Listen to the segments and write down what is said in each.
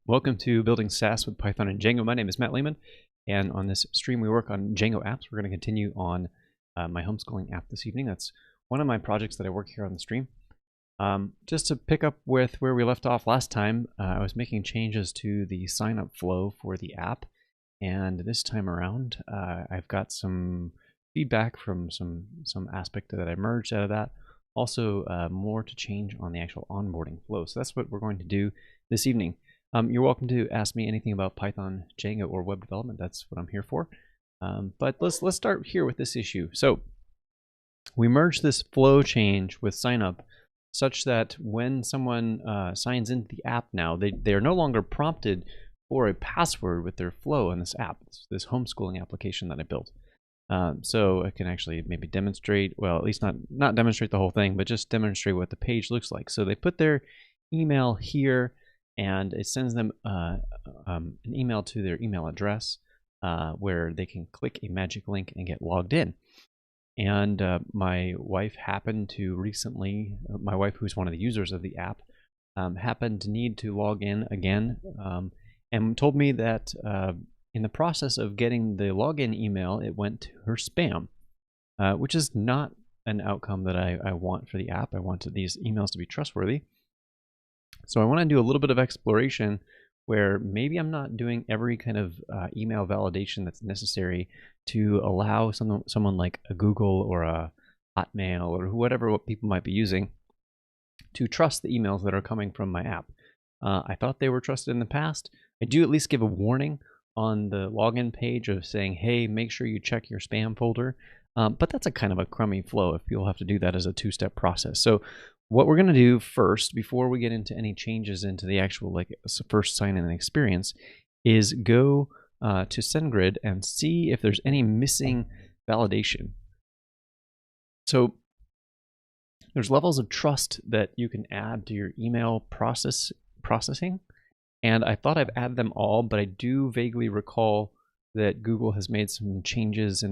Welcome to Building SaaS with Python and Django. My name is Matt Lehman, and on this stream we work on Django apps. We're going to continue on my homeschooling app this evening. That's one of my projects that I work here on the stream. Just to pick up with where we left off last time, I was making changes to the sign-up flow for the app, and this time around I've got some feedback from some aspect that I merged out of that. Also, more to change on the actual onboarding flow. So that's what we're going to do this evening. You're welcome to ask me anything about Python, Django, or web development. That's what I'm here for. But let's start here with this issue. So we merged this flow change with signup such that when someone signs into the app now, they are no longer prompted for a password with their flow in this app, this homeschooling application that I built. So I can actually maybe demonstrate, well, at least not demonstrate the whole thing, but just demonstrate what the page looks like. So they put their email here, and it sends them an email to their email address where they can click a magic link and get logged in. And my wife happened to recently, my wife who's one of the users of the app, happened to need to log in again and told me that in the process of getting the login email, it went to her spam, which is not an outcome that I want for the app. I want these emails to be trustworthy. So I want to do a little bit of exploration where maybe I'm not doing every kind of email validation that's necessary to allow someone like a Google or a Hotmail or whatever what people might be using to trust the emails that are coming from my app. I thought they were trusted in the past. I do at least give a warning on the login page of saying, hey, make sure you check your spam folder. But that's a kind of a crummy flow if you'll have to do that as a two-step process. So what we're going to do first, before we get into any changes into the actual first sign-in experience, is go to SendGrid and see if there's any missing validation. So there's levels of trust that you can add to your email processing, and I thought I've added them all, but I do vaguely recall that Google has made some changes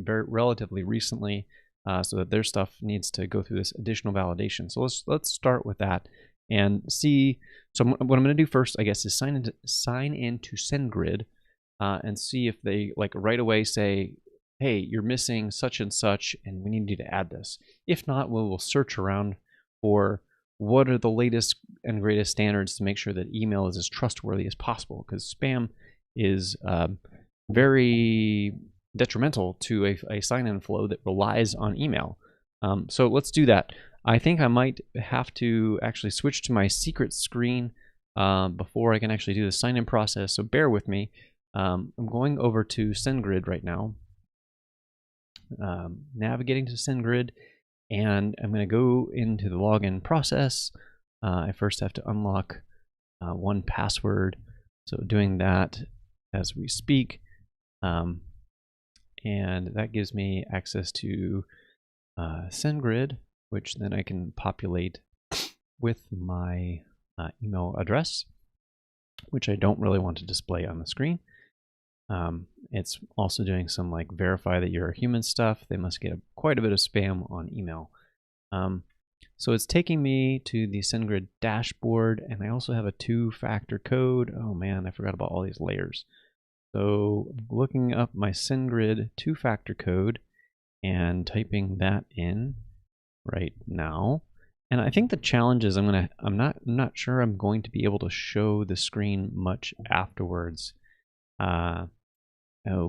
relatively recently. So that their stuff needs to go through this additional validation. So let's start with that and see. So what I'm going to do first, I guess, is sign into SendGrid and see if they right away say, hey, you're missing such and such, and we need you to add this. If not, we'll search around for what are the latest and greatest standards to make sure that email is as trustworthy as possible, because spam is very detrimental to a sign-in flow that relies on email. So let's do that. I think I might have to actually switch to my secret screen before I can actually do the sign-in process, so bear with me. I'm going over to SendGrid right now, navigating to SendGrid, and I'm going to go into the login process. I first have to unlock one password, so doing that as we speak. And that gives me access to SendGrid, which then I can populate with my email address, which I don't really want to display on the screen. It's also doing some verify that you're a human stuff. They must get quite a bit of spam on email. So it's taking me to the SendGrid dashboard, and I also have a two-factor code. Oh man, I forgot about all these layers. So looking up my SendGrid two-factor code and typing that in right now. And I think the challenge is I'm not sure I'm going to be able to show the screen much afterwards. Oh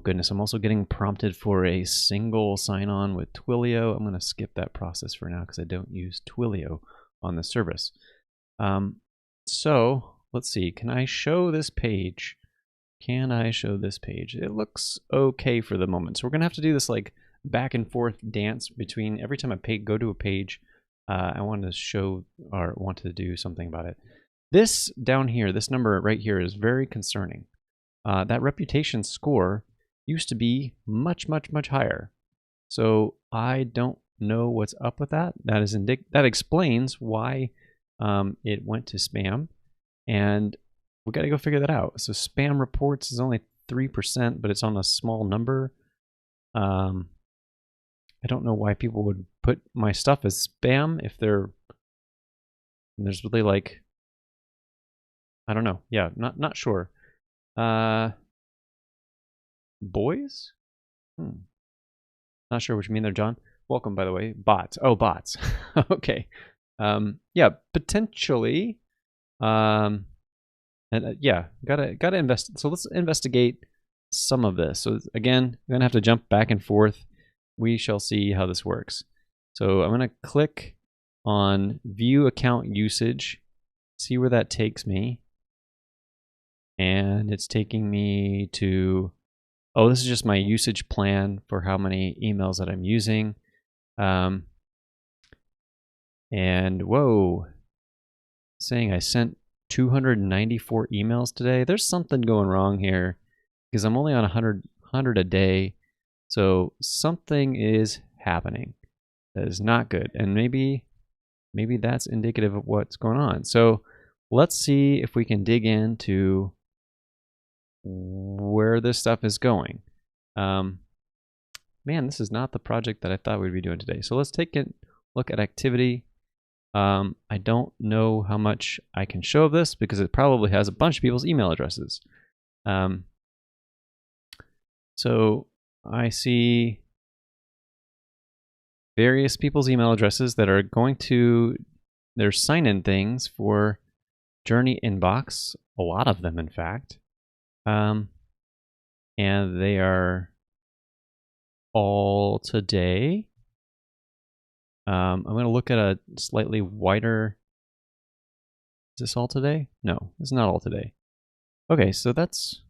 goodness, I'm also getting prompted for a single sign-on with Twilio. I'm going to skip that process for now because I don't use Twilio on the service. So let's see, can I show this page? Can I show this page? It looks okay for the moment. So we're going to have to do this back and forth dance between every time I go to a page, I want to show or want to do something about it. This down here, this number right here is very concerning. That reputation score used to be much higher. So I don't know what's up with that. That explains why it went to spam, and we got to go figure that out. So spam reports is only 3%, but it's on a small number. I don't know why people would put my stuff as spam if there's really I don't know. Yeah, not sure. Boys? Not sure what you mean there, John. Welcome, by the way. Bots. Oh, bots. Okay. Yeah, potentially. And yeah, gotta invest. So let's investigate some of this. So again, I'm gonna have to jump back and forth. We shall see how this works. So I'm gonna click on View Account Usage, see where that takes me, and it's taking me to. Oh, this is just my usage plan for how many emails that I'm using. And whoa, saying I sent 294 emails today. There's something going wrong here because I'm only on 100 a day. So something is happening that is not good. And maybe that's indicative of what's going on. So let's see if we can dig into where this stuff is going. Man, this is not the project that I thought we'd be doing today. So let's take a look at activity. I don't know how much I can show of this because it probably has a bunch of people's email addresses. So I see various people's email addresses that are going to their sign-in things for Journey Inbox, a lot of them, in fact. And they are all today. I'm going to look at a slightly wider. Is this all today? No, it's not all today. Okay, so that's.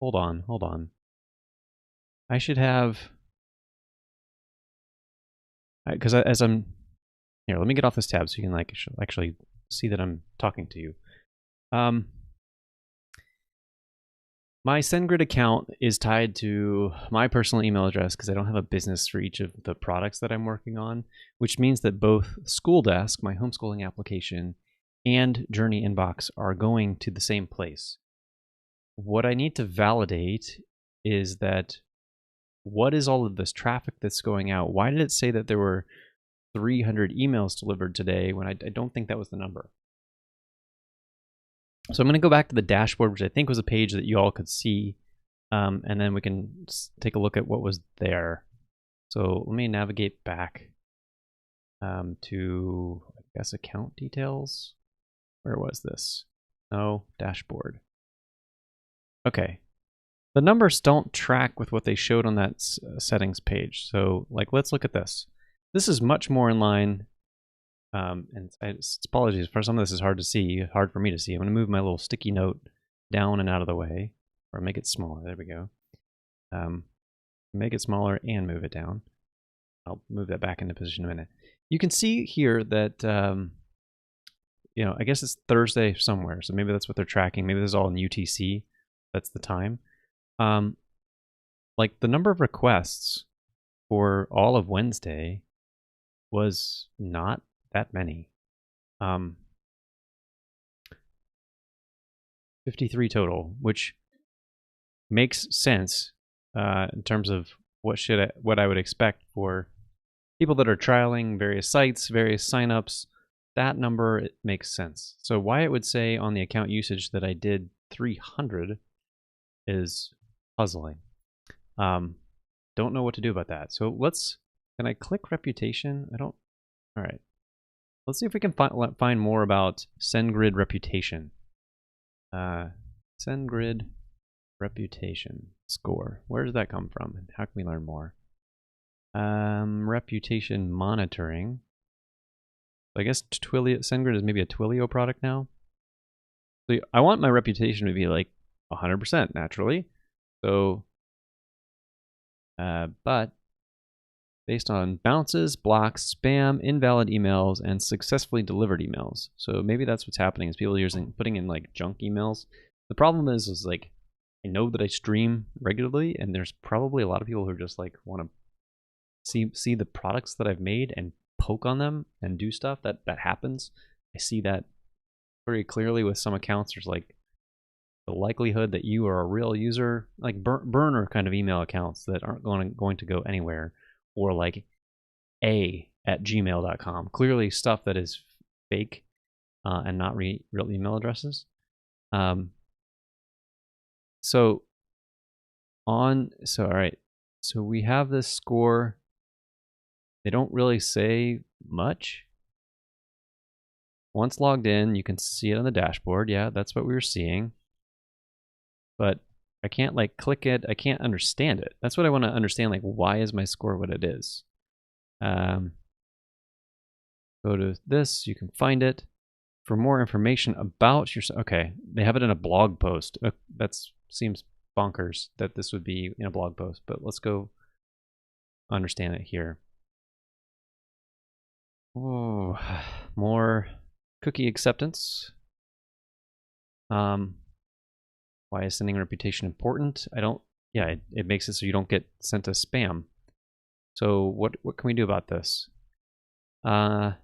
Hold on. I should have. Because as I'm. Here, let me get off this tab so you can actually see that I'm talking to you. My SendGrid account is tied to my personal email address because I don't have a business for each of the products that I'm working on, which means that both School Desk, my homeschooling application, and Journey Inbox are going to the same place. What I need to validate is that what is all of this traffic that's going out? Why did it say that there were 300 emails delivered today when I don't think that was the number? So I'm going to go back to the dashboard, which I think was a page that you all could see, and then we can take a look at what was there. So let me navigate back to, I guess, account details. Where was this? No, dashboard. Okay. The numbers don't track with what they showed on that settings page. So let's look at this. This is much more in line. And apologies for some of this is hard for me to see. I'm going to move my little sticky note down and out of the way, or make it smaller. There we go. Make it smaller and move it down. I'll move that back into position in a minute. You can see here that, I guess it's Thursday somewhere, so maybe that's what they're tracking. Maybe this is all in UTC. That's the time. The number of requests for all of Wednesday was not that many. 53 total, which makes sense in terms of what I would expect for people that are trialing various sites, various signups. That number, it makes sense. So why it would say on the account usage that I did 300 is puzzling. Don't know what to do about that. So can I click reputation? All right. Let's see if we can find more about SendGrid reputation. SendGrid reputation score. Where does that come from? And how can we learn more? Reputation monitoring. I guess SendGrid is maybe a Twilio product now. So I want my reputation to be 100% naturally. So, but based on bounces, blocks, spam, invalid emails, and successfully delivered emails. So maybe that's what's happening is people are putting in junk emails. The problem is I know that I stream regularly, and there's probably a lot of people who just want to see the products that I've made and poke on them and do stuff. That happens. I see that very clearly with some accounts. There's the likelihood that you are a real user, burner kind of email accounts that aren't going to go anywhere. Or a@gmail.com. Clearly stuff that is fake and not real email addresses. So all right. So we have this score. They don't really say much. Once logged in, you can see it on the dashboard. Yeah, that's what we were seeing. But I can't like click it. I can't understand it. That's what I want to understand. Like, why is my score what it is? Go to this. You can find it. For more information about your, okay, they have it in a blog post. That seems bonkers that this would be in a blog post, but let's go understand it here. Oh, more cookie acceptance. Why is sending reputation important? Yeah, it makes it so you don't get sent to spam. So what can we do about this? Go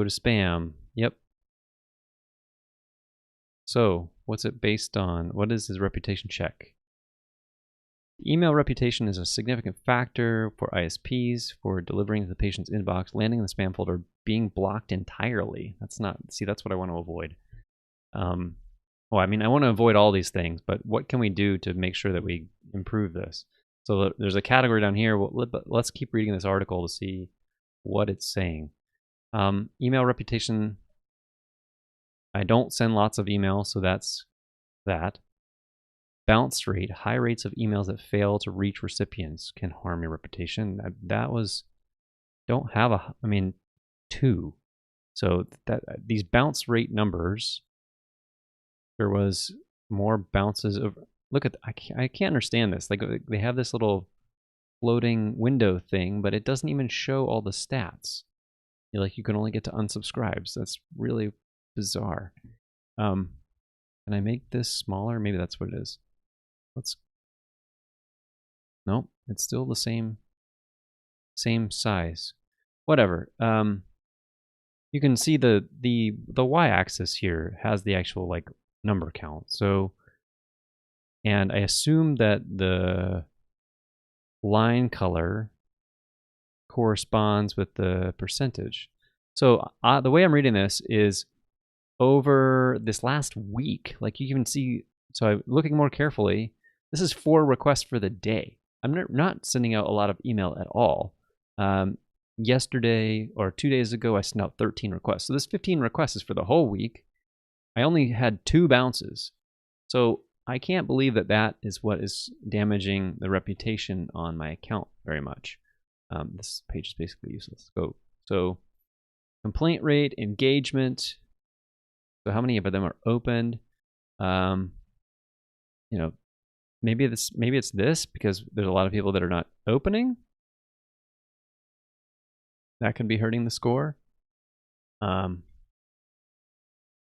to spam. Yep. So what's it based on? What is his reputation check? Email reputation is a significant factor for ISPs for delivering to the patient's inbox, landing in the spam folder, being blocked entirely. That's what I want to avoid. Well, I mean, I want to avoid all these things, but what can we do to make sure that we improve this? So there's a category down here. Let's keep reading this article to see what it's saying. Email reputation. I don't send lots of emails, so that's that. Bounce rate, high rates of emails that fail to reach recipients can harm your reputation. That was, don't have a, I mean, 2. So these bounce rate numbers, there was more bounces of, look at, I can't understand this. Like they have this little floating window thing, but it doesn't even show all the stats. Like you can only get to unsubscribes. That's really bizarre. Can I make this smaller? Maybe that's what it is. Nope, it's still the same size. Whatever. You can see the y-axis here has the actual like number count. So, and I assume that the line color corresponds with the percentage. So the way I'm reading this is over this last week, like you can see, so I'm looking more carefully, this is 4 requests for the day. I'm not sending out a lot of email at all. Yesterday or 2 days ago, I sent out 13 requests. So this 15 requests is for the whole week. I only had 2 bounces. So I can't believe that that is what is damaging the reputation on my account very much. This page is basically useless. So complaint rate, engagement. So how many of them are opened? You know, maybe it's this because there's a lot of people that are not opening. That can be hurting the score. So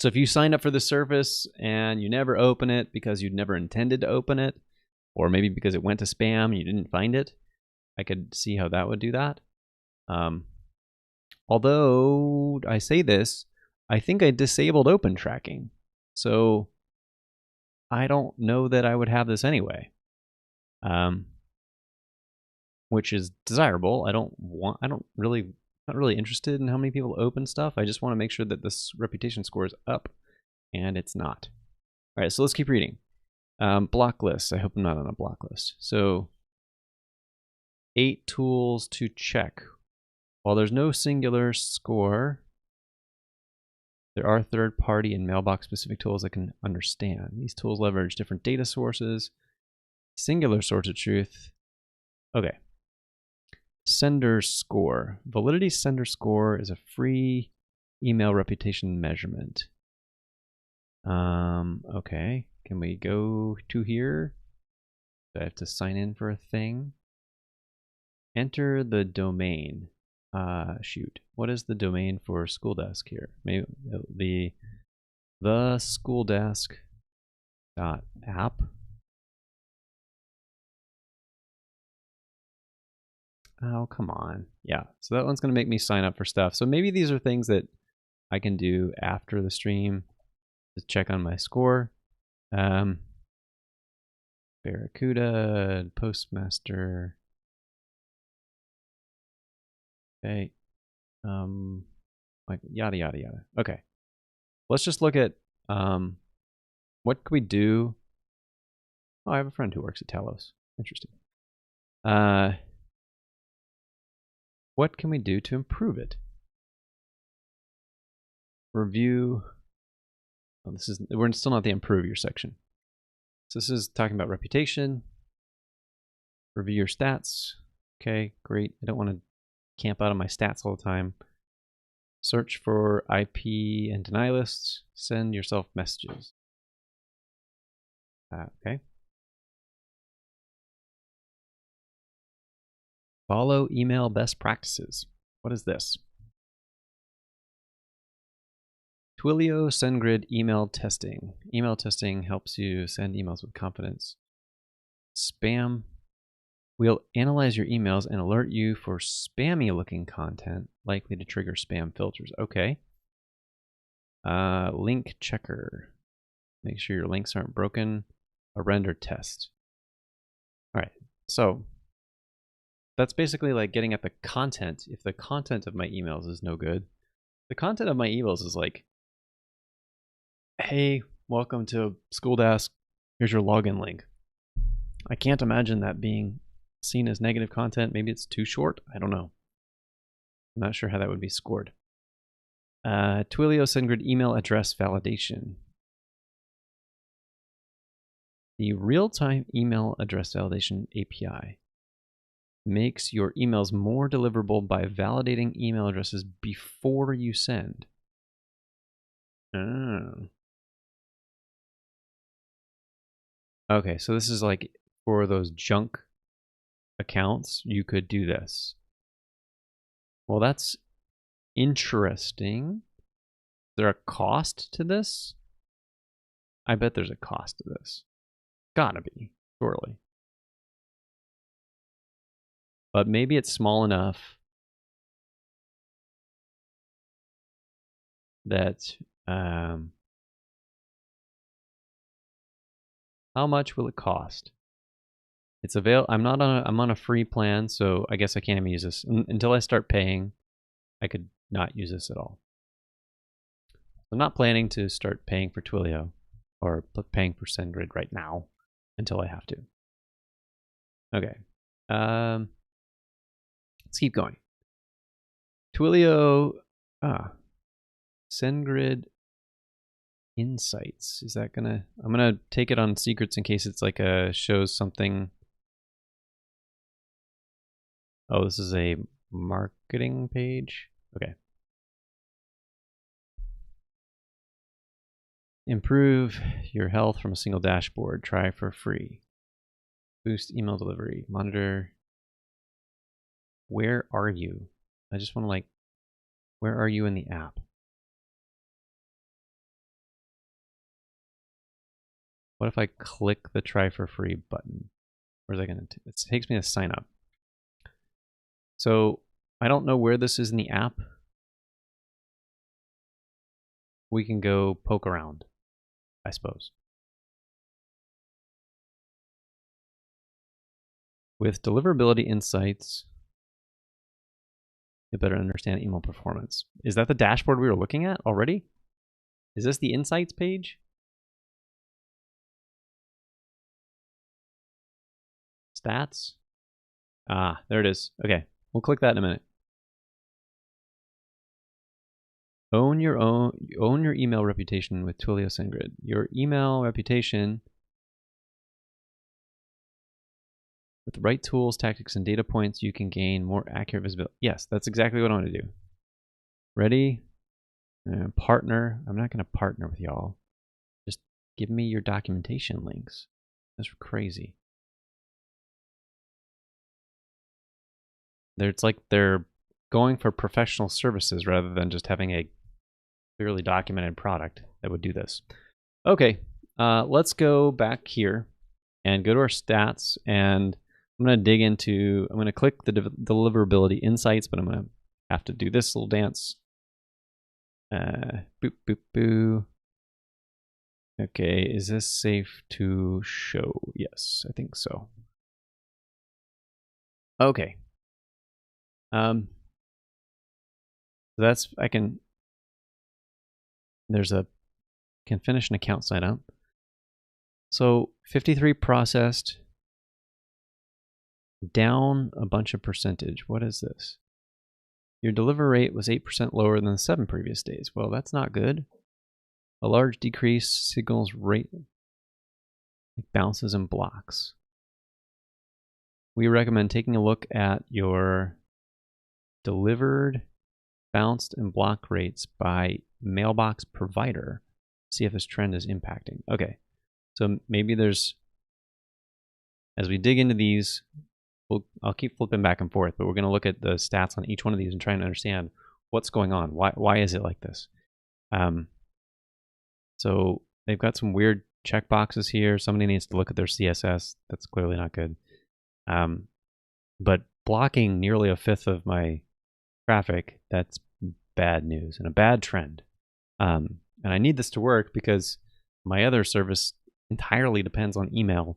if you signed up for the service and you never open it because you'd never intended to open it, or maybe because it went to spam and you didn't find it, I could see how that would do that. Although I say this, I think I disabled open tracking. So I don't know that I would have this anyway. Which is desirable. Not really interested in how many people open stuff. I just want to make sure that this reputation score is up, and it's not. All right, so let's keep reading. Block lists. I hope I'm not on a block list. So 8 tools to check. While there's no singular score, there are third-party and mailbox-specific tools that can understand. These tools leverage different data sources. Singular source of truth. Okay. Sender score. Validity sender score is a free email reputation measurement. Okay. Can we go to here? Do I have to sign in for a thing? Enter the domain. Shoot. What is the domain for school desk here? Maybe it'll be the school desk app. Oh, come on. Yeah, so that one's going to make me sign up for stuff. So maybe these are things that I can do after the stream to check on my score. Barracuda, Postmaster. Okay. Like yada, yada, yada. Okay. Let's just look at what could we do? Oh, I have a friend who works at Talos. Interesting. What can we do to improve it? Review. Oh, we're still not the improve your section. So this is talking about reputation. Review your stats. Okay, great. I don't want to camp out on my stats all the time. Search for IP and deny lists. Send yourself messages. Okay. Follow email best practices. What is this? Twilio SendGrid email testing. Email testing helps you send emails with confidence. Spam. We'll analyze your emails and alert you for spammy looking content likely to trigger spam filters. Okay. Link checker. Make sure your links aren't broken. A render test. All right. So that's basically like getting at the content. If the content of my emails is no good, the content of my emails is like, hey, welcome to School Desk. Here's your login link. I can't imagine that being seen as negative content. Maybe it's too short. I don't know. I'm not sure how that would be scored. Twilio SendGrid email address validation. The real-time email address validation API makes your emails more deliverable by validating email addresses before you send. Oh. Okay, so this is like for those junk accounts, you could do this. Well, that's interesting. Is there a cost to this? I bet there's a cost to this. Gotta be, surely. But maybe it's small enough that how much will it cost? It's I'm on a free plan, so I guess I can't even use this until I start paying. I could not use this at all. I'm not planning to start paying for Twilio or paying for SendGrid right now until I have to. Okay. Let's keep going. Twilio, SendGrid Insights. Is that gonna? I'm gonna take it on secrets in case it's like shows something. Oh, this is a marketing page. Okay. Improve your health from a single dashboard. Try for free. Boost email delivery. Monitor. Where are you? I just want to like, where are you in the app? What if I click the try for free button? Where's that going to? It takes me to sign up. So I don't know where this is in the app. We can go poke around, I suppose. With deliverability insights, you better understand email performance. Is that the dashboard we were looking at already? Is this the insights page? Stats? Ah, there it is. Okay, we'll click that in a minute. Own your email reputation with Twilio SendGrid. Your email reputation with the right tools, tactics, and data points, you can gain more accurate visibility. Yes, that's exactly what I want to do. Ready? Partner. I'm not going to partner with y'all. Just give me your documentation links. That's crazy. It's like they're going for professional services rather than just having a clearly documented product that would do this. Okay, let's go back here and go to our stats, and I'm going to dig into, I'm going to click the deliverability insights, but I'm going to have to do this little dance. Boop, boop, boo. Okay, is this safe to show? Yes, I think so. Okay. So that's, can finish an account sign up. So 53 processed, down a bunch of percentage. What is this? Your deliver rate was 8% lower than the 7 previous days. Well, that's not good. A large decrease signals rate bounces and blocks. We recommend taking a look at your delivered, bounced, and block rates by mailbox provider. See if this trend is impacting. Okay, so maybe there's, as we dig into these, I'll keep flipping back and forth, but we're going to look at the stats on each one of these and try and understand what's going on. Why is it like this? So they've got some weird checkboxes here. Somebody needs to look at their CSS. That's clearly not good. But blocking nearly a fifth of my traffic, that's bad news and a bad trend. And I need this to work because my other service entirely depends on email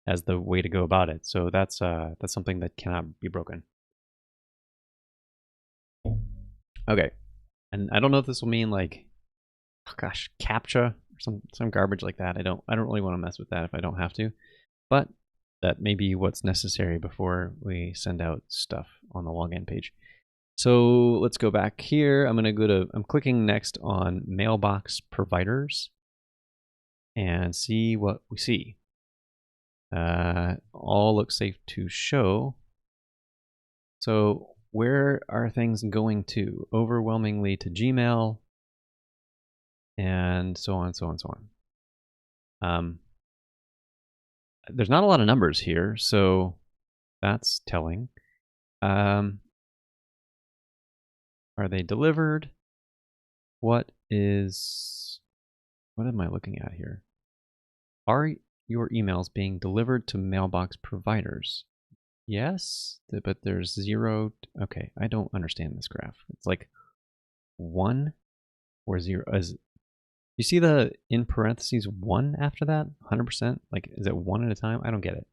as the way to go about it. So that's something that cannot be broken. Okay, and I don't know if this will mean like, oh gosh, CAPTCHA or some garbage like that. I don't really want to mess with that if I don't have to, but that may be what's necessary before we send out stuff on the login page. So let's go back here. I'm clicking next on mailbox providers and see what we see. All look safe to show. So where are things going to? Overwhelmingly to Gmail, and so on, so on, so on. There's not a lot of numbers here, so that's telling. Are they delivered? What am I looking at here? Are your emails being delivered to mailbox providers? Yes, but there's 0. Okay, I don't understand this graph. It's like 1 or 0. You see the in parentheses 1 after that? 100%? Like, is it 1 at a time? I don't get it.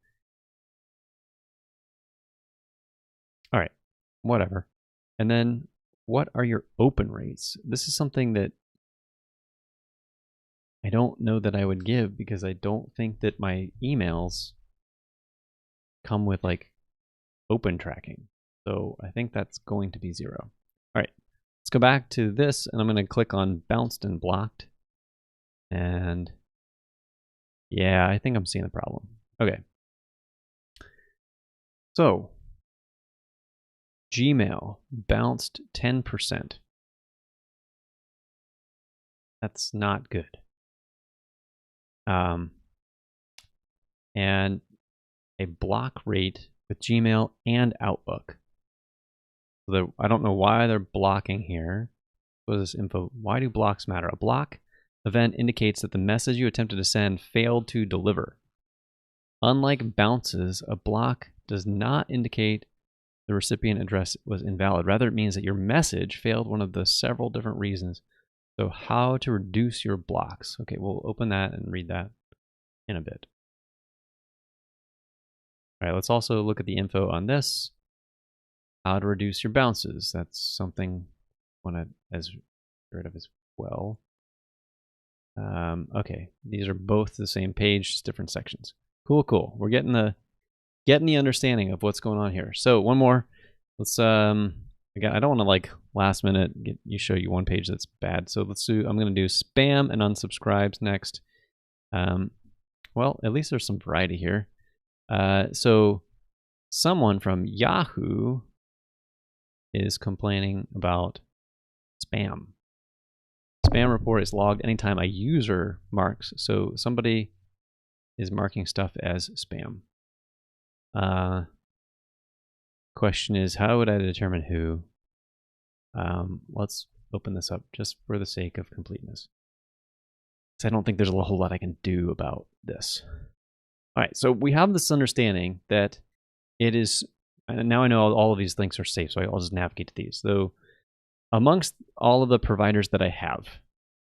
All right, whatever. And then what are your open rates? This is something that I don't know that I would give because I don't think that my emails come with like open tracking. So I think that's going to be 0. All right, let's go back to this and I'm going to click on bounced and blocked. And yeah, I think I'm seeing the problem. Okay. So Gmail bounced 10%. That's not good. And a block rate with Gmail and Outlook. So I don't know why they're blocking here. What is this info? Why do blocks matter? A block event indicates that the message you attempted to send failed to deliver. Unlike bounces, a block does not indicate the recipient address was invalid. Rather, it means that your message failed one of the several different reasons. So how to reduce your blocks. Okay, we'll open that and read that in a bit. All right, let's also look at the info on this. How to reduce your bounces. That's something I want to get rid of as well. Okay, these are both the same page, just different sections. Cool. We're getting the understanding of what's going on here. So one more. Let's again, I don't want to like last minute show you one page that's bad. So I'm going to do spam and unsubscribes next. Well, at least there's some variety here. So someone from Yahoo is complaining about spam. Spam report is logged anytime a user marks. So somebody is marking stuff as spam. Question is, how would I determine who? Let's open this up just for the sake of completeness. So I don't think there's a whole lot I can do about this. All right, so we have this understanding that it is, and now I know all of these links are safe, so I'll just navigate to these. So amongst all of the providers that I have,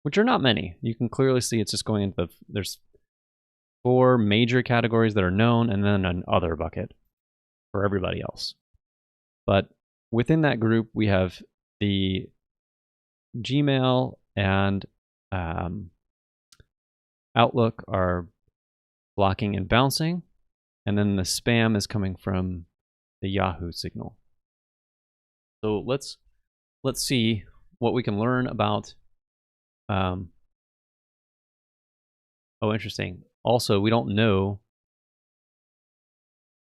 which are not many, you can clearly see it's just going into there's 4 major categories that are known and then an other bucket for everybody else. But within that group, we have the Gmail and Outlook are blocking and bouncing, and then the spam is coming from the Yahoo signal. So let's see what we can learn about. Oh, interesting. Also, we don't know.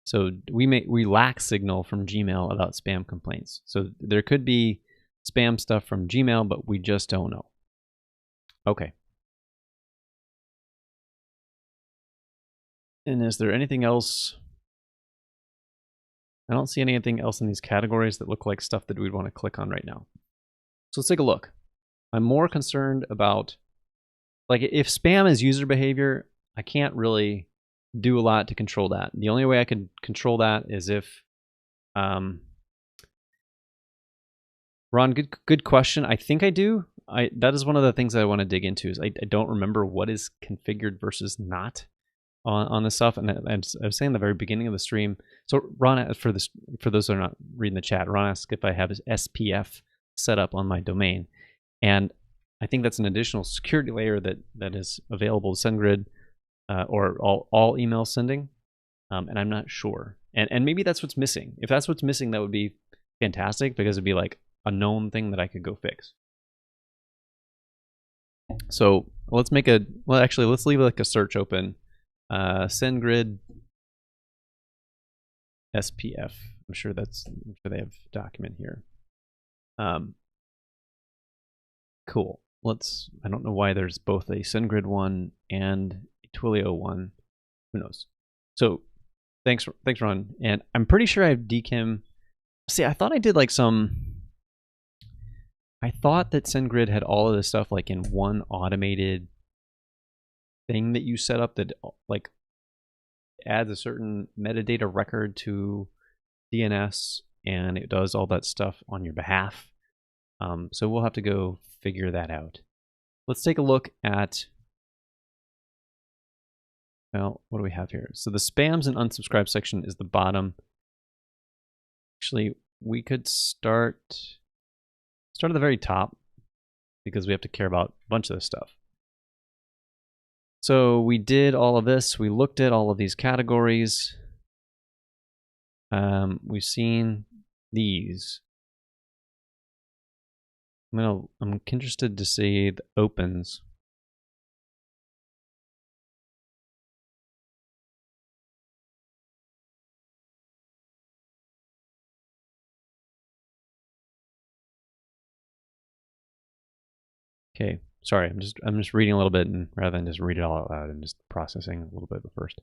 So we lack signal from Gmail about spam complaints. So there could be spam stuff from Gmail, but we just don't know. Okay. And is there anything else? I don't see anything else in these categories that look like stuff that we'd want to click on right now. So let's take a look. I'm more concerned about, like, if spam is user behavior, I can't really do a lot to control that. The only way I could control that is if, Ron, good question. I think I do. That is one of the things that I want to dig into. Is I don't remember what is configured versus not on this stuff. And I was saying at the very beginning of the stream. So Ron, for those who are not reading the chat, Ron asked if I have SPF set up on my domain, and I think that's an additional security layer that is available to SendGrid or all email sending, and I'm not sure. And maybe that's what's missing. If that's what's missing, that would be fantastic, because it'd be like a known thing that I could go fix. So let's make let's leave like a search open. SendGrid SPF. I'm sure they have a document here. Cool. I don't know why there's both a SendGrid one and a Twilio one. Who knows? So thanks Ron. And I'm pretty sure I have DKIM. See, I thought I did like I thought that SendGrid had all of this stuff like in one automated thing that you set up that like adds a certain metadata record to DNS, and it does all that stuff on your behalf. So we'll have to go figure that out. Let's take a look at, well, what do we have here? So the spams and unsubscribe section is the bottom. Actually, we could start at the very top, because we have to care about a bunch of this stuff. So we did all of this. We looked at all of these categories. We've seen these. I'm interested to see the opens. Okay, sorry, I'm just reading a little bit, and rather than just read it all out loud, I'm just processing a little bit first.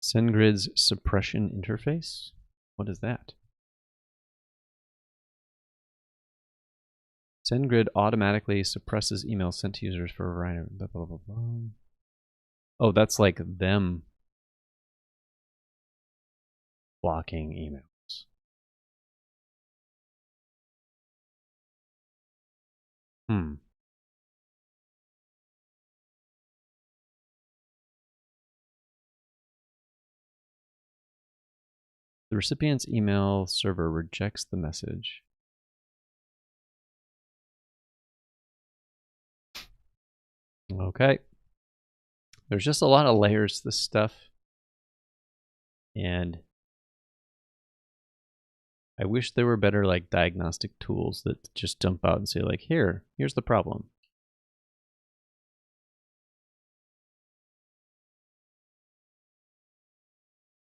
SendGrid's suppression interface? What is that? SendGrid automatically suppresses emails sent to users for a variety of blah, blah, blah, blah. Oh, that's like them blocking emails. The recipient's email server rejects the message. Okay. There's just a lot of layers to this stuff. And I wish there were better like diagnostic tools that just jump out and say like, here's the problem.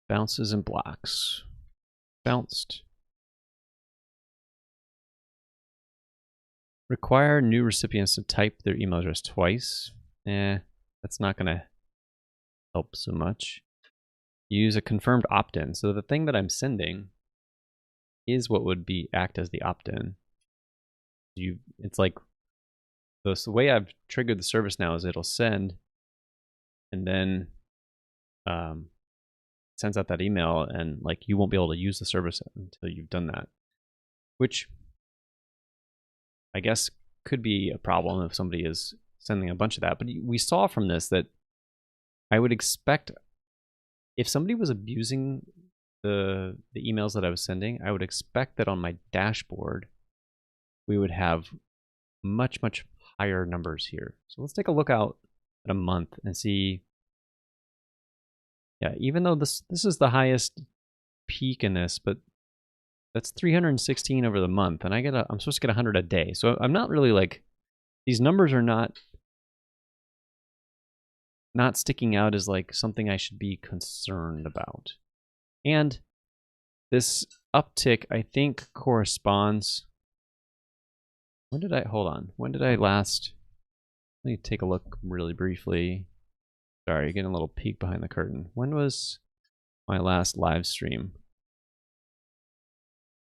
Bounces and blocks. Bounced. Require new recipients to type their email address twice. That's not gonna help so much. Use a confirmed opt-in. So the thing that I'm sending is what would act as the opt-in. It's like the way I've triggered the service now is it'll send, and then sends out that email, and like you won't be able to use the service until you've done that, which I guess could be a problem if somebody is sending a bunch of that. But we saw from this that I would expect if somebody was abusing the emails that I was sending, I would expect that on my dashboard we would have much, much higher numbers here. So let's take a look out at a month and see. Yeah, even though this is the highest peak in this, but that's 316 over the month, and I'm supposed to get 100 a day. So I'm not really like, these numbers are not sticking out as like something I should be concerned about. And this uptick, I think, corresponds. When did I last? Let me take a look really briefly. Sorry, getting a little peek behind the curtain. When was my last live stream?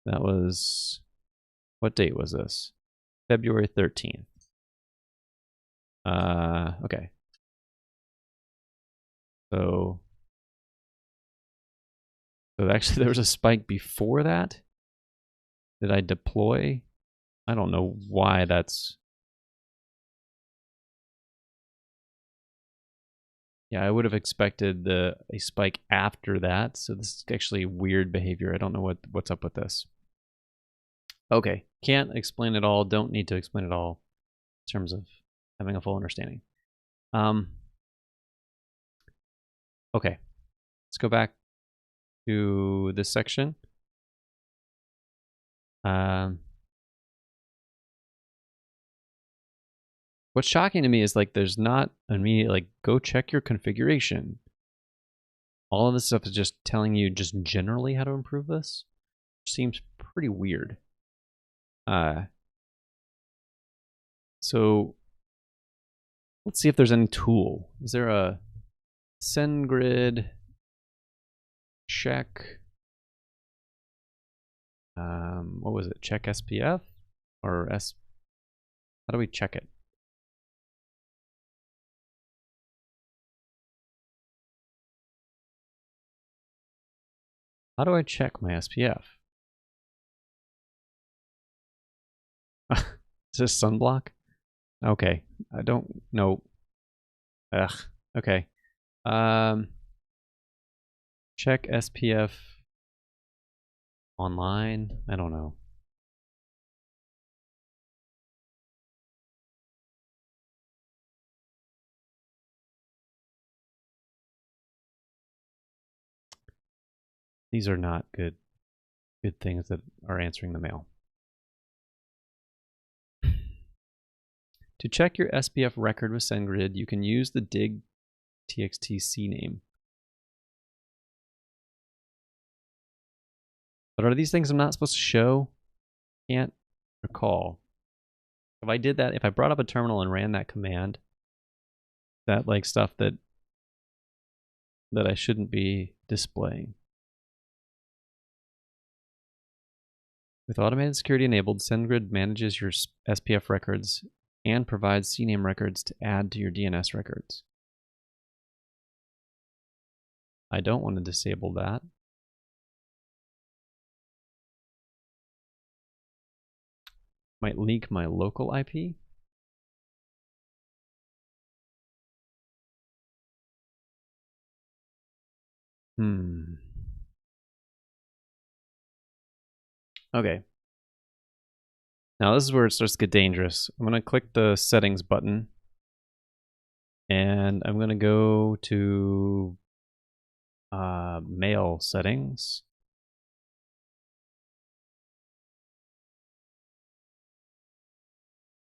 That was, what date was this? February 13th. Okay. So actually there was a spike before that. Did I deploy? I don't know why that's... Yeah, I would have expected a spike after that. So this is actually weird behavior. I don't know what's up with this. Okay, can't explain it all. Don't need to explain it all in terms of having a full understanding. Okay, let's go back to this section. What's shocking to me is like there's not immediate like go check your configuration. All of this stuff is just telling you just generally how to improve this. Seems pretty weird. So let's see if there's any tool. Is there a SendGrid check? What was it? Check SPF or S? How do we check it? How do I check my SPF? Is this sunblock? Okay, I don't know. Ugh. Okay. Check SPF online. I don't know. These are not good things that are answering the mail. To check your SPF record with SendGrid, you can use the dig txt cname. But are these things I'm not supposed to show? Can't recall. If I did that, if I brought up a terminal and ran that command, that like stuff that I shouldn't be displaying. With automated security enabled, SendGrid manages your SPF records and provides CNAME records to add to your DNS records. I don't want to disable that. Might leak my local IP. Okay. Now this is where it starts to get dangerous. I'm going to click the settings button and I'm going to go to mail settings.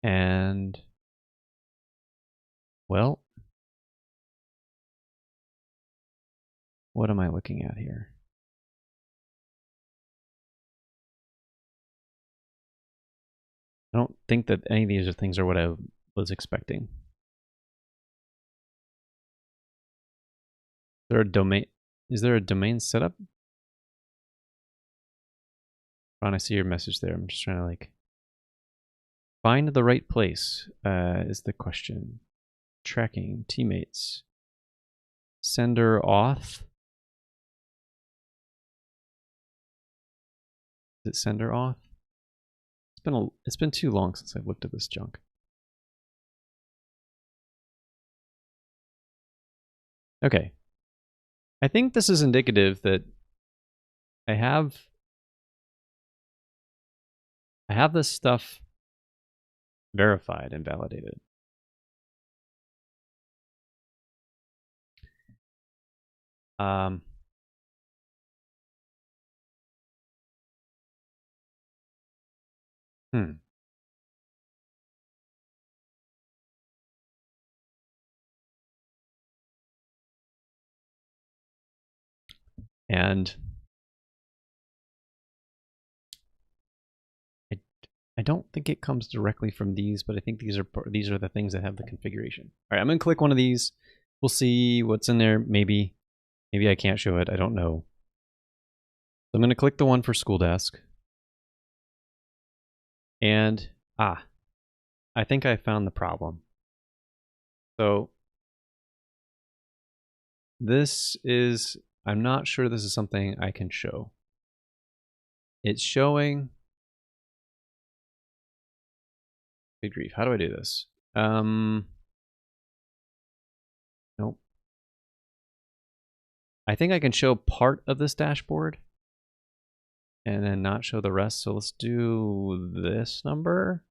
And well, what am I looking at here? I don't think that any of these things are what I was expecting. Is there a domain setup? Ron, I see your message there. I'm just trying to like find the right place is the question. Tracking, teammates, sender auth. Is it sender auth? It's been too long since I've looked at this junk. Okay. I think this is indicative that I have this stuff verified and validated. Um, hmm. And I don't think it comes directly from these, but I think these are the things that have the configuration. All right, I'm gonna click one of these. We'll see what's in there. Maybe I can't show it. I don't know. So I'm gonna click the one for school desk. And I think I found the problem. So this is, I'm not sure this is something I can show. It's showing, good grief, how do I do this? Nope. I think I can show part of this dashboard and then not show the rest. So let's do this number.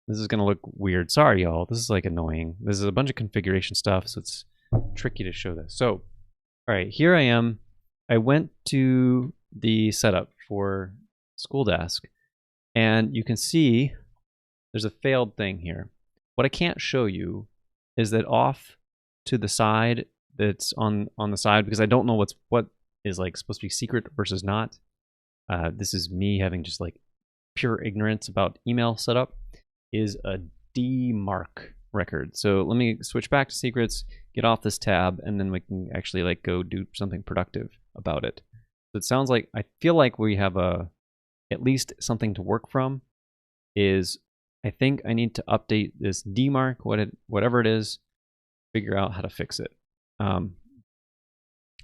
This is gonna look weird. Sorry, y'all. This is like annoying. This is a bunch of configuration stuff, so it's tricky to show this. So, all right, here I am. I went to the setup for school desk, and you can see there's a failed thing here. What I can't show you is that off to the side, that's on the side, because I don't know what is like supposed to be secret versus not. This is me having just like pure ignorance about email setup. Is a DMARC record. So let me switch back to secrets, get off this tab, and then we can actually like go do something productive about it. So it sounds like, I feel like we have at least something to work from. Is I think I need to update this DMARC, whatever it is, figure out how to fix it.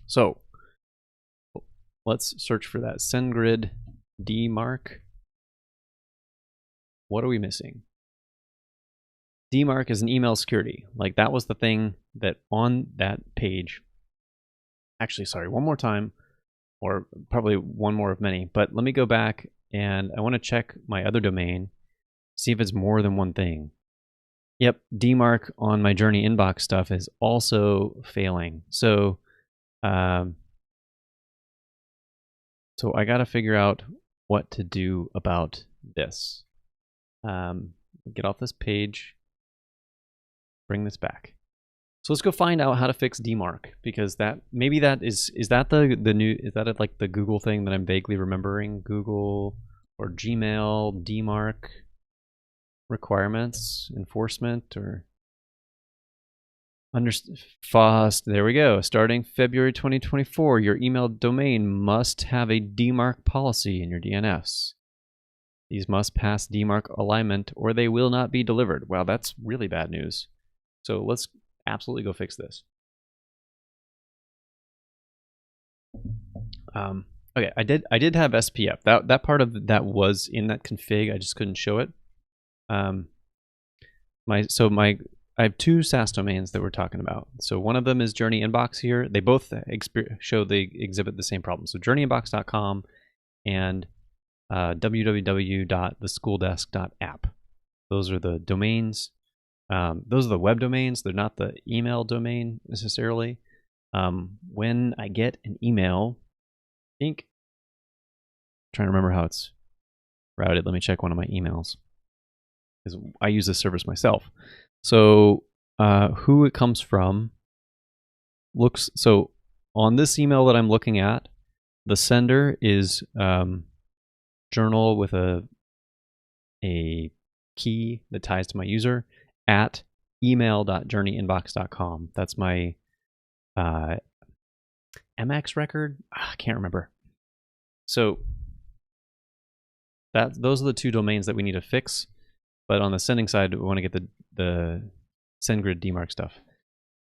So let's search for that SendGrid DMARC. What are we missing? DMARC is an email security. Like that was the thing that on that page. Actually, sorry, one more time, or probably one more of many, but let me go back and I want to check my other domain, see if it's more than one thing. Yep, DMARC on my Journey inbox stuff is also failing. So, so I got to figure out what to do about this. Get off this page. Bring this back. So let's go find out how to fix DMARC, because that maybe that is that the new, is that like the Google thing that I'm vaguely remembering? Google or Gmail DMARC requirements enforcement or FOST. There we go. Starting February 2024, your email domain must have a DMARC policy in your DNS. These must pass DMARC alignment or they will not be delivered. Wow, that's really bad news. So let's absolutely go fix this. Okay, I did have SPF. That part of that was in that config. I just couldn't show it. I have two SaaS domains that we're talking about. So one of them is Journey Inbox here. They both exhibit the same problem. So journeyinbox.com and www.theschooldesk.app. Those are the domains. Those are the web domains. They're not the email domain necessarily. When I get an email, I think, I'm trying to remember how it's routed. Let me check one of my emails, because I use this service myself. So who it comes from looks, so on this email that I'm looking at, the sender is journal with a key that ties to my user at email.journeyinbox.com. That's my MX record. I can't remember. So those are the two domains that we need to fix. But on the sending side, we want to get the SendGrid DMARC stuff.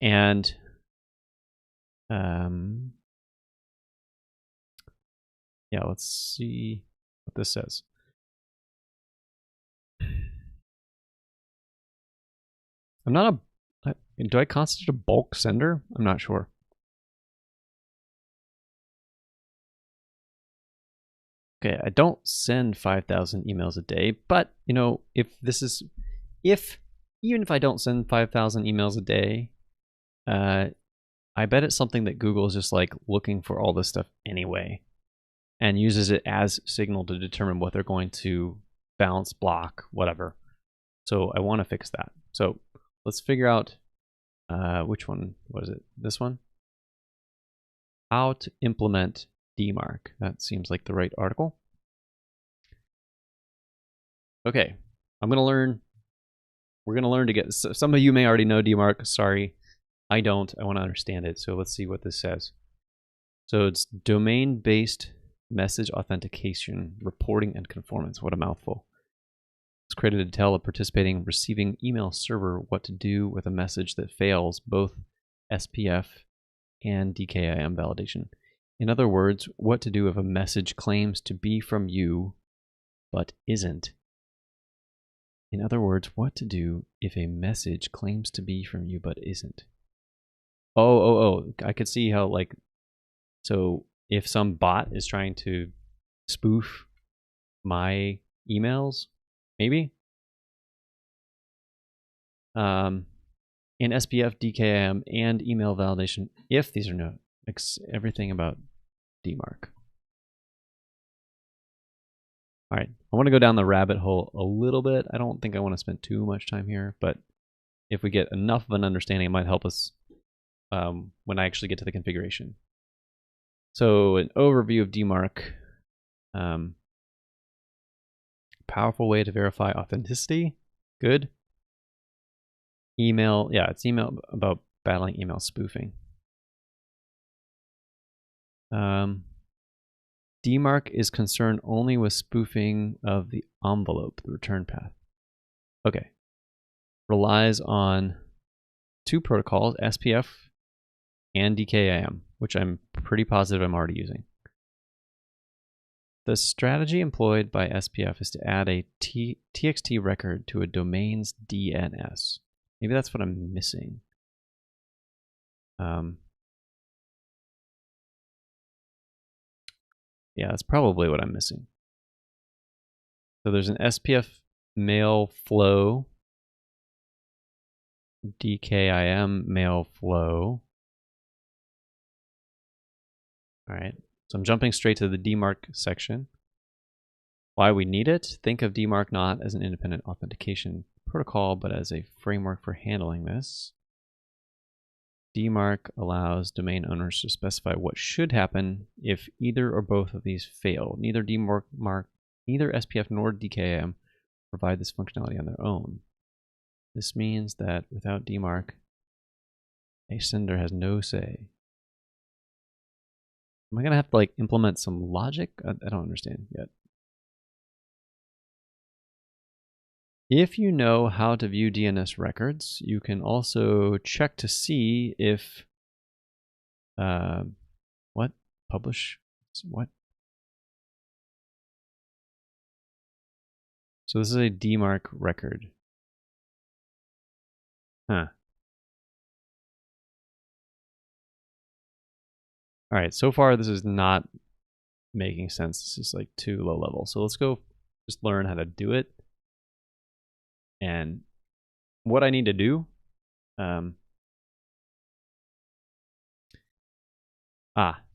And yeah, let's see what this says. I'm not do I constitute a bulk sender? I'm not sure. Okay, I don't send 5,000 emails a day, but you know, even if I don't send 5,000 emails a day, I bet it's something that Google is just like looking for all this stuff anyway, and uses it as signal to determine what they're going to bounce, block, whatever. So I want to fix that. So let's figure out which one. What is it? This one? How to implement DMARC. That seems like the right article. Okay, I'm going to learn. We're going to learn to get. Some of you may already know DMARC. Sorry, I don't. I want to understand it. So let's see what this says. So it's domain-based message authentication, reporting, and conformance. What a mouthful. It's created to tell a participating receiving email server what to do with a message that fails both SPF and DKIM validation. In other words, what to do if a message claims to be from you but isn't. In other words, what to do if a message claims to be from you but isn't. Oh, I could see how, like, so if some bot is trying to spoof my emails, maybe? In SPF, DKIM, and email validation, if these are known, everything about DMARC. All right, I want to go down the rabbit hole a little bit. I don't think I want to spend too much time here, but if we get enough of an understanding, it might help us when I actually get to the configuration. So an overview of DMARC. Powerful way to verify authenticity. Good. Email, yeah, it's email about battling email spoofing. DMARC is concerned only with spoofing of the envelope, the return path. Okay. Relies on two protocols, SPF and DKIM, which I'm pretty positive I'm already using. The strategy employed by SPF is to add a TXT record to a domain's DNS. Maybe that's what I'm missing. Yeah, that's probably what I'm missing. So there's an SPF mail flow, DKIM mail flow. All right, so I'm jumping straight to the DMARC section. Why we need it? Think of DMARC not as an independent authentication protocol, but as a framework for handling this. DMARC allows domain owners to specify what should happen if either or both of these fail. Neither SPF nor DKIM provide this functionality on their own. This means that without DMARC, a sender has no say. Am I going to have to like implement some logic? I don't understand yet. If you know how to view DNS records, you can also check to see if what? Publish? What? So this is a DMARC record. Huh. All right, so far this is not making sense. This is like too low level. So let's go just learn how to do it. And what I need to do,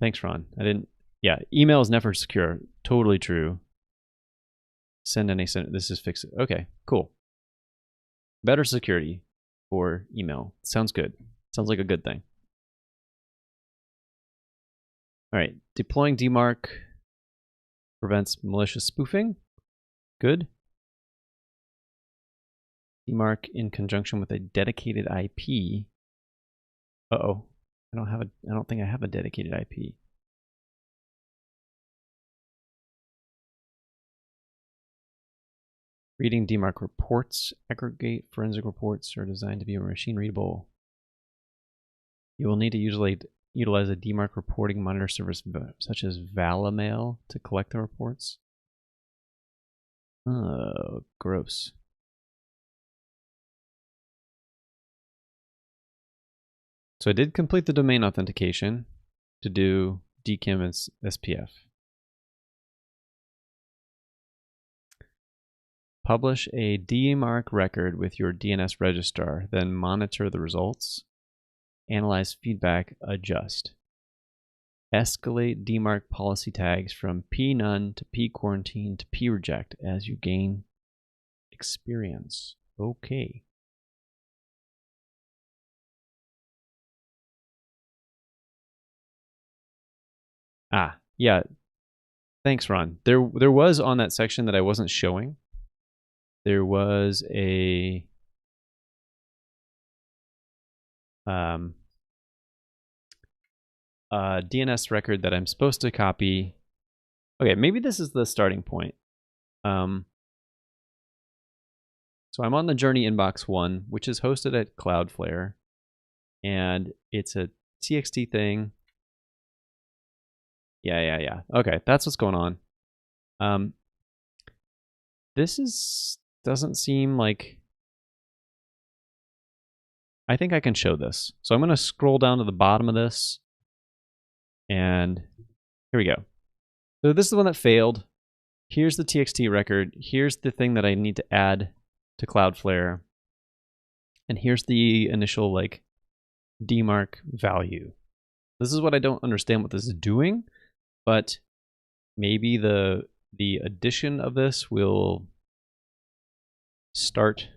thanks, Ron. Email is never secure. Totally true. Send any send. This is fix it. Okay, cool. Better security for email. Sounds good. Sounds like a good thing. All right, deploying DMARC prevents malicious spoofing. Good. DMARC in conjunction with a dedicated IP. Uh-oh. I don't think I have a dedicated IP. Reading DMARC reports, aggregate forensic reports are designed to be machine readable. You will need to utilize a DMARC reporting monitor service such as Valamail to collect the reports. Oh, gross. So I did complete the domain authentication to do DKIM and SPF. Publish a DMARC record with your DNS registrar, then monitor the results. Analyze feedback, adjust. Escalate DMARC policy tags from pnone to pquarantine to preject as you gain experience. Okay. Yeah. Thanks, Ron. There was on that section that I wasn't showing. There was a DNS record that I'm supposed to copy. Okay, maybe this is the starting point. So I'm on the Journey Inbox 1, which is hosted at Cloudflare, and it's a TXT thing. Yeah. Okay, that's what's going on. This doesn't seem like... I think I can show this. So I'm going to scroll down to the bottom of this, and here we go. So this is the one that failed. Here's the TXT record. Here's the thing that I need to add to Cloudflare. And here's the initial like DMARC value. This is what I don't understand what this is doing, but maybe the addition of this will start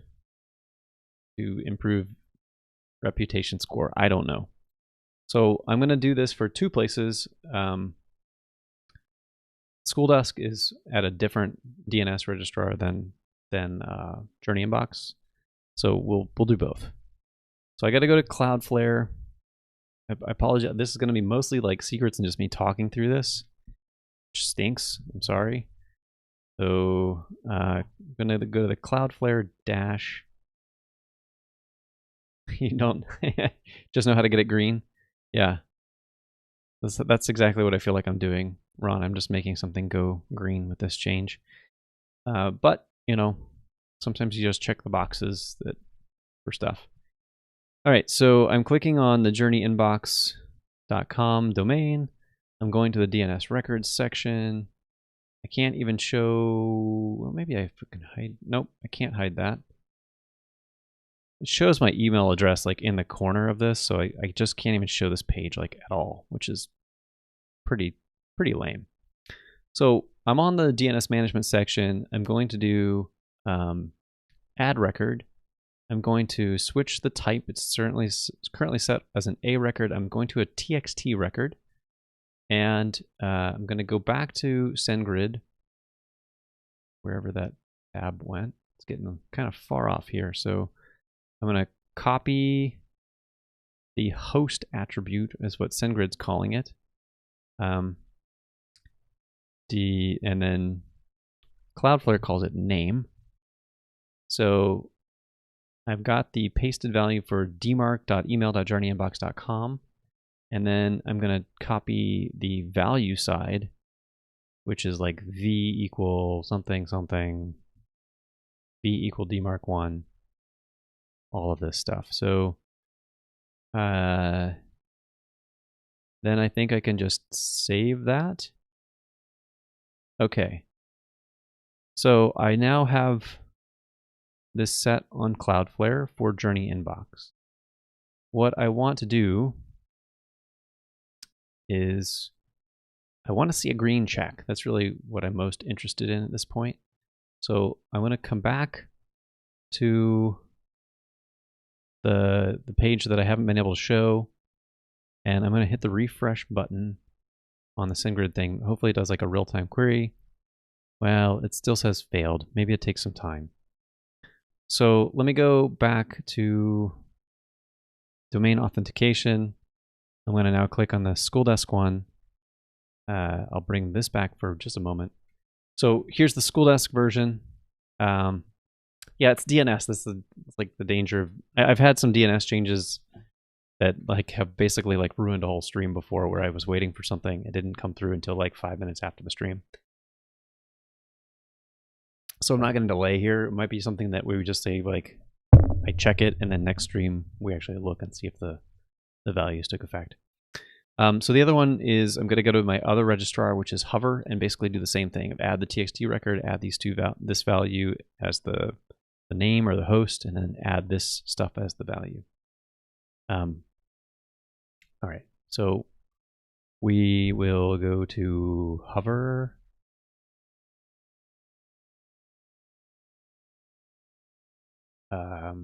to improve reputation score. I don't know. So I'm going to do this for two places. School Desk is at a different DNS registrar than Journey Inbox, so we'll do both. So I got to go to Cloudflare. I apologize. This is going to be mostly like secrets and just me talking through this, which stinks. I'm sorry. So I'm going to go to the Cloudflare dash. You don't just know how to get it green? Yeah. That's exactly what I feel like I'm doing, Ron. I'm just making something go green with this change. But, you know, sometimes you just check the boxes for stuff. All right, so I'm clicking on the journeyinbox.com domain. I'm going to the DNS records section. I can't even show... Well, maybe I can hide... Nope, I can't hide that. It shows my email address like in the corner of this, so I just can't even show this page like at all, which is pretty lame. So I'm on the DNS management section. I'm going to do add record. I'm going to switch the type. It's currently set as an A record. I'm going to a TXT record, and I'm going to go back to SendGrid, wherever that tab went. It's getting kind of far off here, so I'm going to copy the host attribute, is what SendGrid's calling it. And then Cloudflare calls it name. So I've got the pasted value for dmarc.email.journeyinbox.com, and then I'm going to copy the value side, which is like v equal something something, v equal dmarc1. All of this stuff. So then I think I can just save that. Okay. So I now have this set on Cloudflare for Journey Inbox. What I want to do is I want to see a green check. That's really what I'm most interested in at this point. So I'm going to come back to the page that I haven't been able to show, and I'm going to hit the refresh button on the SendGrid thing. Hopefully it does like a real-time query. Well, it still says failed. Maybe it takes some time. So let me go back to domain authentication. I'm going to now click on the School Desk one. I'll bring this back for just a moment. So here's the School Desk version. Yeah, it's DNS. This is like the danger of... I've had some DNS changes that like have basically like ruined a whole stream before, where I was waiting for something. It didn't come through until like 5 minutes after the stream. So I'm not going to delay here. It might be something that we would just say like, I check it, and then next stream we actually look and see if the values took effect. So the other one is I'm going to go to my other registrar, which is hover, and basically do the same thing. Add the txt record, add these this value as the name or the host, and then add this stuff as the value. All right, so we will go to hover. All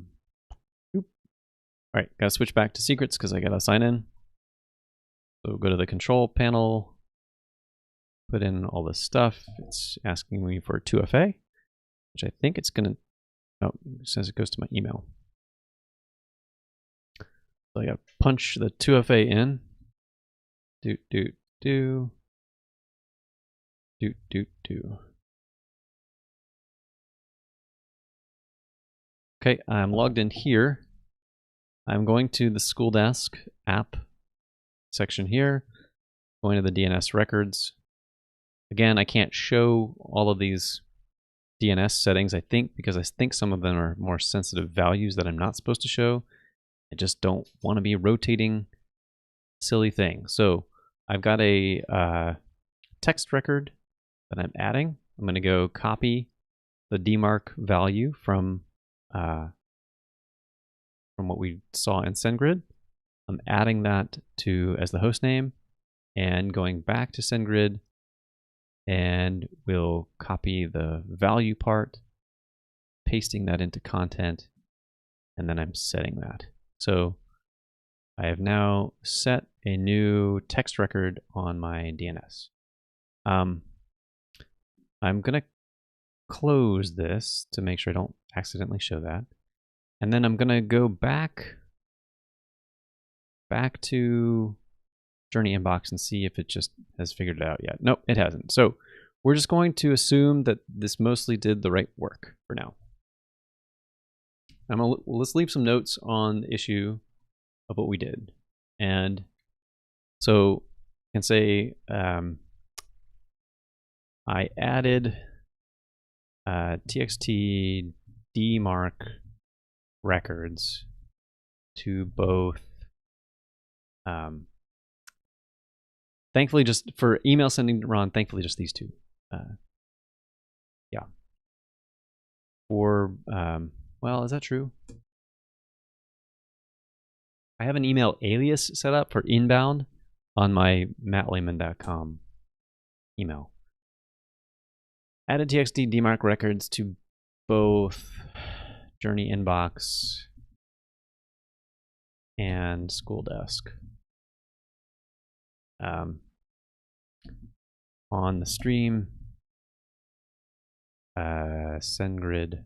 right, gotta switch back to secrets because I gotta sign in. So go to the control panel, put in all this stuff. It's asking me for 2FA, which I think it's gonna, oh, it says it goes to my email. So I gotta punch the 2FA in. Do. Okay, I'm logged in here. I'm going to the school desk app section here, going to the DNS records. Again, I can't show all of these DNS settings, I think, because I think some of them are more sensitive values that I'm not supposed to show. I just don't want to be rotating silly things. So I've got a text record that I'm adding. I'm going to go copy the DMARC value from what we saw in SendGrid. I'm adding that as the host name and going back to SendGrid, and we'll copy the value part, pasting that into content, and then I'm setting that. So I have now set a new text record on my DNS. I'm going to close this to make sure I don't accidentally show that. And then I'm going to go back to Journey Inbox and see if it just has figured it out yet. Nope, it hasn't. So we're just going to assume that this mostly did the right work for now. Let's leave some notes on the issue of what we did. And so I can say I added txt DMARC records to both. Thankfully, just for email sending to Ron, thankfully just these two. Yeah. Or, well, is that true? I have an email alias set up for inbound on my mattlehman.com email. Added txt DMARC records to both Journey Inbox and School Desk. On the stream, SendGrid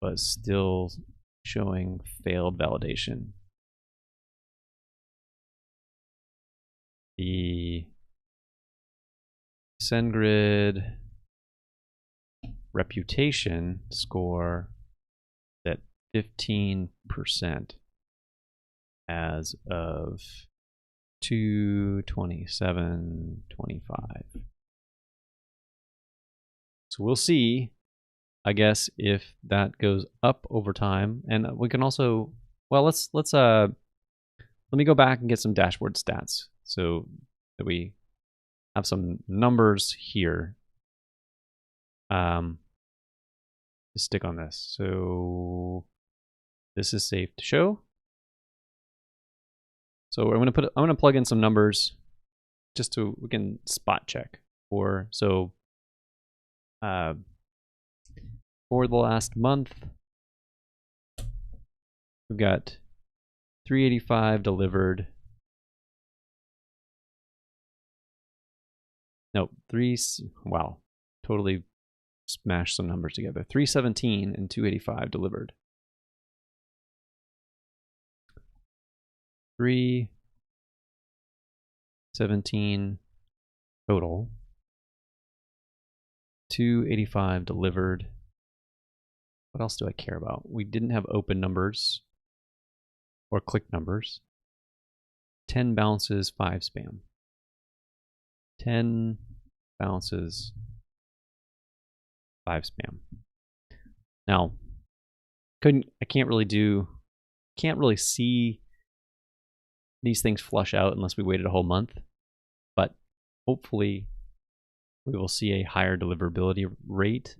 was still showing failed validation. The SendGrid reputation score is at 15% as of 2/27/25. So we'll see, I guess, if that goes up over time. And we can also, well, let me go back and get some dashboard stats so that we have some numbers here. To stick on this. So this is safe to show. So I'm gonna plug in some numbers just so we can spot check for the last month, we've got 385 delivered. No, wow, totally smashed some numbers together. 317 and 285 delivered. 317 total. 285 delivered. What else do I care about? We didn't have open numbers or click numbers. 10 bounces, 5 spam. 10 bounces, 5 spam. Now, I can't really see these things flush out unless we waited a whole month. But hopefully we will see a higher deliverability rate.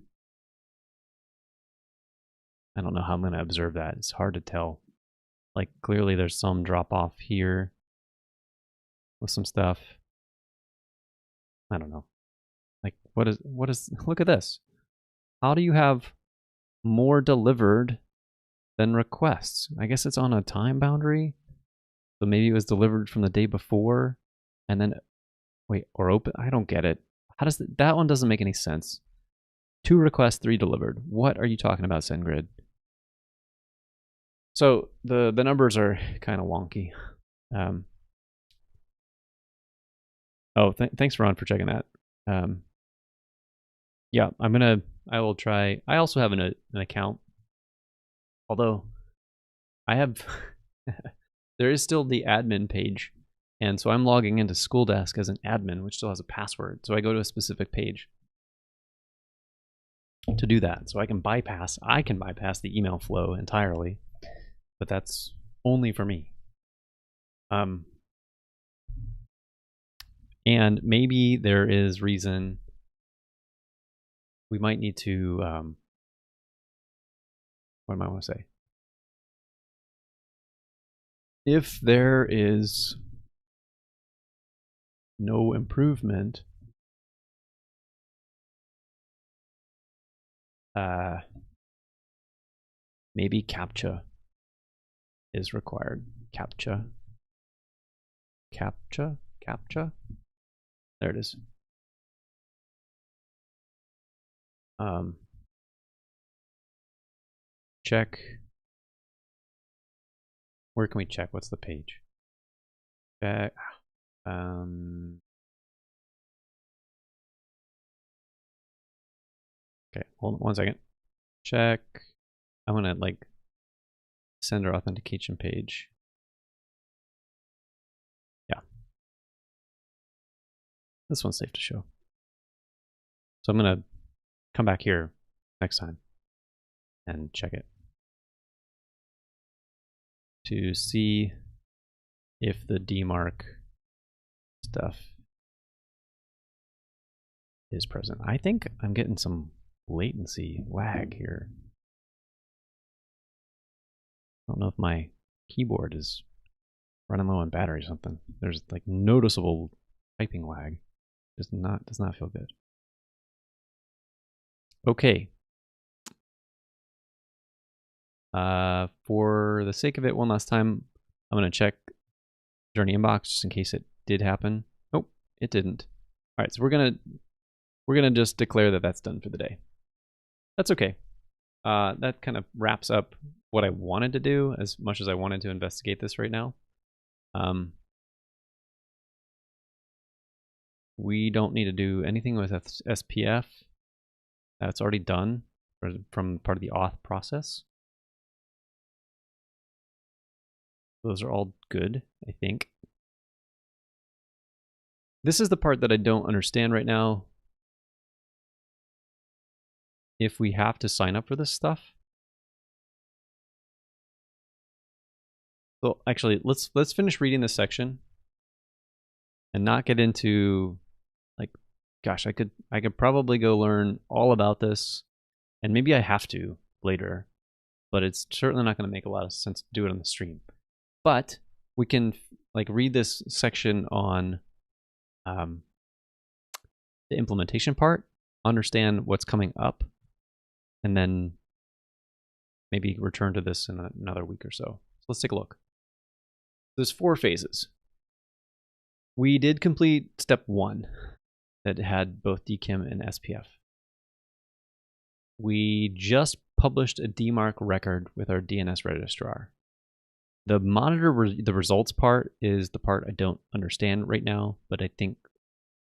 I don't know how I'm going to observe that. It's hard to tell. Like, clearly there's some drop off here with some stuff. I don't know. Like, what is, look at this. How do you have more delivered than requests? I guess it's on a time boundary. So maybe it was delivered from the day before and then, wait, or open. I don't get it. How does that one doesn't make any sense. 2 requests, 3 delivered. What are you talking about, SendGrid? So the numbers are kind of wonky. Thanks Ron for checking that. Yeah, I will try. I also have an account, although I have there is still the admin page, and so I'm logging into School Desk as an admin, which still has a password. So I go to a specific page to do that. So I can bypass the email flow entirely, but that's only for me. And maybe there is reason we might need to, what am I want to say? If there is no improvement, maybe CAPTCHA is required. CAPTCHA. There it is. Check. Where can we check? What's the page? Check. Okay, hold on 1 second. Check. I'm gonna like sender authentication page. Yeah. This one's safe to show. So I'm gonna come back here next time and check it to see if the DMARC stuff is present. I think I'm getting some latency lag here. I don't know if my keyboard is running low on battery or something. There's like noticeable typing lag. Does not feel good. Okay. For the sake of it, one last time, I'm gonna check Journey inbox just in case it did happen. Nope, it didn't. All right, so we're gonna just declare that that's done for the day. That's okay. That kind of wraps up what I wanted to do, as much as I wanted to investigate this right now. We don't need to do anything with SPF. That's already done from part of the auth process. Those are all good, I think. This is the part that I don't understand right now. If we have to sign up for this stuff. So actually, let's finish reading this section and not get into like, gosh, I could probably go learn all about this, and maybe I have to later, but it's certainly not going to make a lot of sense to do it on the stream. But we can like read this section on the implementation part, understand what's coming up, and then maybe return to this in another week or so. So let's take a look. There's 4 phases. We did complete step 1 that had both DKIM and SPF. We just published a DMARC record with our DNS registrar. The monitor the results part is the part I don't understand right now, but I think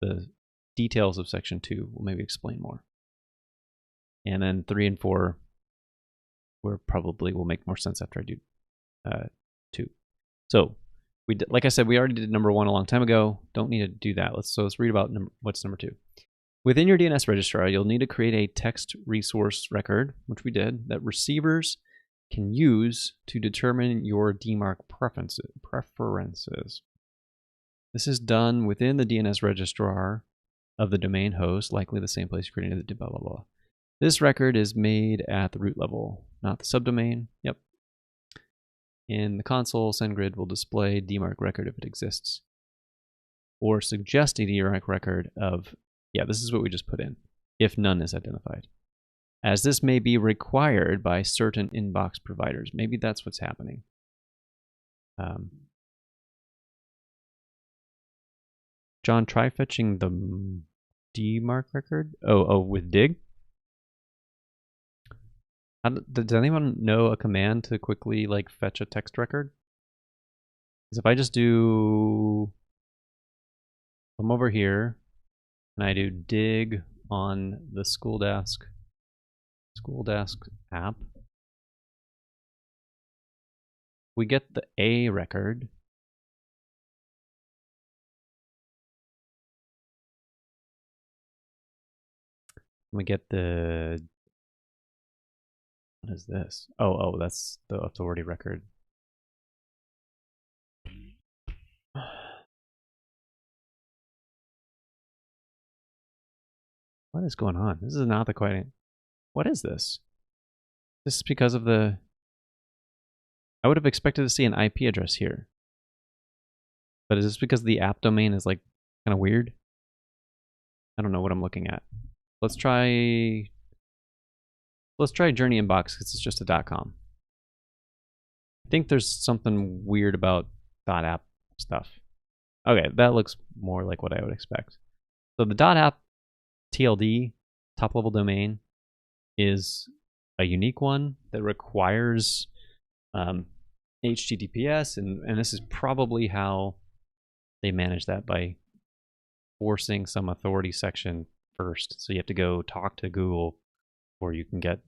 the details of section 2 will maybe explain more. And then 3 and 4 will make more sense after I do 2. So like I said, we already did number 1 a long time ago. Don't need to do that. Let's read about what's number 2. Within your DNS registrar, you'll need to create a text resource record, which we did, that receivers can use to determine your DMARC preferences. This is done within the DNS registrar of the domain host, likely the same place you created the blah, blah, blah. This record is made at the root level, not the subdomain. Yep. In the console, SendGrid will display DMARC record if it exists, or suggest a DMARC record of, yeah, this is what we just put in, if none is identified, as this may be required by certain inbox providers. Maybe that's what's happening. John, try fetching the DMARC record. Oh, with dig. Does anyone know a command to quickly like fetch a text record? Because if I just do, come over here and I do dig on the school desk app, we get the A record. We get the, what is this? Oh, that's the authority record. What is going on? This is not the quite. What is this? This is because of the, I would have expected to see an IP address here. But is this because the app domain is like kind of weird? I don't know what I'm looking at. Let's try Journey Inbox because it's just a .com. I think there's something weird about .app stuff. Okay, that looks more like what I would expect. So the .app TLD, top level domain, is a unique one that requires HTTPS, and this is probably how they manage that, by forcing some authority section first. So you have to go talk to Google before you can get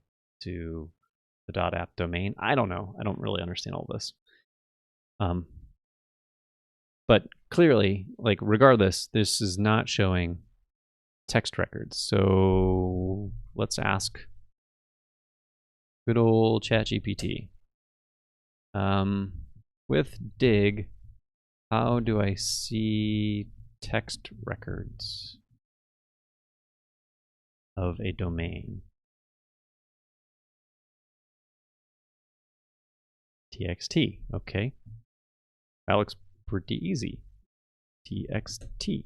to the .app domain. I don't know. I don't really understand all this. But clearly, like regardless, this is not showing text records. So let's ask good old ChatGPT. With dig, how do I see text records of a domain? TXT, okay. That looks pretty easy. TXT.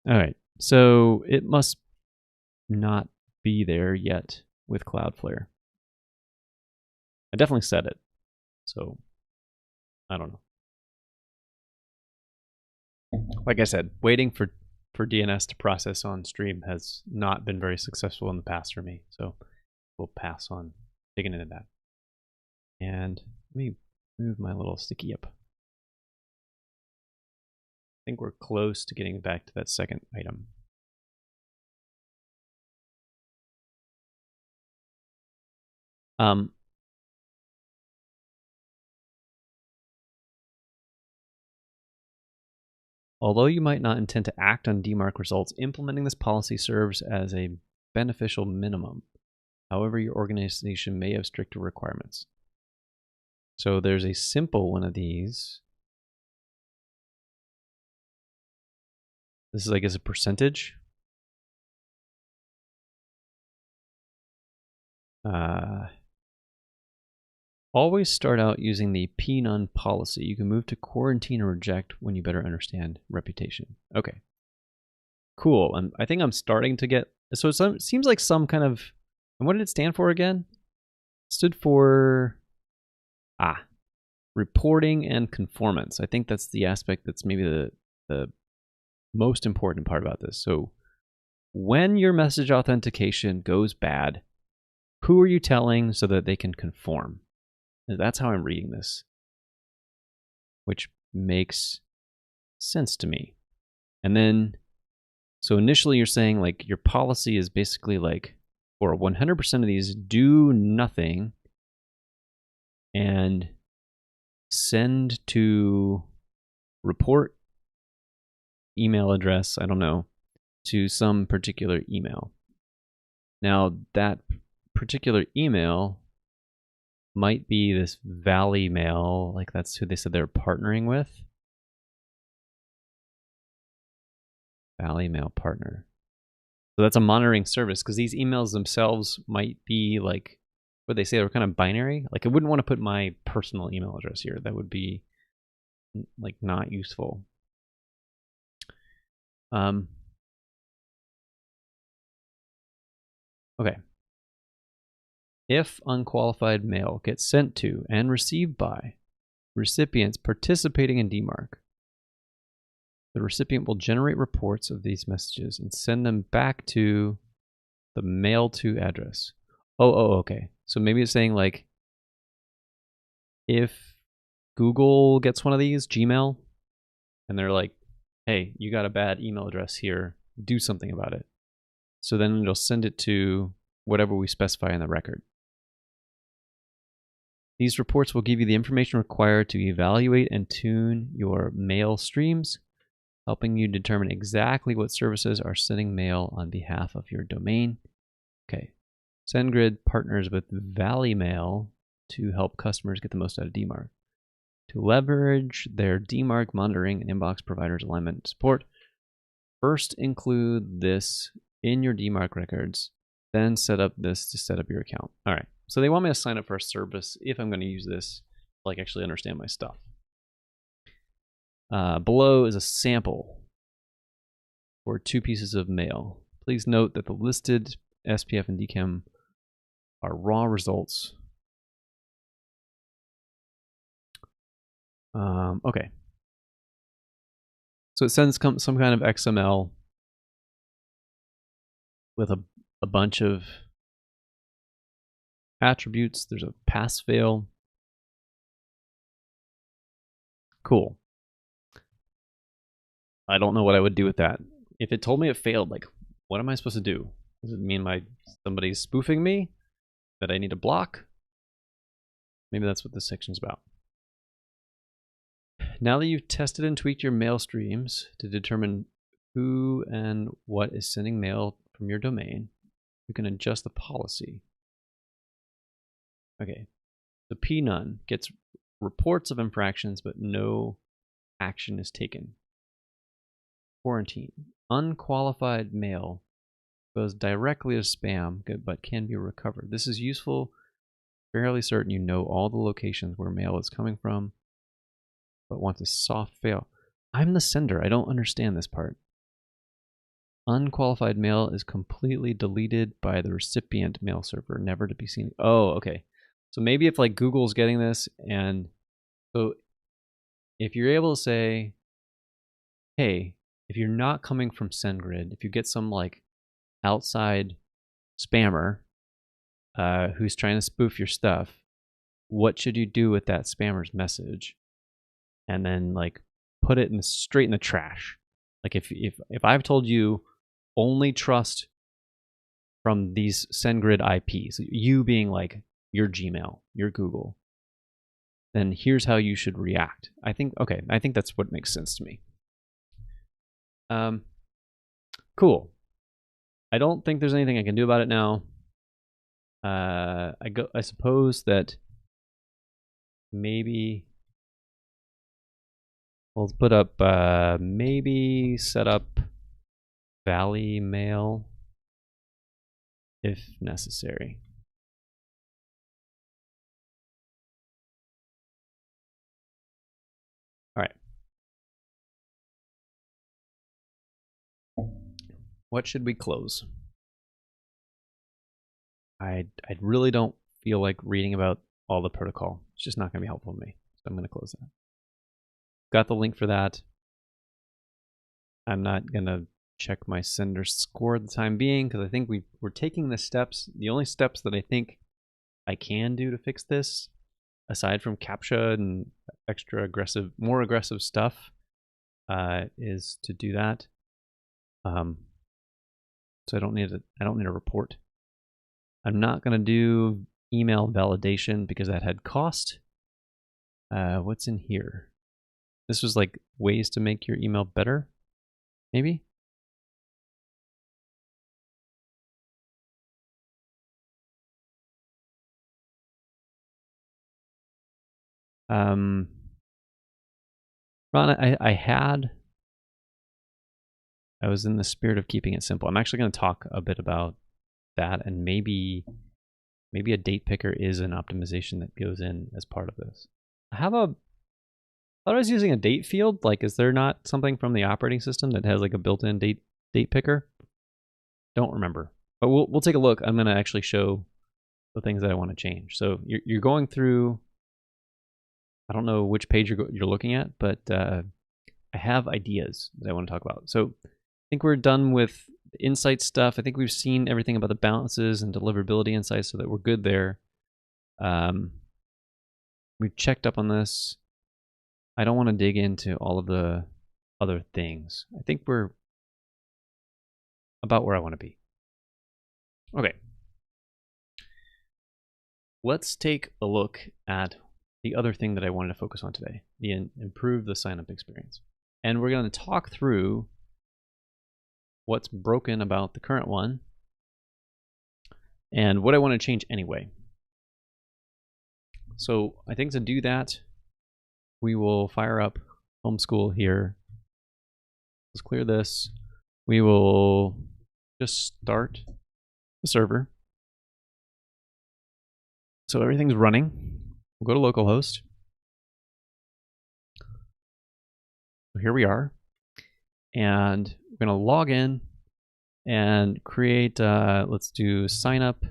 All right, so it must not be there yet with Cloudflare. I definitely said it, so I don't know. Like I said, waiting for DNS to process on stream has not been very successful in the past for me, so we'll pass on digging into that. And let me move my little sticky up. I think we're close to getting back to that second item. Although you might not intend to act on DMARC results, implementing this policy serves as a beneficial minimum. However, your organization may have stricter requirements. So there's a simple one of these. This is, I guess, a percentage. Always start out using the P-none policy. You can move to quarantine or reject when you better understand reputation. Okay, cool. And I think I'm starting to get, so it seems like some kind of, and what did it stand for again? It stood for, reporting and conformance. I think that's the aspect that's maybe the most important part about this. So when your message authentication goes bad, who are you telling so that they can conform? That's how I'm reading this, which makes sense to me. And then, so initially you're saying like your policy is basically like, for 100% of these, do nothing and send to report email address, I don't know, to some particular email. Now that particular email might be this Valley Mail, like that's who they said they're partnering with. Valley Mail partner. So that's a monitoring service because these emails themselves might be like what they say they're kind of binary. Like I wouldn't want to put my personal email address here. That would be like not useful. Okay. If unqualified mail gets sent to and received by recipients participating in DMARC, the recipient will generate reports of these messages and send them back to the mail to address. Okay. So maybe it's saying like if Google gets one of these, Gmail, and they're like, hey, you got a bad email address here, do something about it. So then it'll send it to whatever we specify in the record. These reports will give you the information required to evaluate and tune your mail streams, helping you determine exactly what services are sending mail on behalf of your domain. Okay. SendGrid partners with Valley Mail to help customers get the most out of DMARC. To leverage their DMARC monitoring and inbox providers alignment support, first include this in your DMARC records, then set up this to set up your account. All right. So they want me to sign up for a service if I'm going to use this, like actually understand my stuff. Below is a sample for 2 pieces of mail. Please note that the listed SPF and DKIM are raw results. Okay. So it sends some kind of XML with a bunch of attributes. There's a pass fail. Cool. I don't know what I would do with that. If it told me it failed, like, what am I supposed to do? Does it mean somebody's spoofing me that I need to block? Maybe that's what this section's about. Now that you've tested and tweaked your mail streams to determine who and what is sending mail from your domain, you can adjust the policy. Okay, the P none gets reports of infractions, but no action is taken. Quarantine. Unqualified mail goes directly to spam, but can be recovered. This is useful, fairly certain you know all the locations where mail is coming from, but want a soft fail. I'm the sender. I don't understand this part. Unqualified mail is completely deleted by the recipient mail server, never to be seen. Oh, okay. So maybe if like Google's getting this, and so if you're able to say, hey, if you're not coming from SendGrid, if you get some like outside spammer who's trying to spoof your stuff, what should you do with that spammer's message? And then like put it straight in the trash. Like if I've told you only trust from these SendGrid IPs, you being like your Gmail, your Google, then here's how you should react. I think that's what makes sense to me. Cool. I don't think there's anything I can do about it now. I suppose that maybe we'll put up maybe set up Valley Mail if necessary. All right. What should we close? I really don't feel like reading about all the protocol. It's just not going to be helpful to me. So I'm going to close that. Got the link for that. I'm not going to check my sender score at the time being because I think we're taking the steps. The only steps that I think I can do to fix this, aside from CAPTCHA and more aggressive stuff, is to do that. So I don't need a report. I'm not going to do email validation because that had cost. What's in here? This was like ways to make your email better, maybe? Ron, I was in the spirit of keeping it simple. I'm actually going to talk a bit about that, and maybe a date picker is an optimization that goes in as part of this. I thought I was using a date field. Like, is there not something from the operating system that has like a built-in date picker? Don't remember, but we'll take a look. I'm going to actually show the things that I want to change. So you're going through. I don't know which page you're looking at, but I have ideas that I want to talk about. So I think we're done with the insight stuff. I think we've seen everything about the balances and deliverability insights, so that we're good there. We've checked up on this. I don't want to dig into all of the other things. I think we're about where I want to be. Okay. Let's take a look at the other thing that I wanted to focus on today, improve the sign-up experience. And we're going to talk through what's broken about the current one and what I want to change anyway. So I think to do that, we will fire up Homeschool here. Let's clear this. We will just start the server. So everything's running. We'll go to localhost. So here we are. And we're going to log in and create, let's do sign up.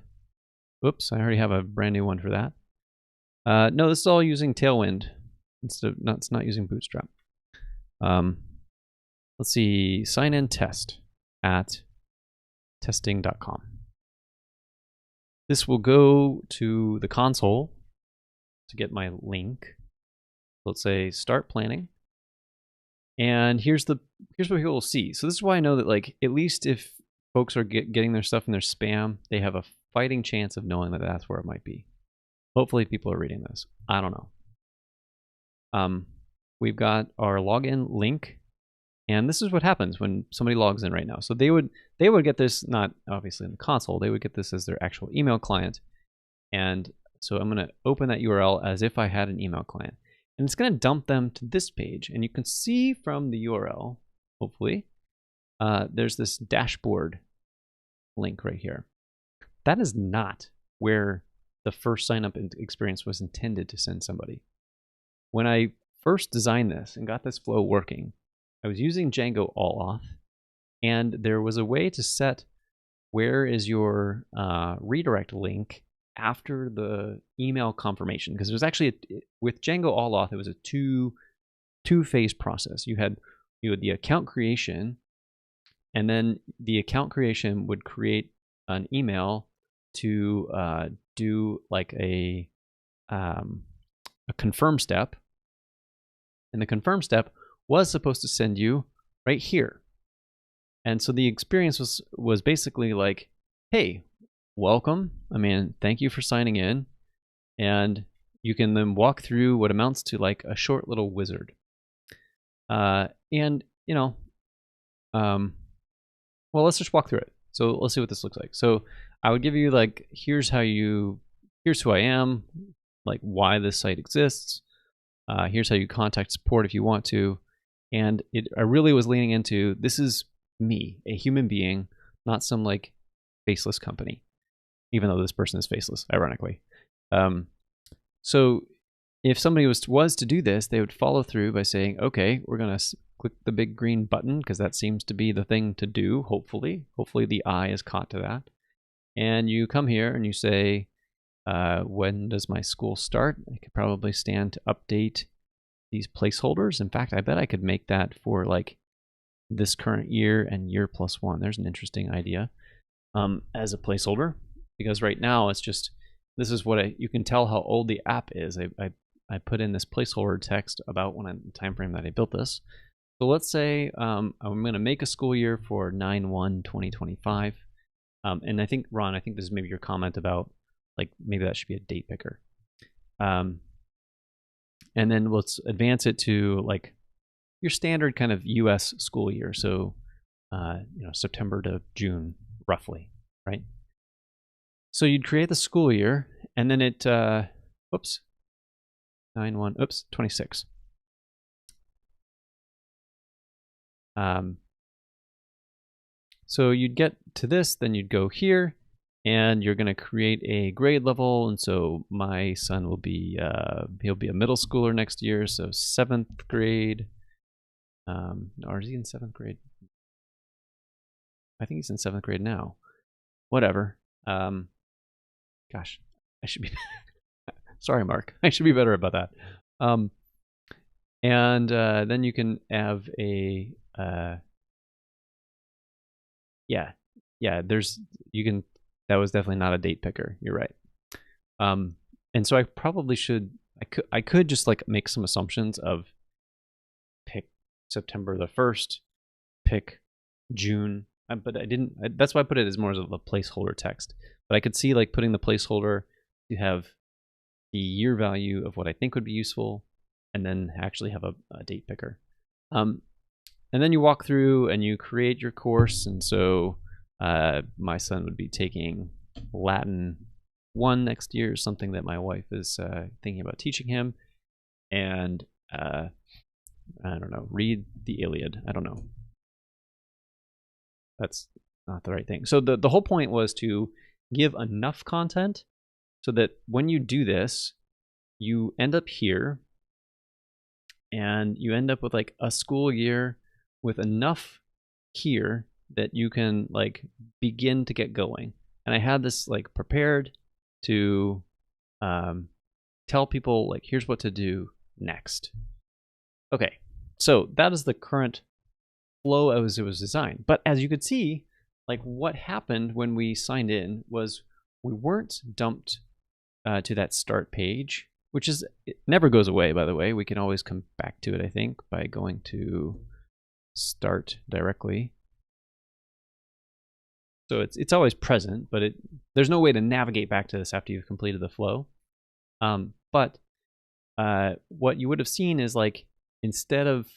Oops, I already have a brand new one for that. No, this is all using Tailwind. It's not using Bootstrap. Let's see, sign in test at testing.com. This will go to the console to get my link. Let's say start planning. And here's what people will see. So this is why I know that, like, at least if folks are getting their stuff in their spam, they have a fighting chance of knowing that that's where it might be. Hopefully people are reading this. I don't know. We've got our login link, and this is what happens when somebody logs in right now. So they would get this, not obviously in the console, they would get this as their actual email client. And so I'm going to open that URL as if I had an email client. And it's going to dump them to this page. And you can see from the URL, hopefully, there's this dashboard link right here. That is not where the first sign-up experience was intended to send somebody. When I first designed this and got this flow working, I was using Django all-auth, and there was a way to set where is your redirect link after the email confirmation, because it was actually with Django all-auth, it was a two-phase process. You had the account creation, and then the account creation would create an email to do like a confirm step, and the confirm step was supposed to send you right here. And so the experience was basically like, hey, welcome. I mean, thank you for signing in. And you can then walk through what amounts to like a short little wizard. And, you know, well, let's just walk through it. So let's see what this looks like. So I would give you like, here's who I am, like why this site exists. Here's how you contact support if you want to. And I really was leaning into, this is me, a human being, not some like faceless company, even though this person is faceless, ironically. So if somebody was to do this, they would follow through by saying, okay, we're going to click the big green button because that seems to be the thing to do, hopefully. Hopefully the eye is caught to that. And you come here and you say, when does my school start? I could probably stand to update these placeholders. In fact, I bet I could make that for like this current year and year plus one. There's an interesting idea as a placeholder, because right now it's just, this is what you can tell how old the app is. I put in this placeholder text about the time frame that I built this. So let's say I'm going to make a school year for 9/1/2025. And I think, Ron, I think this is maybe your comment about like maybe that should be a date picker. And then let's advance it to like your standard kind of US school year. So, September to June, roughly, right? So you'd create the school year, and then it, whoops, 26. So you'd get to this, then you'd go here, and you're going to create a grade level. And so my son will be, he'll be a middle schooler next year, so 7th grade. Or is he in 7th grade? I think he's in 7th grade now. Whatever. Gosh, I should be. Sorry, Mark. I should be better about that. And then you can have a. That was definitely not a date picker. You're right. And so I probably should. I could just like make some assumptions of pick September the 1st, pick June. But I didn't. That's why I put it as more of a placeholder text. But I could see like putting the placeholder to have the year value of what I think would be useful, and then actually have a date picker. And then you walk through and you create your course. And so my son would be taking Latin 1 next year, something that my wife is thinking about teaching him. And I don't know, read the Iliad. I don't know. That's not the right thing. So the whole point was to give enough content so that when you do this, you end up here and you end up with like a school year with enough here that you can like begin to get going. And I had this like prepared to tell people like, here's what to do next. Okay, so that is the current flow as it was designed. But as you could see, like what happened when we signed in was we weren't dumped to that start page, which is, it never goes away, by the way. We can always come back to it, I think, by going to start directly. So it's always present, but there's no way to navigate back to this after you've completed the flow. But what you would have seen is like, instead of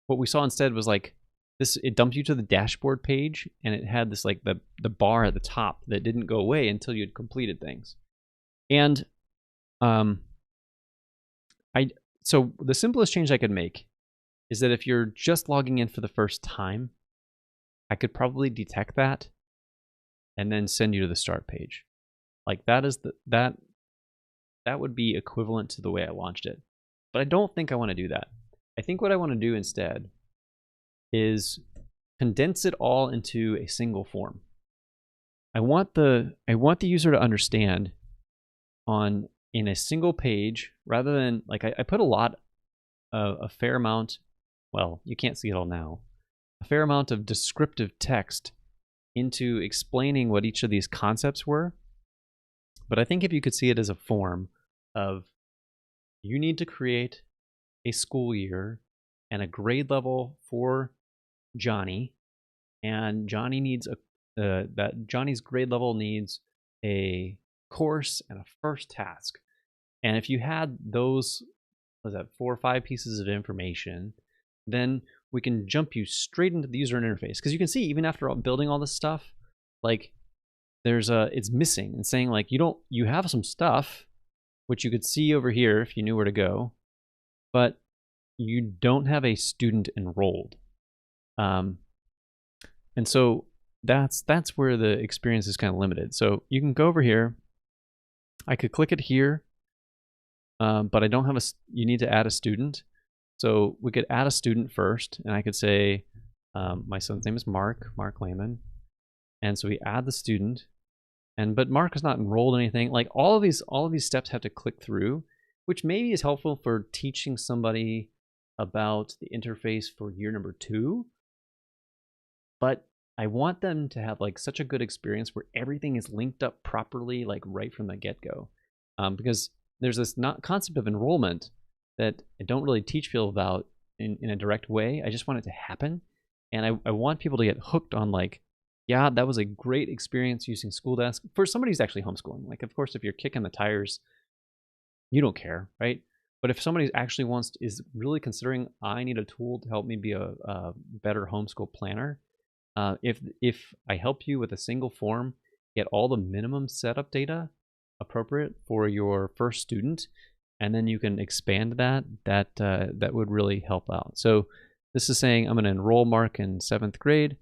what we saw instead was like this, it dumped you to the dashboard page, and it had this like the bar at the top that didn't go away until you'd completed things. And so the simplest change I could make is that if you're just logging in for the first time, I could probably detect that and then send you to the start page. Like that is that would be equivalent to the way I launched it. But I don't think I want to do that. I think what I want to do instead is condense it all into a single form. I want the user to understand in a single page, rather than like I put a fair amount, well, you can't see it all now, a fair amount of descriptive text into explaining what each of these concepts were. But I think if you could see it as a form of, you need to create a school year and a grade level for Johnny, and Johnny needs Johnny's grade level needs a course and a first task. And if you had those, what was that, 4 or 5 pieces of information, then we can jump you straight into the user interface. Because you can see, even after building all this stuff, like it's missing and saying like, you have some stuff which you could see over here if you knew where to go, but you don't have a student enrolled. And so that's where the experience is kind of limited. So you can go over here. I could click it here, but I don't have you need to add a student. So we could add a student first, and I could say, my son's name is Mark Lehman. And so we add the student, but Mark is not enrolled in anything. Like all of these steps have to click through, which maybe is helpful for teaching somebody about the interface for year number 2. But I want them to have like such a good experience where everything is linked up properly, like right from the get-go. Because there's this concept of enrollment that I don't really teach people about in a direct way. I just want it to happen. And I want people to get hooked on like, yeah, that was a great experience using School Desk. For somebody who's actually homeschooling, like of course, if you're kicking the tires, you don't care, right? But if somebody actually is really considering, I need a tool to help me be a better homeschool planner, if I help you with a single form, get all the minimum setup data appropriate for your first student, and then you can expand that would really help out. So this is saying I'm going to enroll Mark in 7th grade,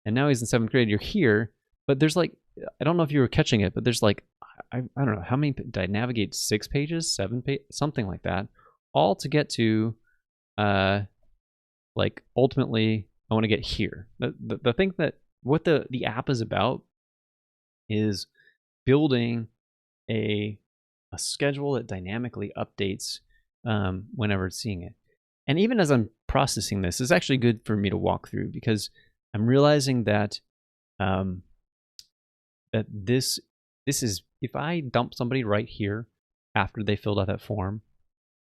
and now he's in 7th grade. You're here, but there's like, I don't know if you were catching it, but there's like, I don't know how many, did I navigate 6 pages, 7 pages, something like that, all to get to like ultimately I want to get here. The thing that what the app is about is building a schedule that dynamically updates whenever it's seeing it. And even as I'm processing this, it's actually good for me to walk through, because I'm realizing that that this is, if I dump somebody right here after they filled out that form,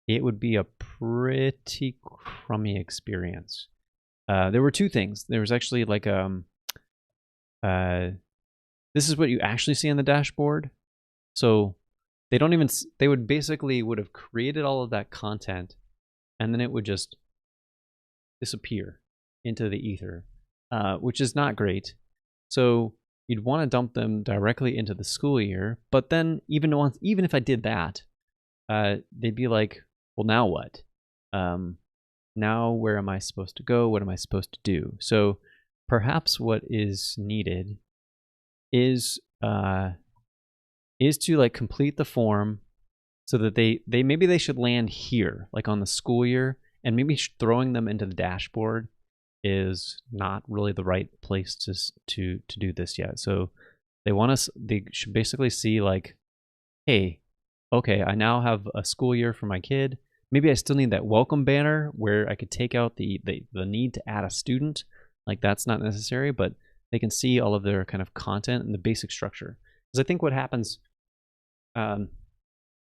it would be a pretty crummy experience. There were 2 things. There was actually like this is what you actually see on the dashboard. So they don't even, they would basically would have created all of that content, and then it would just disappear into the ether, which is not great. So you'd want to dump them directly into the school year, but then even if I did that, they'd be like, well, now what? Now where am I supposed to go? What am I supposed to do? So perhaps what is needed is to like complete the form so that they maybe they should land here, like on the school year, and maybe throwing them into the dashboard is not really the right place to do this yet. So they should basically see like, hey, okay, I now have a school year for my kid. Maybe I still need that welcome banner where I could take out the need to add a student. Like that's not necessary, but they can see all of their kind of content and the basic structure. Because I think what happens, and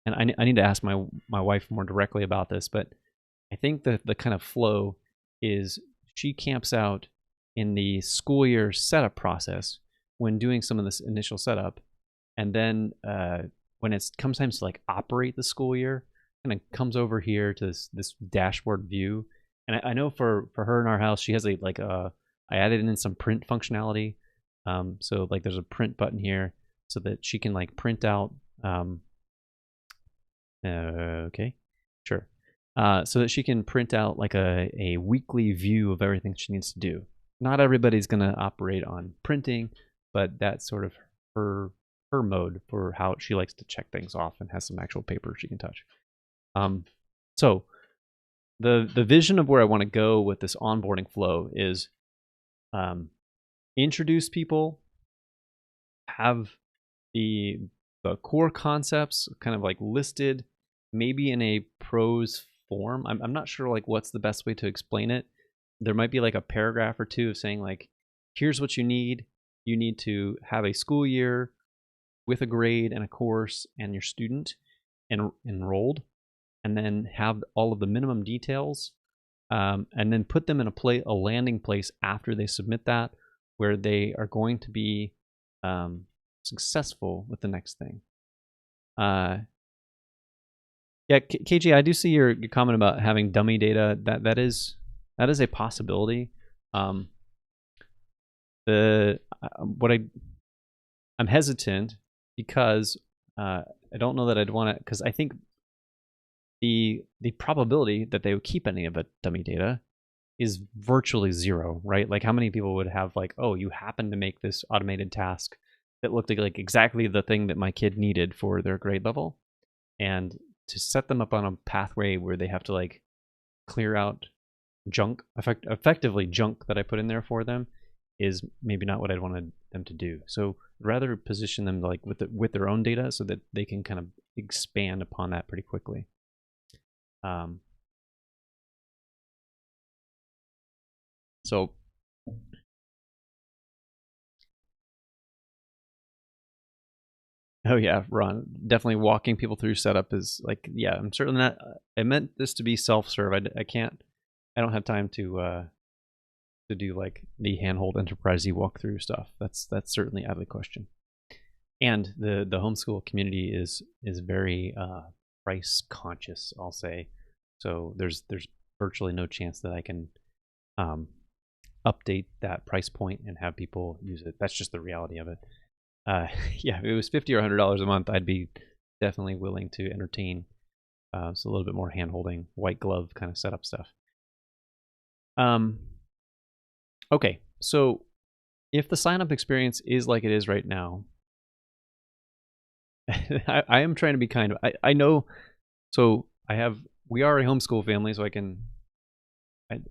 I need to ask my wife more directly about this, but I think the kind of flow is she camps out in the school year setup process when doing some of this initial setup, and then when it comes time to like operate the school year, kind of comes over here to this dashboard view. And I know for her in our house, she has I added in some print functionality. So like there's a print button here so that she can like print out. Okay, sure. So that she can print out like a weekly view of everything she needs to do. Not everybody's going to operate on printing, but that's sort of her mode for how she likes to check things off, and has some actual paper she can touch. So the vision of where I want to go with this onboarding flow is introduce people, have the core concepts kind of like listed, maybe in a prose form. I'm not sure like what's the best way to explain it. There might be like a paragraph or 2 of saying like, here's what you need. You need to have a school year with a grade and a course and your student enrolled, and then have all of the minimum details, and then put them in a landing place after they submit that, where they are going to be successful with the next thing. Yeah, KG, I do see your comment about having dummy data. That is a possibility. I'm hesitant because I don't know that I'd want to, because I think the probability that they would keep any of the dummy data is virtually 0, right? Like how many people would have like, oh, you happen to make this automated task that looked like exactly the thing that my kid needed for their grade level, and to set them up on a pathway where they have to like clear out junk, effectively junk that I put in there for them, is maybe not what I'd wanted them to do. So I'd rather position them like with their own data so that they can kind of expand upon that pretty quickly. So oh yeah, Ron, definitely walking people through setup is like, yeah, I'm certainly not, I meant this to be self-serve. I don't have time to do like the handhold enterprise-y walkthrough stuff. That's certainly out of the question. And the homeschool community is very price conscious, I'll say. So there's virtually no chance that I can update that price point and have people use it. That's just the reality of it. Yeah, if it was $50 or $100 a month, I'd be definitely willing to entertain. So a little bit more hand-holding, white glove kind of setup stuff. Okay, so if the sign-up experience is like it is right now, I am trying to be kind of. I know. So we are a homeschool family, so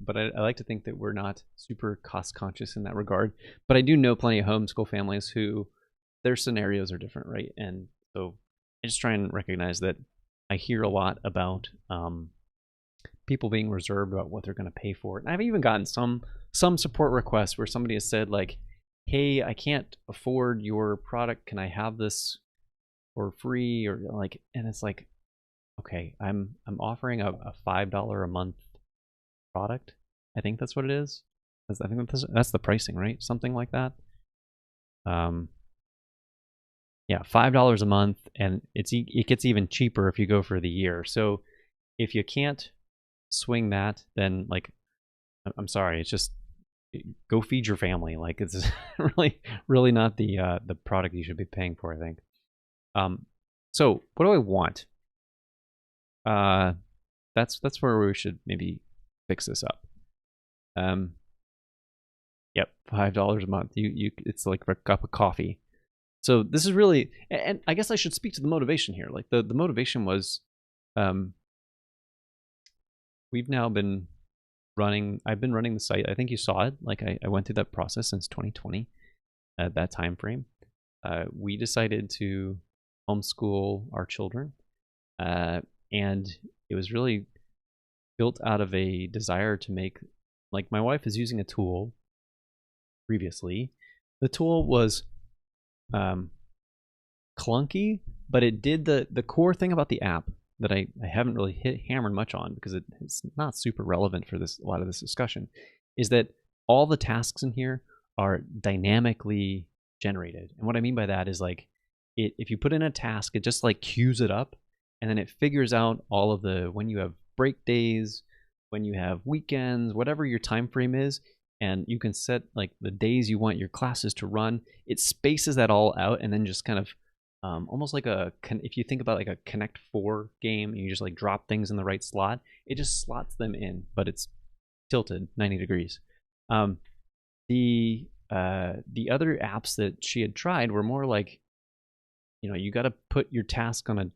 but I like to think that we're not super cost conscious in that regard. But I do know plenty of homeschool families who their scenarios are different, right? And so I just try and recognize that I hear a lot about people being reserved about what they're going to pay for it. And I've even gotten some support requests where somebody has said like, "Hey, I can't afford your product. Can I have this for free?" Or like, and it's like, okay, I'm offering a $5 a month product. I think that's what it is. I think that's the pricing, right? Something like that. Yeah, $5 a month, and it gets even cheaper if you go for the year. So if you can't swing that, then like, I'm sorry, it's just go feed your family. Like it's really not the product you should be paying for, I think. So what do I want? That's where we should maybe fix this up. Yep, $5 a month. It's like a cup of coffee. So this is really, and I guess I should speak to the motivation here. Like the motivation was, we've now been running. I've been running the site. I think you saw it. Like I went through that process since 2020. At that time frame, we decided to homeschool our children, and it was really built out of a desire to make. Like my wife is using a tool previously. The tool was clunky, but it did the core thing about the app that I haven't really hammered much on because it's not super relevant for a lot of this discussion, is that all the tasks in here are dynamically generated. And what I mean by that is like if you put in a task, it just like queues it up, and then it figures out all of when you have break days, when you have weekends, whatever your time frame is, and you can set like the days you want your classes to run. It spaces that all out, and then just kind of almost like if you think about like a Connect 4 game, and you just like drop things in the right slot, it just slots them in, but it's tilted 90 degrees. The other apps that she had tried were more like, you got to put your task on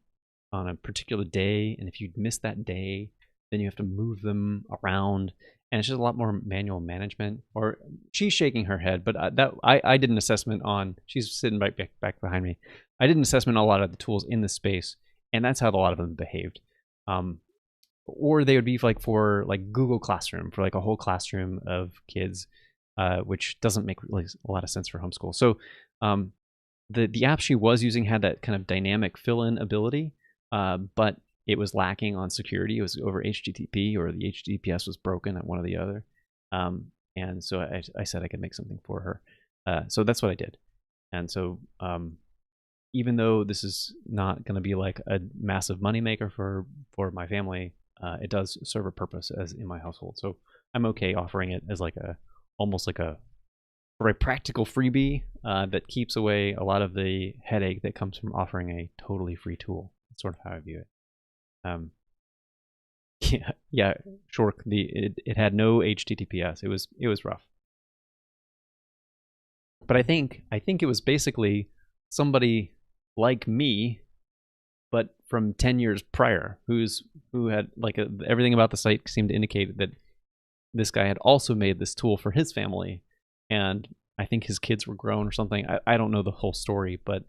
a particular day, and if you miss that day, then you have to move them around, and it's just a lot more manual management. Or she's shaking her head, but I did an assessment on. She's sitting right back behind me. I did an assessment on a lot of the tools in the space, and that's how a lot of them behaved. Or they would be like for like Google Classroom for like a whole classroom of kids, which doesn't make really a lot of sense for homeschool. So the app she was using had that kind of dynamic fill-in ability, but it was lacking on security. It was over HTTP, or the HTTPS was broken at one or the other. And so I said I could make something for her. So that's what I did. And so even though this is not going to be like a massive moneymaker for my family, it does serve a purpose as in my household. So I'm okay offering it as like almost like a very practical freebie that keeps away a lot of the headache that comes from offering a totally free tool. That's sort of how I view it. Yeah, sure. It had no HTTPS. It was rough. But I think it was basically somebody like me, but from 10 years prior, who had like everything about the site seemed to indicate that this guy had also made this tool for his family, and I think his kids were grown or something. I don't know the whole story, but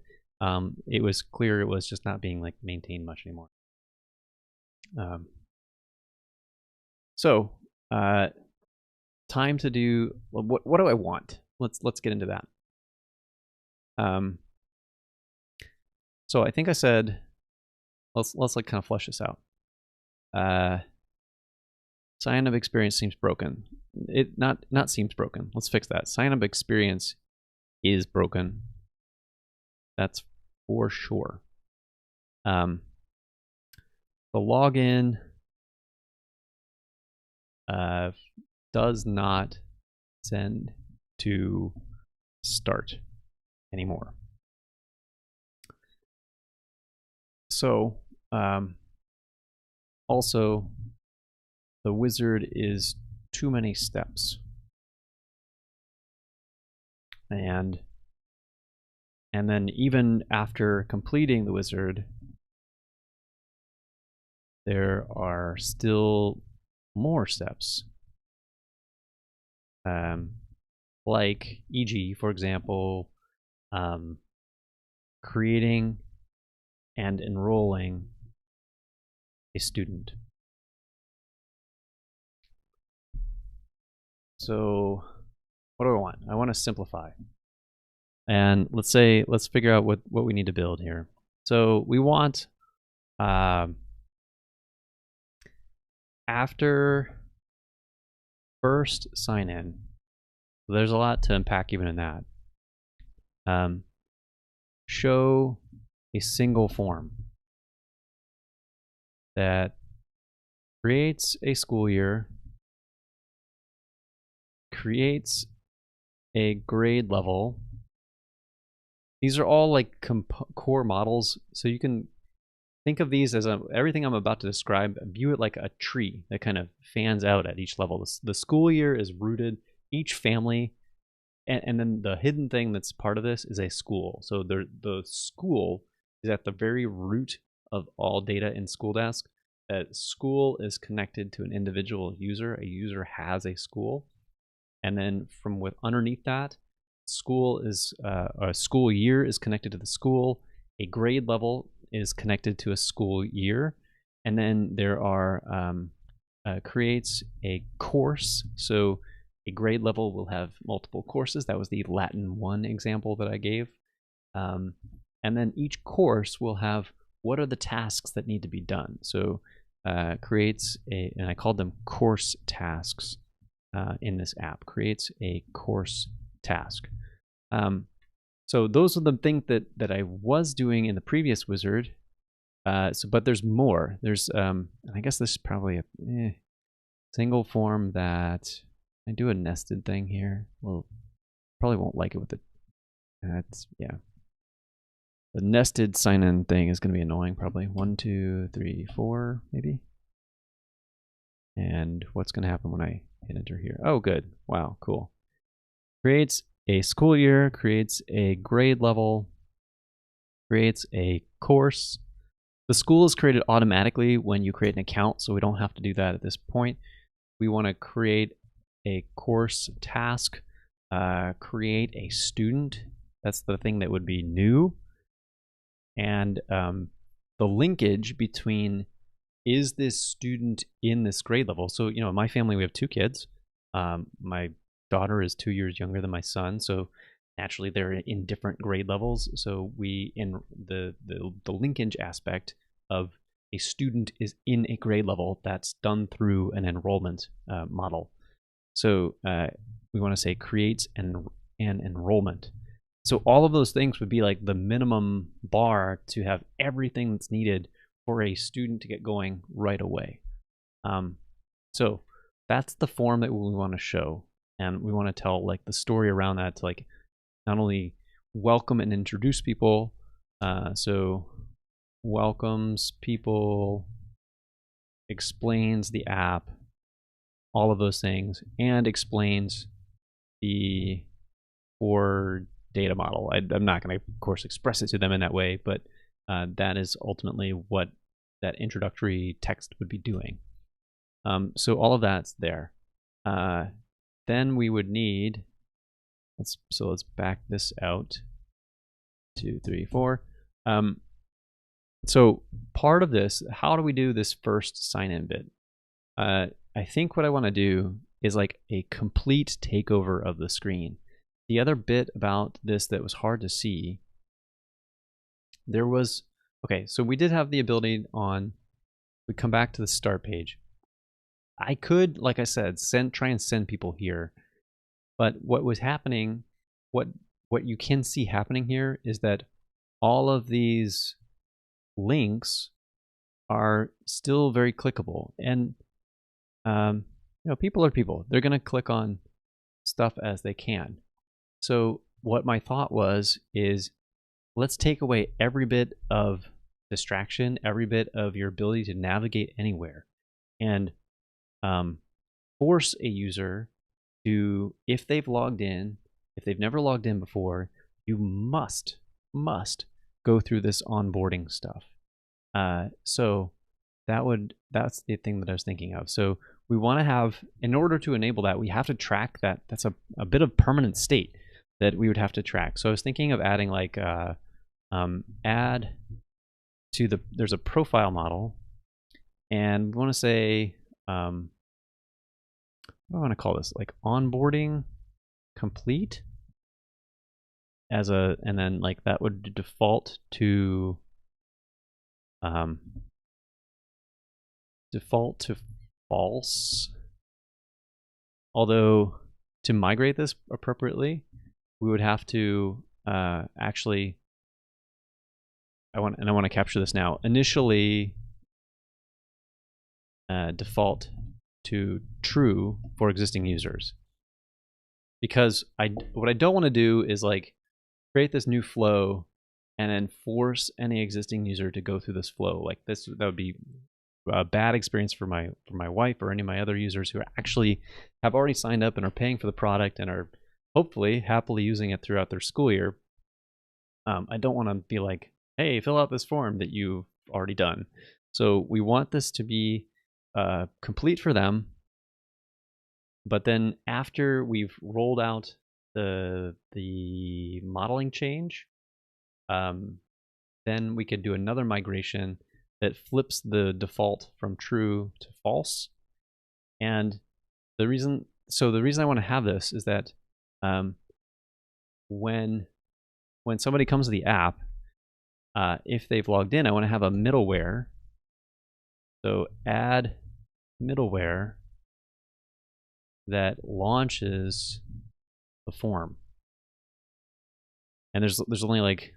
it was clear it was just not being like maintained much anymore. So time to do what do I want? Let's get into that. So I think I said let's like kind of flesh this out. Sign up experience seems broken. It not seems broken. Let's fix that. Sign up experience is broken. That's for sure. The login does not send to start anymore. So also, the wizard is too many steps. And then even after completing the wizard, there are still more steps. Like, e.g., for example, creating and enrolling a student. So what do I want? I want to simplify. And let's figure out what we need to build here. So we want, after first sign in, there's a lot to unpack even in that. Show a single form that creates a school year, creates a grade level. These are all like core models, so you can think of these as everything I'm about to describe, view it like a tree that kind of fans out at each level. The school year is rooted, each family, and then the hidden thing that's part of this is a school. So the school is at the very root of all data in School Desk. That school is connected to an individual user. A user has a school. And then from underneath that, school is a school year is connected to the school. A grade level is connected to a school year. And then there are creates a course. So a grade level will have multiple courses. That was the Latin 1 example that I gave. And then each course will have what are the tasks that need to be done. So creates and I called them course tasks in this app, creates a course task. So those are the things that I was doing in the previous wizard. But there's more. There's, I guess this is probably a single form that I do a nested thing here. Well, probably won't like it with the, yeah. The nested sign-in thing is going to be annoying, probably. 1, 2, 3, 4, maybe. And what's going to happen when I hit enter here? Oh, good. Wow, cool. Creates a school year, creates a grade level, creates a course. The school is created automatically when you create an account, so we don't have to do that at this point. We want to create a course task, create a student. That's the thing that would be new. And the linkage between, is this student in this grade level? So, you know, in my family, we have 2 kids. My daughter is 2 years younger than my son, so naturally they're in different grade levels. So we, in the linkage aspect of a student is in a grade level, that's done through an enrollment model. So we want to say creates an enrollment. So all of those things would be like the minimum bar to have everything that's needed for a student to get going right away. So that's the form that we want to show. And we want to tell like the story around that to like not only welcome and introduce people, so welcomes people, explains the app, all of those things, and explains the core data model. I'm not going to, of course, express it to them in that way, but that is ultimately what that introductory text would be doing. So all of that's there. Then we would need, let's back this out. 2, 3, 4. So part of this, how do we do this first sign-in bit? I think what I want to do is like a complete takeover of the screen. The other bit about this that was hard to see, there was, okay, so we did have the ability on, we come back to the start page. I could, like I said, try and send people here. But what was happening, what you can see happening here is that all of these links are still very clickable. And, you know, people are people. They're going to click on stuff as they can. So what my thought was is, let's take away every bit of distraction, every bit of your ability to navigate anywhere, and force a user to, if they've logged in, if they've never logged in before, you must go through this onboarding stuff. So that's the thing that I was thinking of. So we want to have, in order to enable that, we have to track that. That's a bit of permanent state that we would have to track. So I was thinking of adding like add to there's a profile model, and we want to say, what do I want to call this? Like onboarding complete and then like that would default to false. Although to migrate this appropriately, we would have to actually, I want to capture this now. Initially default to true for existing users, because what I don't want to do is like create this new flow and then force any existing user to go through this flow. Like this, that would be a bad experience for my wife or any of my other users who actually have already signed up and are paying for the product and are hopefully happily using it throughout their school year. I don't want to be like, hey, fill out this form that you've already done. So we want this to be complete for them. But then after we've rolled out the modeling change, then we could do another migration that flips the default from true to false. And the reason I want to have this is that when somebody comes to the app, if they've logged in, I want to have a middleware. So add middleware that launches the form. And there's only like,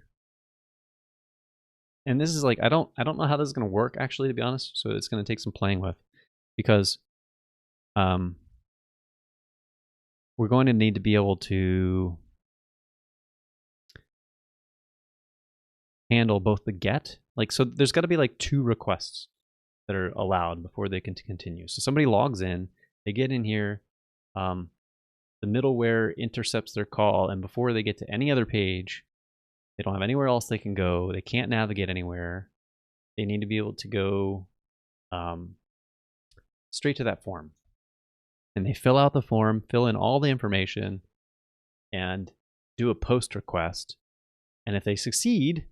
and this is like, I don't know how this is going to work actually, to be honest. So it's going to take some playing with, because we're going to need to be able to handle both the get, like, so there's got to be like 2 requests that are allowed before they can continue. So somebody logs in, they get in here, the middleware intercepts their call, and before they get to any other page, they don't have anywhere else they can go. They can't navigate anywhere. They need to be able to go straight to that form. And they fill out the form, fill in all the information, and do a post request. And if they succeed,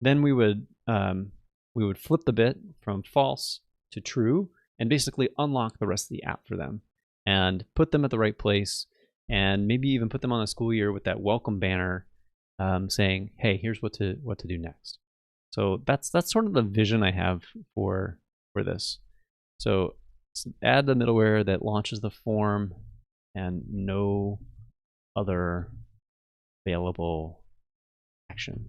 then we would flip the bit from false to true and basically unlock the rest of the app for them and put them at the right place, and maybe even put them on the school year with that welcome banner saying, hey, here's what to do next. So that's sort of the vision I have for this. So add the middleware that launches the form and no other available action.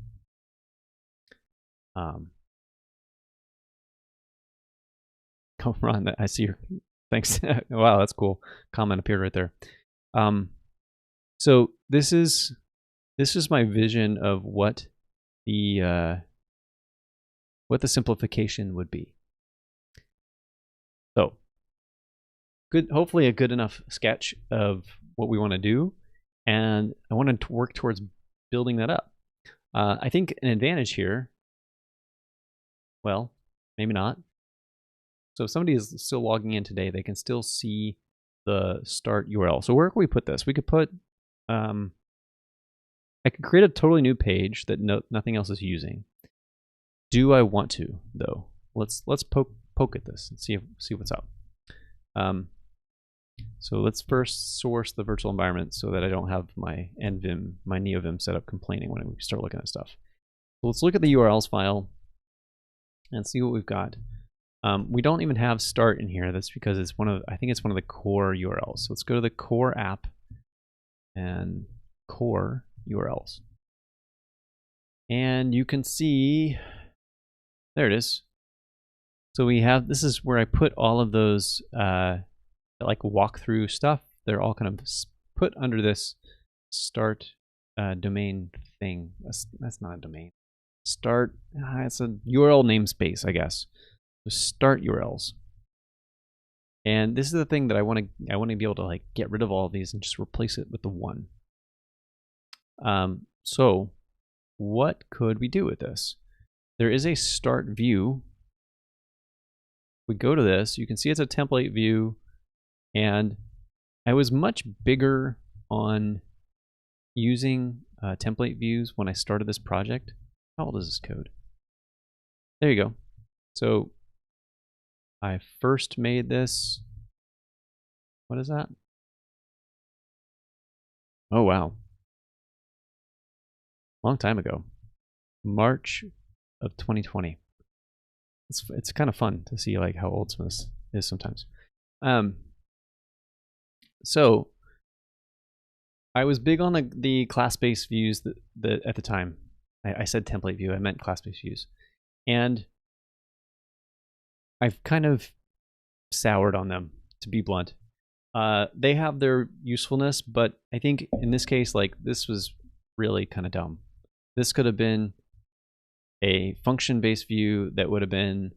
Come on, I see your, thanks. Wow, that's cool. Comment appeared right there. So this is my vision of what the simplification would be. So good, hopefully a good enough sketch of what we want to do, and I want to work towards building that up. I think an advantage here, well, maybe not. So if somebody is still logging in today, they can still see the start URL. So where can we put this? We could put, I could create a totally new page that nothing else is using. Do I want to, though? Let's poke at this and see what's up. So let's first source the virtual environment so that I don't have my NVim, my NeoVim setup complaining when we start looking at stuff. So let's look at the URLs file and see what we've got. We don't even have start in here. That's because it's I think it's one of the core URLs. So let's go to the core app and core URLs. And you can see, there it is. So we have, this is where I put all of those like walkthrough stuff. They're all kind of put under this start domain thing. That's not a domain. start, it's a URL namespace, I guess. So start URLs. And this is the thing that I want to be able to like get rid of all of these and just replace it with the one. So what could we do with this? There is a start view. We go to this, you can see it's a template view, and I was much bigger on using template views when I started this project. How old is this code? There you go. So I first made this, what is that? Oh wow, long time ago, March of 2020. It's kind of fun to see like how old some of this is sometimes. So I was big on the class-based views that at the time. I said template view, I meant class-based views. And I've kind of soured on them, to be blunt. They have their usefulness, but I think in this case, like, this was really kind of dumb. This could have been a function-based view that would have been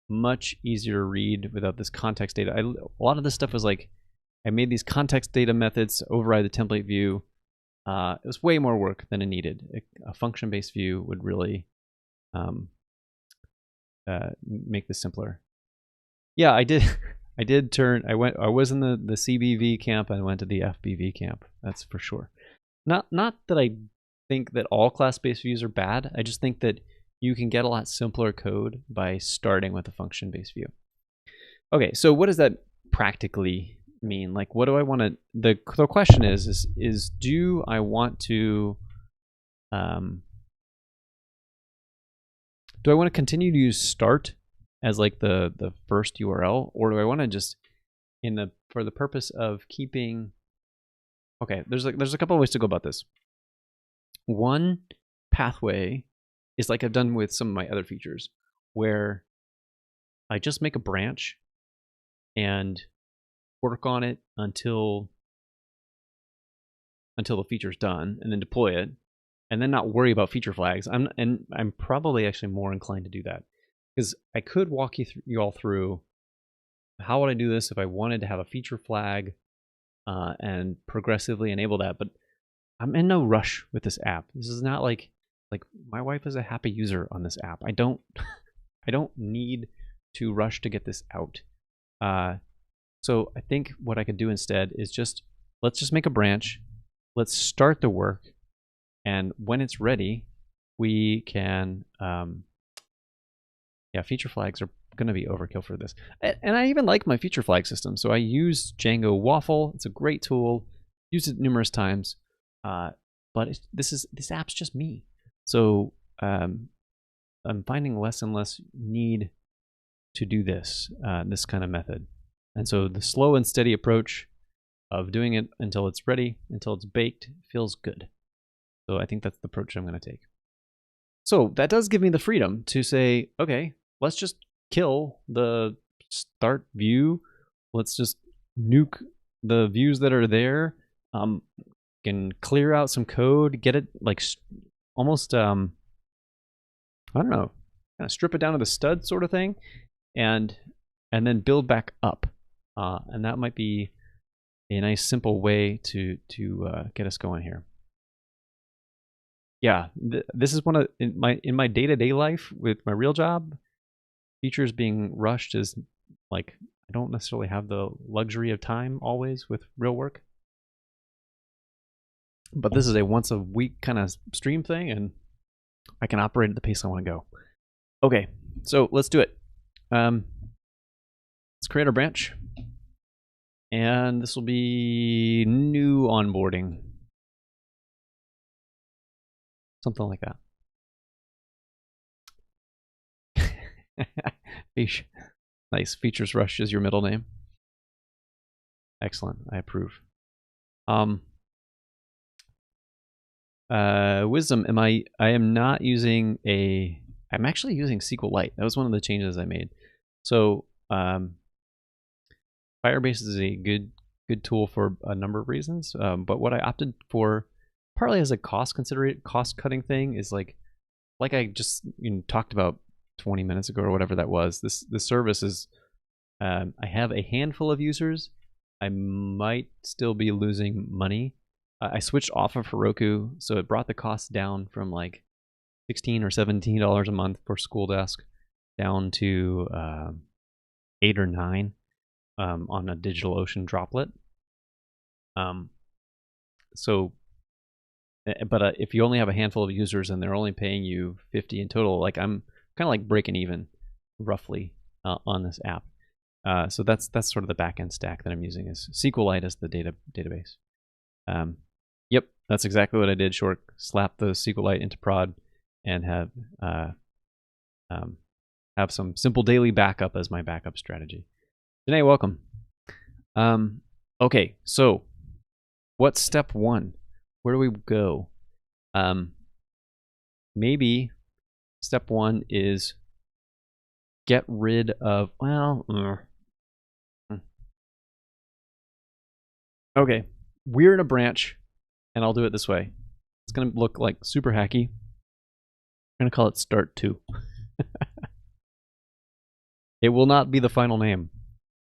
much easier to read without this context data. A lot of this stuff was like, I made these context data methods to override the template view. It was way more work than it needed. A function-based view would really make this simpler. Yeah, I did. I did turn. I was in the CBV camp. And I went to the FBV camp. That's for sure. Not that I think that all class-based views are bad. I just think that you can get a lot simpler code by starting with a function-based view. Okay, so what does that practically mean? Like, what do I want to? The question is do I want to? Do I want to continue to use start as like the first URL, or do I want to just for the purpose of keeping? Okay, there's a couple of ways to go about this. One pathway is like I've done with some of my other features, where I just make a branch and work on it until the feature's done, and then deploy it, and then not worry about feature flags. I'm probably actually more inclined to do that, because I could walk you all through how would I do this if I wanted to have a feature flag and progressively enable that. But I'm in no rush with this app. This is not like my wife is a happy user on this app. I don't need to rush to get this out. So I think what I could do instead is let's just make a branch. Let's start the work, and when it's ready, we can. Yeah, feature flags are going to be overkill for this, and I even like my feature flag system. So I use Django Waffle. It's a great tool. Used it numerous times, but this app's just me. So I'm finding less and less need to do this kind of method. And so the slow and steady approach of doing it until it's ready, until it's baked, feels good. So I think that's the approach I'm going to take. So that does give me the freedom to say, okay, let's just kill the start view. Let's just nuke the views that are there. Can clear out some code, get it like almost, I don't know, kind of strip it down to the stud sort of thing, and then build back up. And that might be a nice simple way to get us going here. Yeah, this is one of in my day-to-day life with my real job. Features being rushed is like, I don't necessarily have the luxury of time always with real work. But this is a once a week kind of stream thing, and I can operate at the pace I want to go. Okay, so let's do it. Let's create our branch. And this will be new onboarding. Something like that. Fish. Nice. Features Rush is your middle name. Excellent. I approve. Wisdom. I am not using I'm actually using SQLite. That was one of the changes I made. So Firebase is a good tool for a number of reasons. But what I opted for, partly as a cost cutting thing, is like like I just talked about 20 minutes ago or whatever that was, this service is, I have a handful of users. I might still be losing money. I switched off of Heroku, so it brought the cost down from like $16 or $17 a month for School Desk down to 8 or 9 on a DigitalOcean droplet. So, but if you only have a handful of users and they're only paying you 50 in total, like I'm kind of like breaking even roughly on this app. So that's sort of the backend stack that I'm using is SQLite as the database. Yep, that's exactly what I did. Short slap the SQLite into prod and have some simple daily backup as my backup strategy. Janae, welcome. Okay, so what's step one? Where do we go? Maybe step one is get rid of, well, okay, we're in a branch, and I'll do it this way. It's going to look like super hacky. I'm going to call it start 2. It will not be the final name,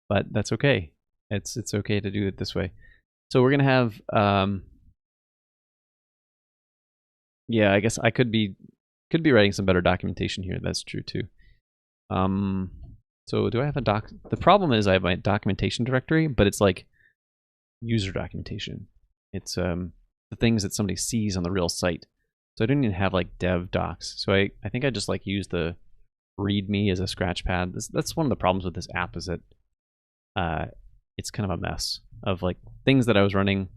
but that's okay. It's okay to do it this way. So we're going to have, yeah, I guess I could be writing some better documentation here. That's true too. So do I have a doc? The problem is I have my documentation directory, but it's like user documentation. It's the things that somebody sees on the real site. So I don't even have like dev docs. So I think I just like use the README as a scratch pad. That's one of the problems with this app is that it's kind of a mess of like things that I was running.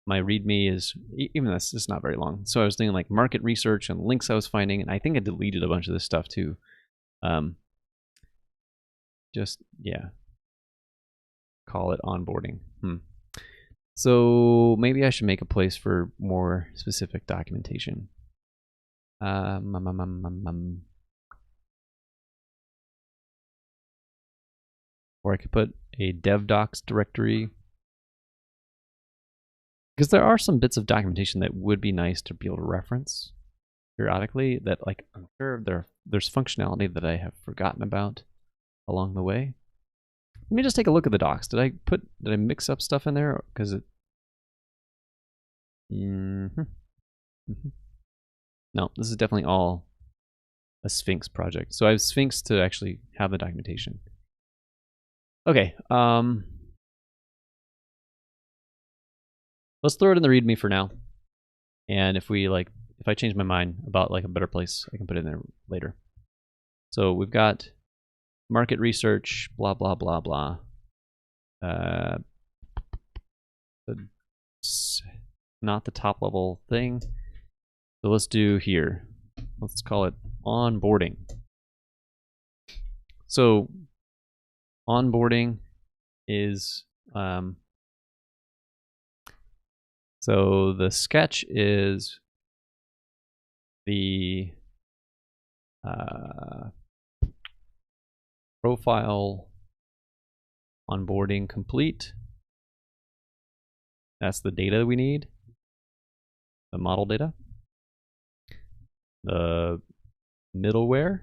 My README is, even this is not very long. So I was doing like market research and links I was finding, and I think I deleted a bunch of this stuff too. Just, yeah. Call it onboarding. So maybe I should make a place for more specific documentation. Or I could put a dev docs directory. Because there are some bits of documentation that would be nice to be able to reference periodically that, like, I'm sure there's functionality that I have forgotten about along the way. Let me just take a look at the docs. Did I mix up stuff in there? Because it... No, this is definitely all a Sphinx project. So I have Sphinx to actually have the documentation. Okay, let's throw it in the README for now. And if I change my mind about like a better place, I can put it in there later. So we've got market research, blah, blah, blah, blah. Not the top level thing. So let's do here. Let's call it onboarding. So onboarding is, so the sketch is the profile onboarding complete. That's the data we need, the model data. The middleware,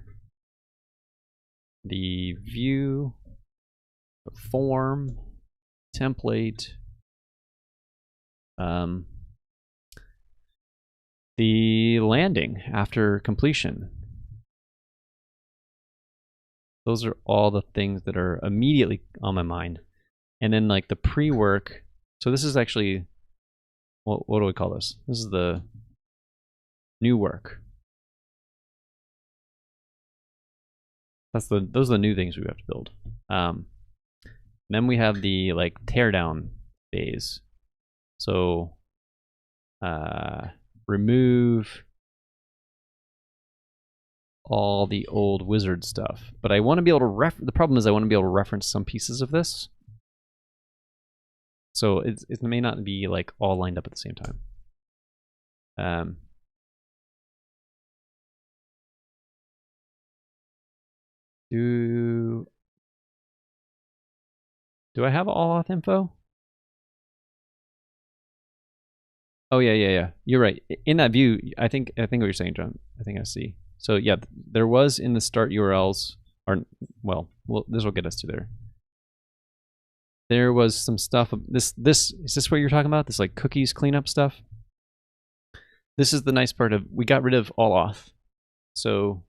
the view, the form, template, the landing after completion. Those are all the things that are immediately on my mind. And then like the pre-work. So this is actually, what do we call this? This is the new work. Those are the new things we have to build. Then we have the like teardown phase. So remove all the old wizard stuff. But I want to be able to the problem is I want to be able to reference some pieces of this. So it may not be like all lined up at the same time. Do I have all auth info? Oh yeah. You're right. In that view, I think what you're saying, John. I think I see. So yeah, there was in the start URLs, or well, this will get us to there. There was some stuff. This is this what you're talking about? This like cookies cleanup stuff. This is the nice part of, we got rid of all auth, so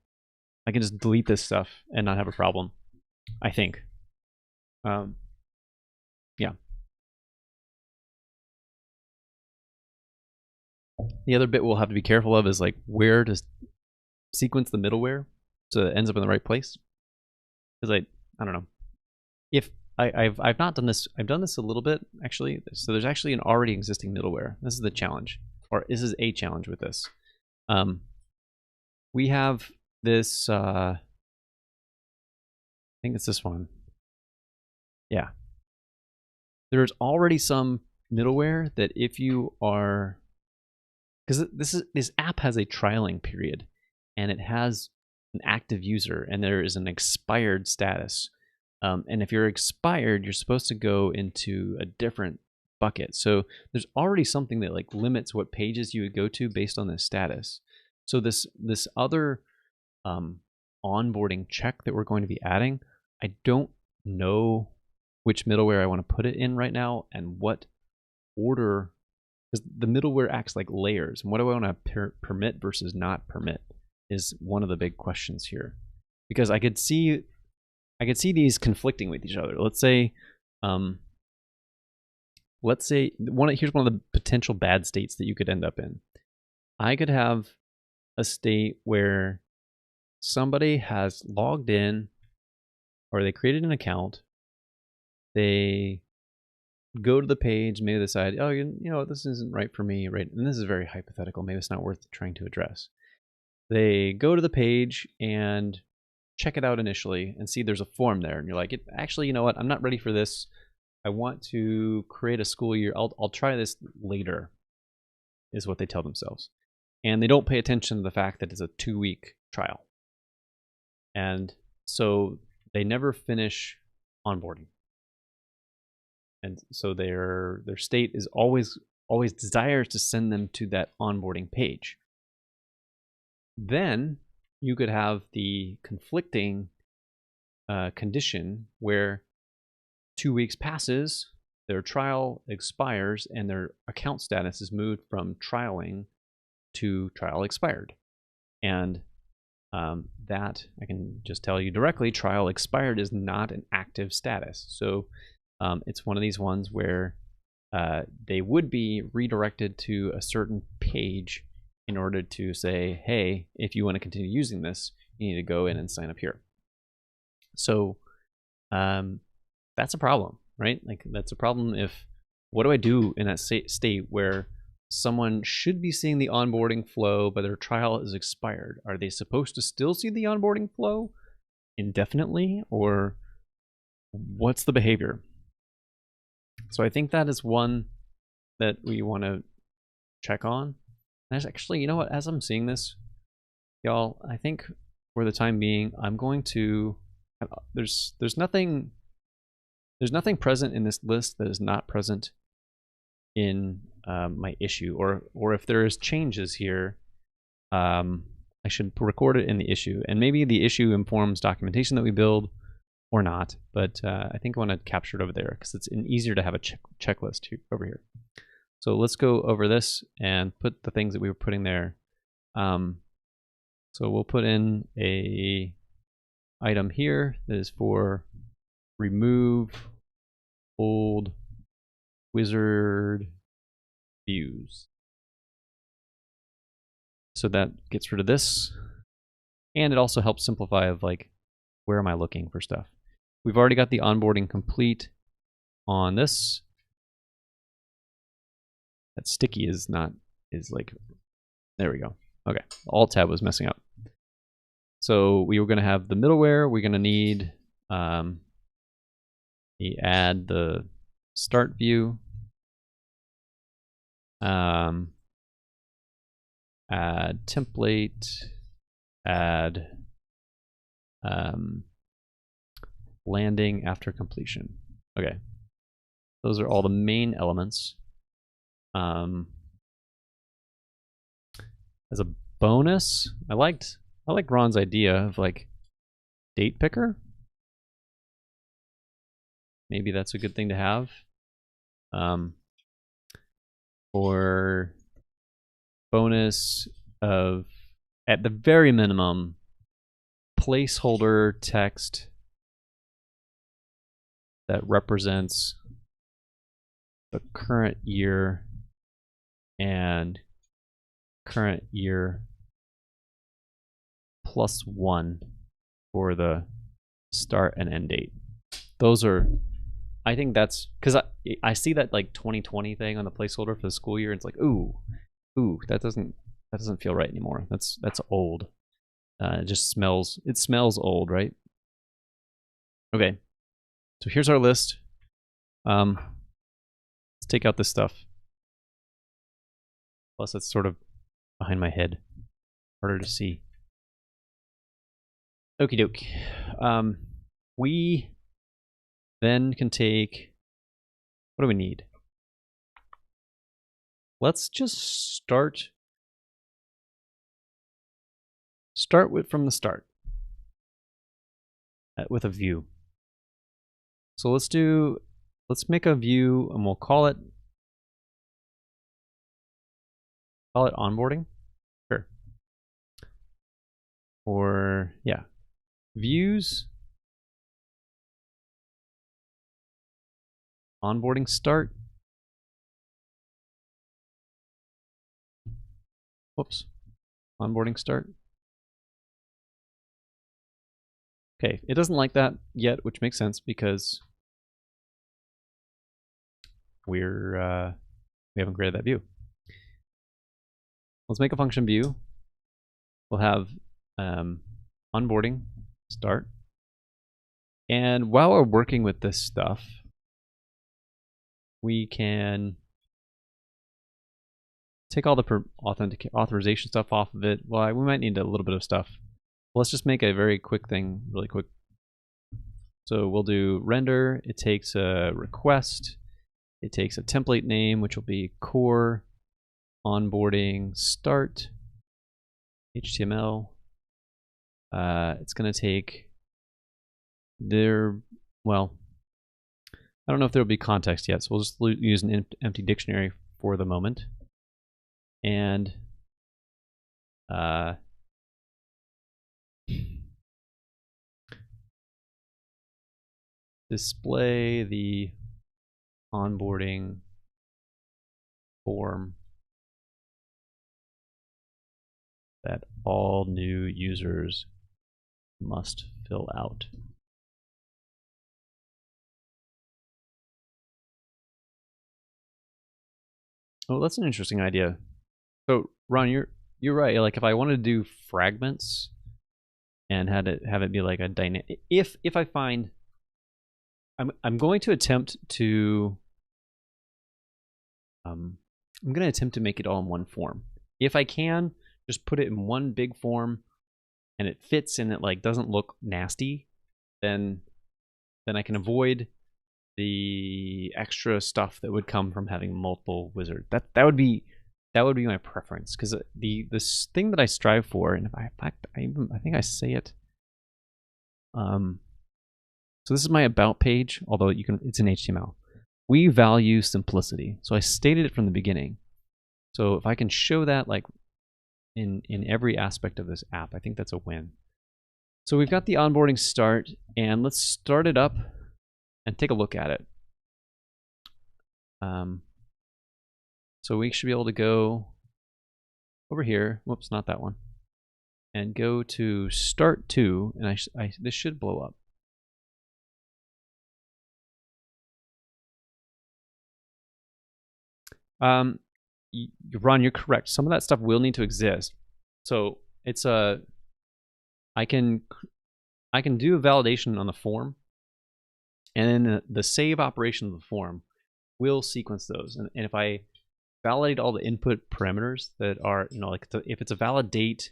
I can just delete this stuff and not have a problem, I think. Yeah. The other bit we'll have to be careful of is like where to sequence the middleware so it ends up in the right place. Because I don't know. If I've not done this, I've done this a little bit actually. So there's actually an already existing middleware. This is the challenge, or this is a challenge with this. We have this, I think it's this one. Yeah. There's already some middleware that if you are, because this app has a trialing period and it has an active user and there is an expired status. And if you're expired, you're supposed to go into a different bucket. So there's already something that like limits what pages you would go to based on this status. So this other onboarding check that we're going to be adding, I don't know which middleware I want to put it in right now and what order, because the middleware acts like layers. And what do I want to permit versus not permit is one of the big questions here. Because I could see these conflicting with each other. Let's say here's one of the potential bad states that you could end up in. I could have a state where somebody has logged in or they created an account, they go to the page, maybe they decide, oh, you know, this isn't right for me, right? And this is very hypothetical. Maybe it's not worth trying to address. They go to the page and check it out initially and see there's a form there. And you're like, actually, you know what? I'm not ready for this. I want to create a school year. I'll try this later, is what they tell themselves. And they don't pay attention to the fact that it's a 2-week trial. And so they never finish onboarding. And so their state is always desires to send them to that onboarding page. Then you could have the conflicting condition where 2 weeks passes, their trial expires, and their account status is moved from trialing to trial expired. And that, I can just tell you directly, trial expired is not an active status. So it's one of these ones where they would be redirected to a certain page in order to say, hey, if you want to continue using this, you need to go in and sign up here. So that's a problem, right? Like that's a problem if, what do I do in that state where someone should be seeing the onboarding flow, but their trial is expired? Are they supposed to still see the onboarding flow indefinitely, or what's the behavior? So I think that is one that we want to check on. There's actually, you know what, as I'm seeing this, y'all, I think for the time being, I'm going to, there's nothing present in this list that is not present in my issue, or if there is changes here, I should record it in the issue, and maybe the issue informs documentation that we build or not, but I think I want to capture it over there because it's easier to have a checklist over here. So let's go over this and put the things that we were putting there. So we'll put in a item here that is for remove old wizard views. So that gets rid of this. And it also helps simplify of like, where am I looking for stuff? We've already got the onboarding complete on this. That sticky is like, there we go. Okay, Alt tab was messing up. So we were going to have the middleware. We're going to need add the start view, add template, add landing after completion. Okay, those are all the main elements. As a bonus, I liked I like Ron's idea of like date picker. Maybe that's a good thing to have. Or bonus of, at the very minimum, placeholder text that represents the current year and current year +1 for the start and end date. Those are, I think that's because I see that like 2020 thing on the placeholder for the school year. And it's like, ooh, that doesn't feel right anymore. That's old. It just smells. It smells old, right? Okay, so here's our list. Let's take out this stuff. Plus, it's sort of behind my head, harder to see. Okie doke. We then can take, what do we need? Let's just start from the start with a view. So let's make a view and we'll call it onboarding. Sure. Or yeah, views, onboarding start. Whoops, onboarding start. Okay, it doesn't like that yet, which makes sense because we haven't created that view. Let's make a function view. We'll have onboarding start. And while we're working with this stuff, we can take all the authorization stuff off of it. Well, we might need a little bit of stuff. Let's just make a very quick thing really quick. So we'll do render. It takes a request. It takes a template name, which will be core onboarding start HTML. It's going to take well, I don't know if there will be context yet, so we'll just use an empty dictionary for the moment. And display the onboarding form that all new users must fill out. Oh, that's an interesting idea. So, Ron, you're right. Like, if I wanted to do fragments and have it be like a dynamic, if I find, I'm going to attempt to, I'm going to attempt to make it all in one form. If I can, just put it in one big form, and it fits and it like doesn't look nasty, then I can avoid the extra stuff that would come from having multiple wizards. That would be my preference, because this thing that I strive for, and I think I say it. So this is my about page, although it's in HTML. We value simplicity, so I stated it from the beginning. So if I can show that like in every aspect of this app, I think that's a win. So we've got the onboarding start, and let's start it up and take a look at it. So we should be able to go over here. Whoops, not that one. And go to start to, and this should blow up. Ron, you're correct. Some of that stuff will need to exist. So it's I can do a validation on the form, and then the save operation of the form will sequence those. And if I validate all the input parameters that are, like if it's a valid date,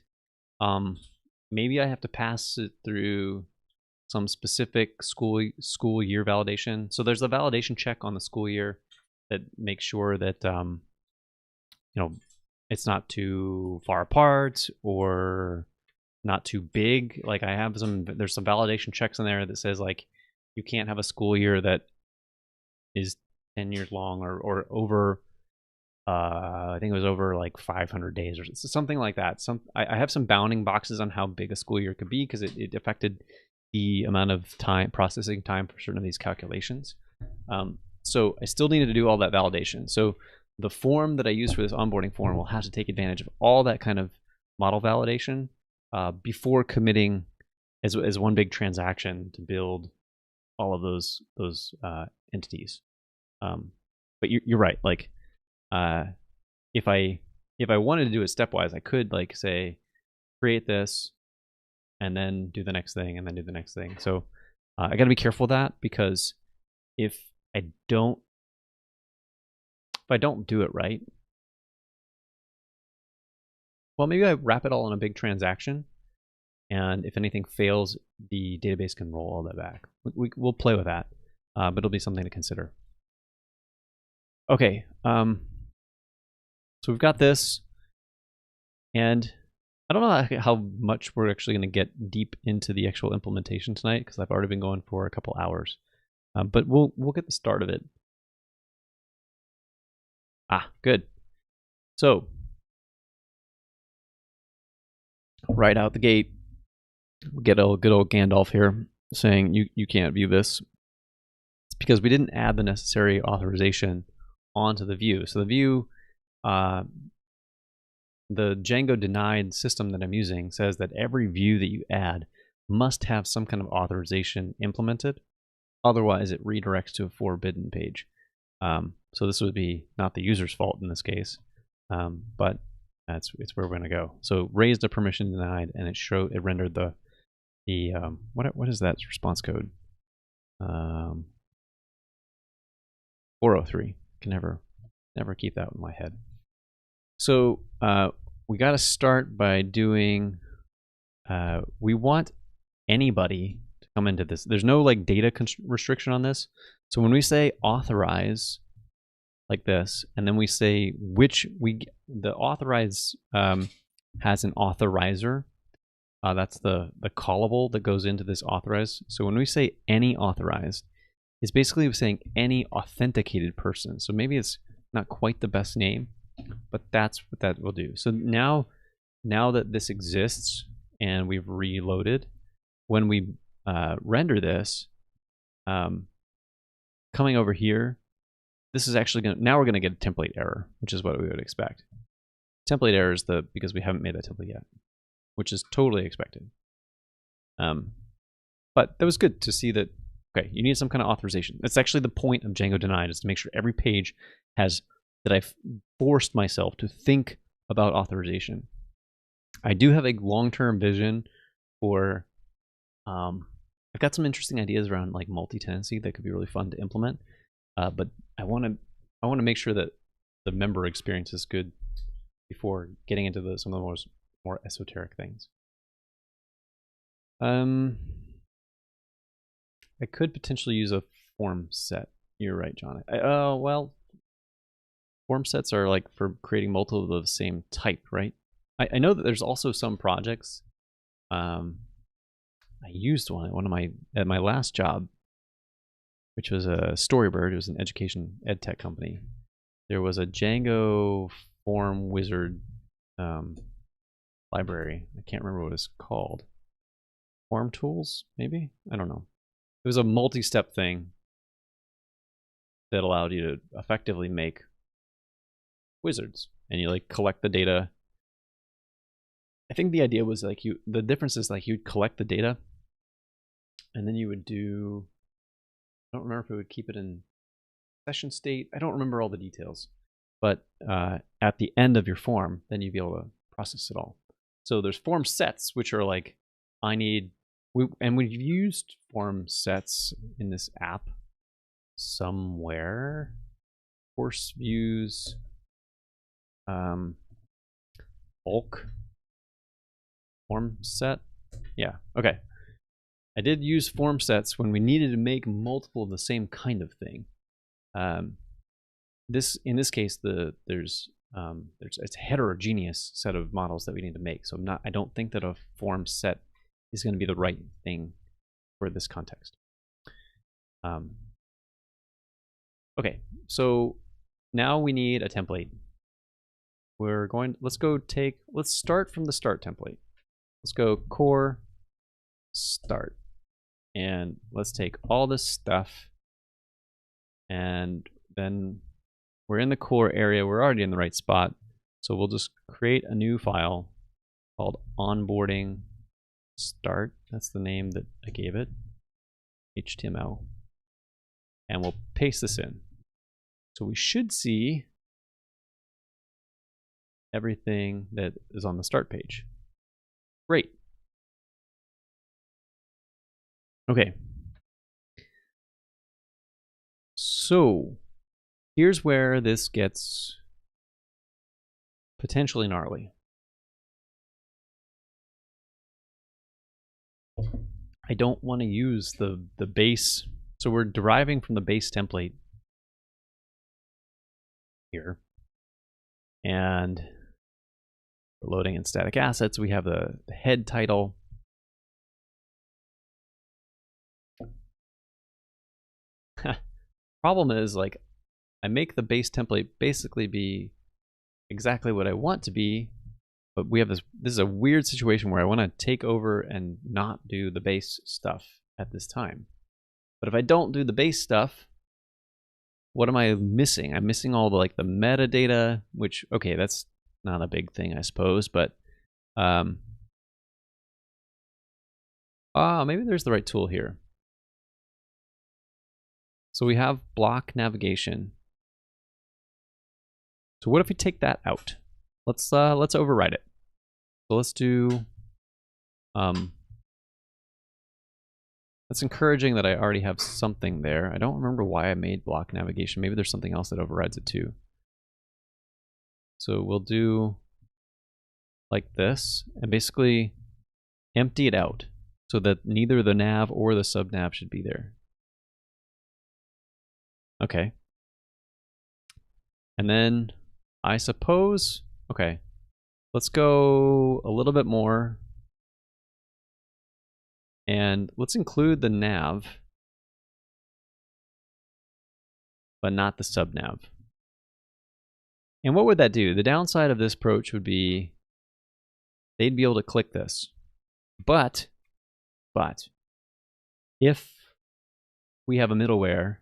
maybe I have to pass it through some specific school year validation. So there's a validation check on the school year that makes sure that it's not too far apart, or not too big. Like I have there's some validation checks in there that says like you can't have a school year that is 10 years long or over. I think it was over like 500 days or something like that. I have some bounding boxes on how big a school year could be because it affected the amount of processing time for certain of these calculations. So I still needed to do all that validation. So the form that I use for this onboarding form will have to take advantage of all that kind of model validation before committing as one big transaction to build all of those entities. But you're right. Like if I wanted to do it stepwise, I could like say create this and then do the next thing and then do the next thing. So I got to be careful of that, because if I don't do it right, well, maybe I wrap it all in a big transaction, and if anything fails, the database can roll all that back. We'll play with that, but it'll be something to consider. Okay, so we've got this, and I don't know how much we're actually going to get deep into the actual implementation tonight, because I've already been going for a couple hours, but we'll get the start of it. Good. So right out the gate, we get a good old Gandalf here saying you can't view this. It's because we didn't add the necessary authorization onto the view. So the view, the Django denied system that I'm using says that every view that you add must have some kind of authorization implemented. Otherwise, it redirects to a forbidden page. So this would be not the user's fault in this case, but it's where we're going to go. So raised a permission denied, and it rendered the what is that response code? 403. Can never keep that in my head. So we got to start by doing. We want anybody to come into this. There's no like data restriction on this. So when we say authorize like this, and then we say the authorize has an authorizer. That's the callable that goes into this authorize. So when we say any authorized, it's basically saying any authenticated person. So maybe it's not quite the best name, but that's what that will do. So now that this exists and we've reloaded, when we render this, coming over here, this is actually now we're going to get a template error, which is what we would expect. Template error is because we haven't made that template yet, which is totally expected. But that was good to see that, okay, you need some kind of authorization. That's actually the point of Django denied, is to make sure every page has that I've forced myself to think about authorization. I do have a long-term vision for, I've got some interesting ideas around like multi-tenancy that could be really fun to implement. But I want to make sure that the member experience is good before getting into some of the more esoteric things. I could potentially use a form set. You're right, John. Well, form sets are like for creating multiple of the same type, right? I know that there's also some projects. I used one at my last job, which was a Storybird. It was an education ed tech company. There was a Django form wizard library. I can't remember what it's called. Form tools, maybe? I don't know. It was a multi-step thing that allowed you to effectively make wizards, and you like collect the data. I think the idea was like the difference is like you'd collect the data, and then you would do. I don't remember if it would keep it in session state. I don't remember all the details, but at the end of your form, then you'd be able to process it all. So there's form sets, which are like we've used form sets in this app somewhere. Course views, bulk form set. Yeah, okay. I did use form sets when we needed to make multiple of the same kind of thing. In this case, there's it's a heterogeneous set of models that we need to make. So I don't think that a form set is going to be the right thing for this context. Okay, so now we need a template. Let's start from the start template. Let's go core start. And let's take all this stuff, and then we're in the core area. We're already in the right spot. So we'll just create a new file called onboarding start. That's the name that I gave it, HTML. And we'll paste this in. So we should see everything that is on the start page. Great. Okay. So here's where this gets potentially gnarly. I don't want to use the base. So we're deriving from the base template here. And we're loading in static assets. We have the head title. Problem is, like, I make the base template basically be exactly what I want to be, but we have this is a weird situation where I want to take over and not do the base stuff at this time. But if I don't do the base stuff, what am I missing? I'm missing all the the metadata, which, okay, that's not a big thing, I suppose, but maybe there's the right tool here. So we have block navigation. So what if we take that out? Let's override it. So let's do. That's encouraging that I already have something there. I don't remember why I made block navigation. Maybe there's something else that overrides it too. So we'll do like this and basically empty it out so that neither the nav or the subnav should be there. Okay. And then I suppose, okay, let's go a little bit more and let's include the nav, but not the subnav. And what would that do? The downside of this approach would be they'd be able to click this. But if we have a middleware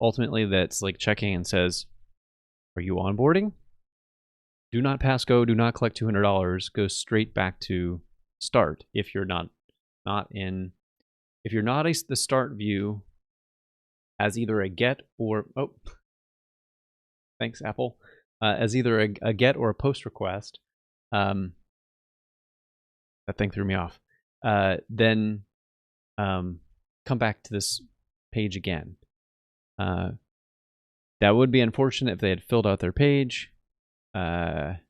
ultimately that's like checking and says, are you onboarding? Do not pass go, do not collect $200, go straight back to start if you're not in the start view as either a get or thanks Apple, as either a get or a post request. That thing threw me off. Then come back to this page again. That would be unfortunate if they had filled out their page, but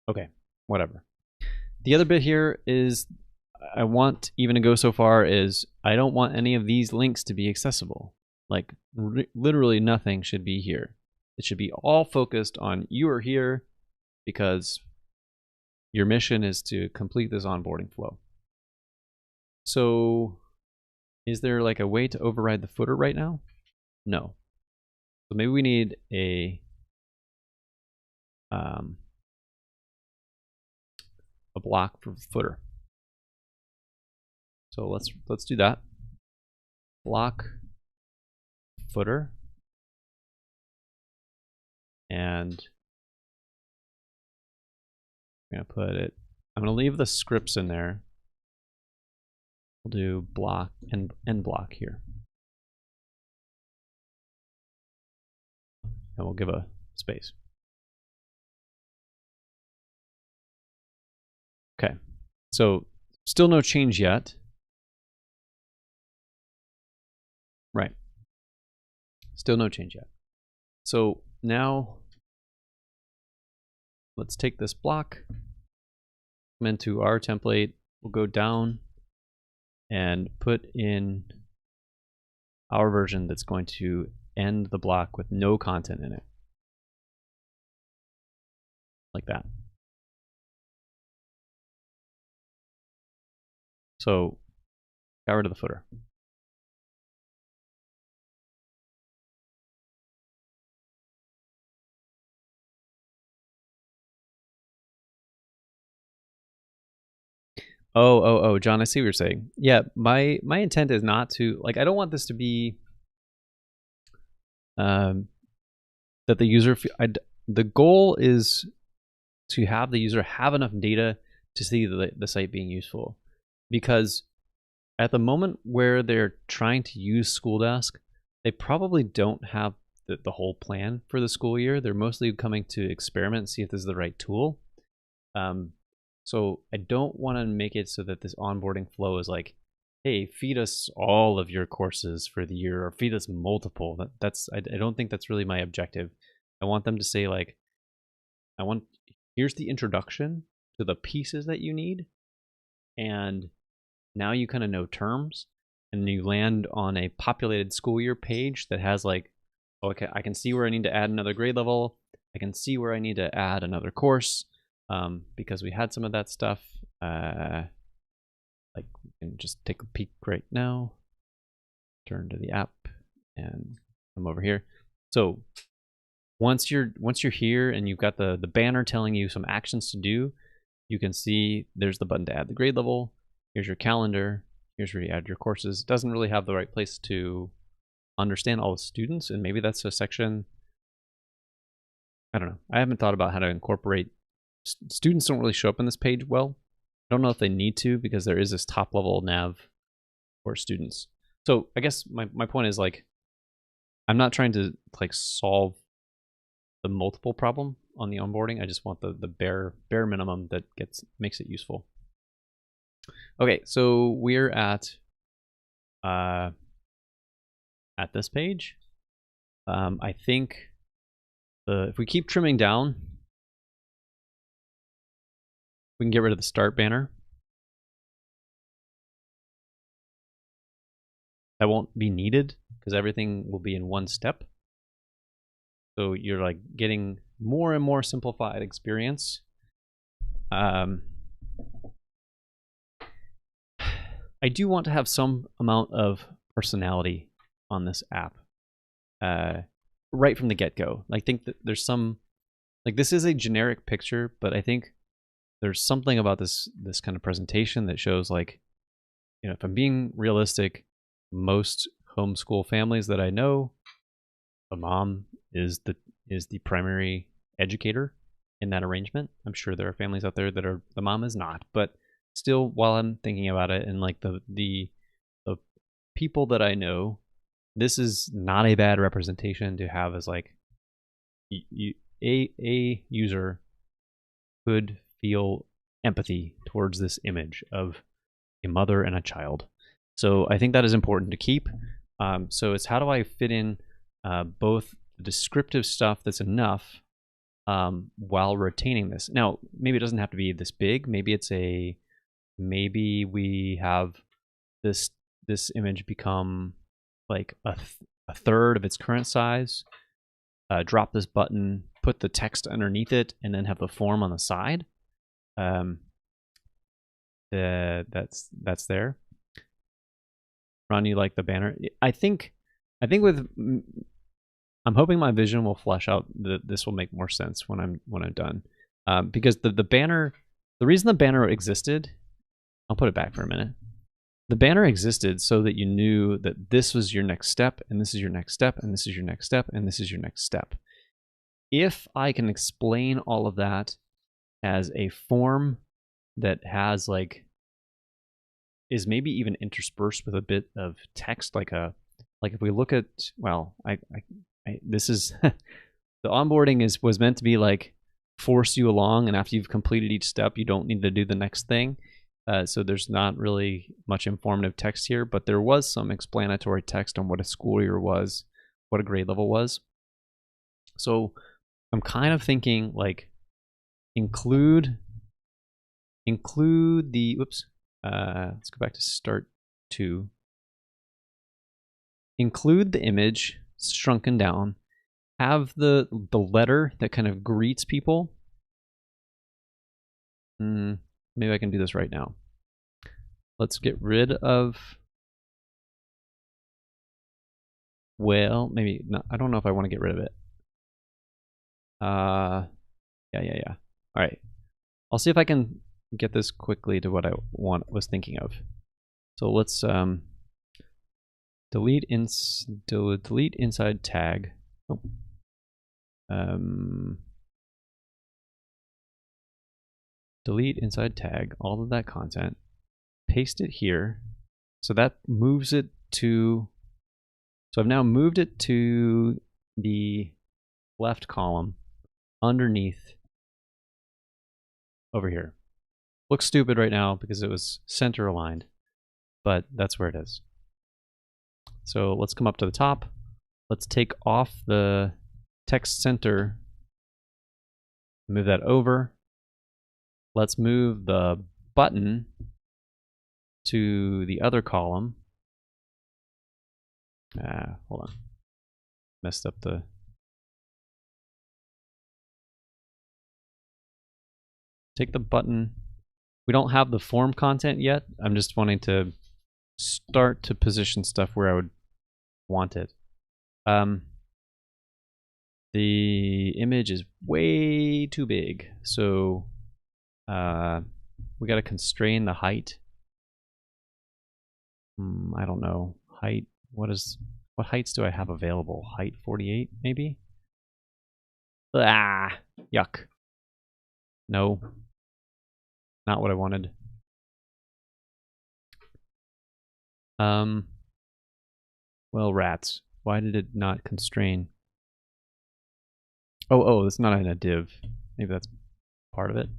okay, whatever. The other bit here is I want even to go so far as I don't want any of these links to be accessible. Like literally nothing should be here. It should be all focused on you are here because your mission is to complete this onboarding flow. So is there like a way to override the footer right now? No. So maybe we need a block for footer. So let's do that. Block footer. And I'm gonna put it, I'm gonna leave the scripts in there. We'll do block and end block here. And we'll give a space. Okay, so still no change yet. Right. Still no change yet. So now let's take this block, come into our template, we'll go down and put in our version that's going to end the block with no content in it. like that. So got rid of the footer. Oh, John, I see what you're saying. Yeah, my intent is not to, like, I don't want this to be that the user, the goal is to have the user have enough data to see the site being useful. Because at the moment where they're trying to use SchoolDesk, they probably don't have the whole plan for the school year. They're mostly coming to experiment and see if this is the right tool. So I don't want to make it so that this onboarding flow is like, hey, feed us all of your courses for the year, or feed us multiple. I don't think that's really my objective. I want them to say, like, here's the introduction to the pieces that you need, and now you kind of know terms, and you land on a populated school year page that has like, okay, I can see where I need to add another grade level. I can see where I need to add another course, because we had some of that stuff. Like, we can just take a peek right now. Turn to the app and come over here. So once you're here and you've got the banner telling you some actions to do, you can see there's the button to add the grade level. Here's your calendar. Here's where you add your courses. It doesn't really have the right place to understand all the students, and maybe that's a section. I don't know. I haven't thought about how to incorporate. Students don't really show up on this page well. I don't know if they need to, because there is this top level nav for students. So I guess my point is, like, I'm not trying to like solve the multiple problem on the onboarding. I just want the bare minimum that makes it useful. Okay, so we're at this page. I think if we keep trimming down, we can get rid of the start banner. That won't be needed because everything will be in one step. So you're like getting more and more simplified experience. I do want to have some amount of personality on this app right from the get-go. I think that there's some, like, this is a generic picture, but I think there's something about this kind of presentation that shows, like, you know, if I'm being realistic, most homeschool families that I know, the mom is the primary educator in that arrangement. I'm sure there are families out there that are, the mom is not, but still, while I'm thinking about it, and like the people that I know, this is not a bad representation to have as, like, a user could feel empathy towards this image of a mother and a child. So I think that is important to keep. So it's, how do I fit in both the descriptive stuff that's enough while retaining this? Now, maybe it doesn't have to be this big. Maybe we have this image become like a third of its current size. Drop this button, put the text underneath it, and then have the form on the side. That's there. Ron, you like the banner? I think with, I'm hoping my vision will flesh out that this will make more sense when I'm done. Because the banner, the reason the banner existed, I'll put it back for a minute. The banner existed so that you knew that this was your next step, and this is your next step, and this is your next step, and this is your next step. If I can explain all of that as a form that has, like, is maybe even interspersed with a bit of text, like if we look at, well, this is the onboarding was meant to be like force you along, and after you've completed each step, you don't need to do the next thing. So there's not really much informative text here, but there was some explanatory text on what a school year was, what a grade level was. So I'm kind of thinking, like, include the, whoops, let's go back to start 2. Include the image shrunken down, have the letter that kind of greets people Maybe I can do this right now. Let's get rid of, well, maybe not. I don't know if I want to get rid of it. Yeah. All right. I'll see if I can get this quickly to what I was thinking of. So let's delete inside tag. Oh. Delete inside tag all of that content, paste it here. So that moves it to, so I've now moved it to the left column underneath over here. Looks stupid right now because it was center aligned, but that's where it is. So let's come up to the top. Let's take off the text center, move that over. Let's move the button to the other column. Hold on. Messed up the... Take the button. We don't have the form content yet. I'm just wanting to start to position stuff where I would want it. The image is way too big, so we got to constrain the height. I don't know. Height. What heights do I have available? Height 48, maybe? Ah, yuck. No. Not what I wanted. Well, rats. Why did it not constrain? Oh, it's not in a div. Maybe that's part of it.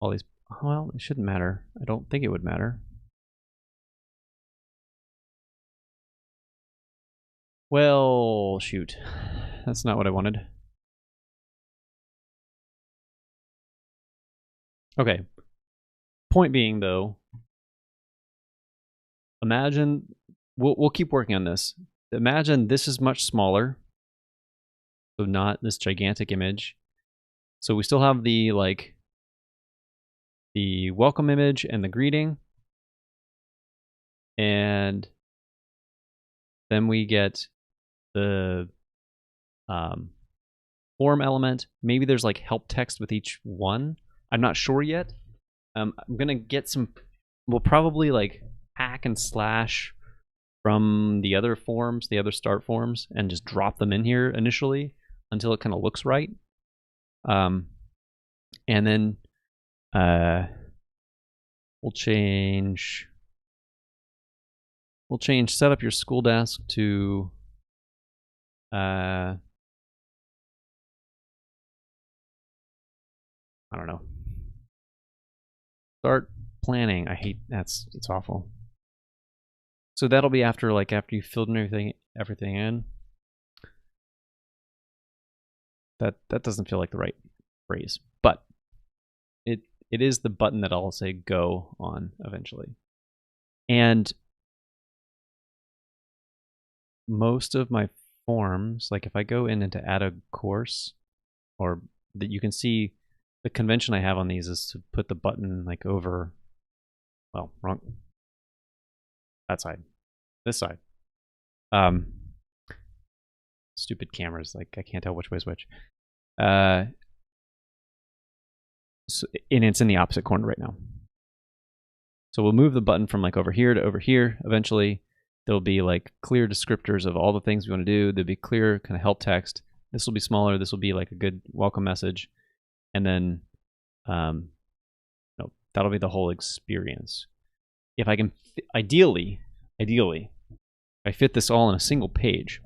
All these, well, it shouldn't matter. I don't think it would matter. Well, shoot. That's not what I wanted. Okay. Point being, though, imagine, we'll keep working on this. Imagine this is much smaller. So not this gigantic image. So we still have the, like, the welcome image and the greeting. And then we get the form element. Maybe there's like help text with each one. I'm not sure yet. I'm gonna get some, we'll probably like hack and slash from the other forms, the other start forms, and just drop them in here initially until it kind of looks right. And then we'll change set up your school desk to I don't know. Start planning. I hate it's awful. So that'll be after you filled in everything in. That doesn't feel like the right phrase, but it is the button that I'll say go on eventually. And most of my forms, like if I go in and to add a course, or that you can see the convention I have on these is to put the button like over, well, wrong, that side, this side. Stupid cameras, like I can't tell which way is which. So, and it's in the opposite corner right now. So we'll move the button from like over here to over here. Eventually, there'll be like clear descriptors of all the things we want to do. There'll be clear kind of help text. This will be smaller. This will be like a good welcome message. And then no, that'll be the whole experience. If I can, ideally, I fit this all in a single page.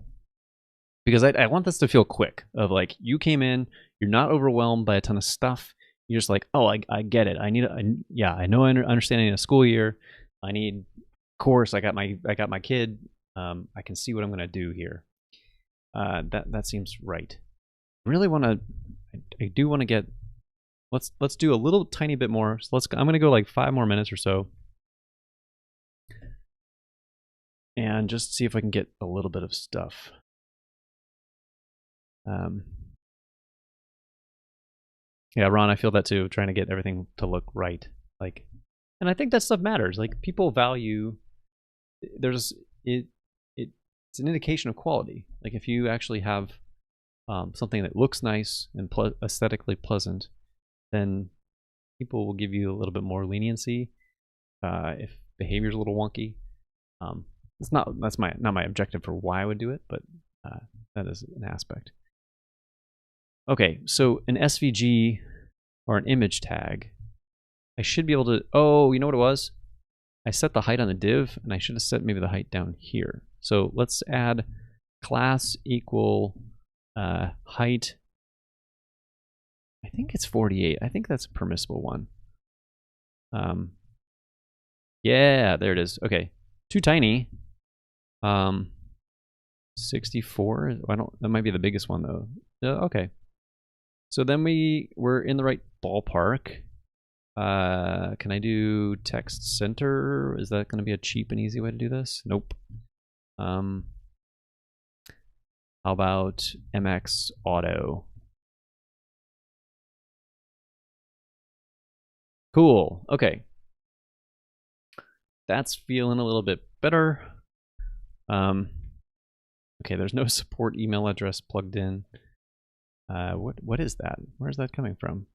Because I want this to feel quick, of like, you came in, you're not overwhelmed by a ton of stuff. You're just like, oh, I get it. I know I understand in a school year. I need course. I got my kid. I can see what I'm gonna do here. That seems right. I really want to. I do want to get. Let's do a little tiny bit more. So I'm gonna go like 5 more minutes or so, and just see if I can get a little bit of stuff. Yeah, Ron, I feel that too, trying to get everything to look right. Like, and I think that stuff matters. Like, people value, there's, it's an indication of quality. Like, if you actually have something that looks nice and aesthetically pleasant, then people will give you a little bit more leniency. If behavior's a little wonky, that's not my objective for why I would do it, but that is an aspect. Okay, so an SVG or an image tag, I should be able to, oh, you know what it was? I set the height on the div, and I should have set maybe the height down here. So let's add class equal height. I think it's 48. I think that's a permissible one. Yeah, there it is. Okay, too tiny. 64. That might be the biggest one though. Okay. So then we're in the right ballpark. Can I do text center? Is that going to be a cheap and easy way to do this? Nope. How about MX auto? Cool. Okay. That's feeling a little bit better. Okay, there's no support email address plugged in. What is that? Where's that coming from?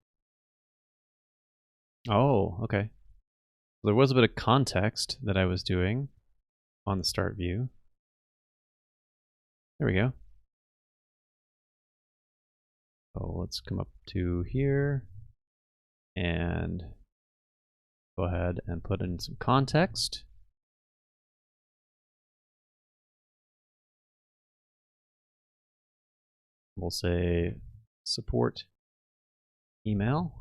Oh, okay. There was a bit of context that I was doing on the start view. There we go. Oh, let's come up to here and go ahead and put in some context. We'll say support email.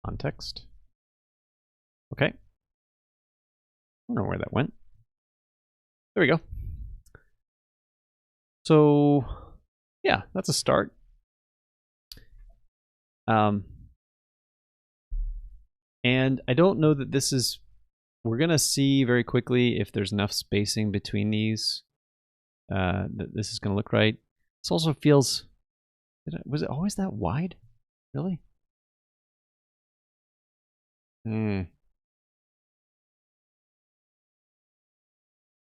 Context. Okay. I don't know where that went. There we go. So, yeah, that's a start. And I don't know that this is, we're going to see very quickly if there's enough spacing between these that this is going to look right. This also feels, was it always that wide? Really?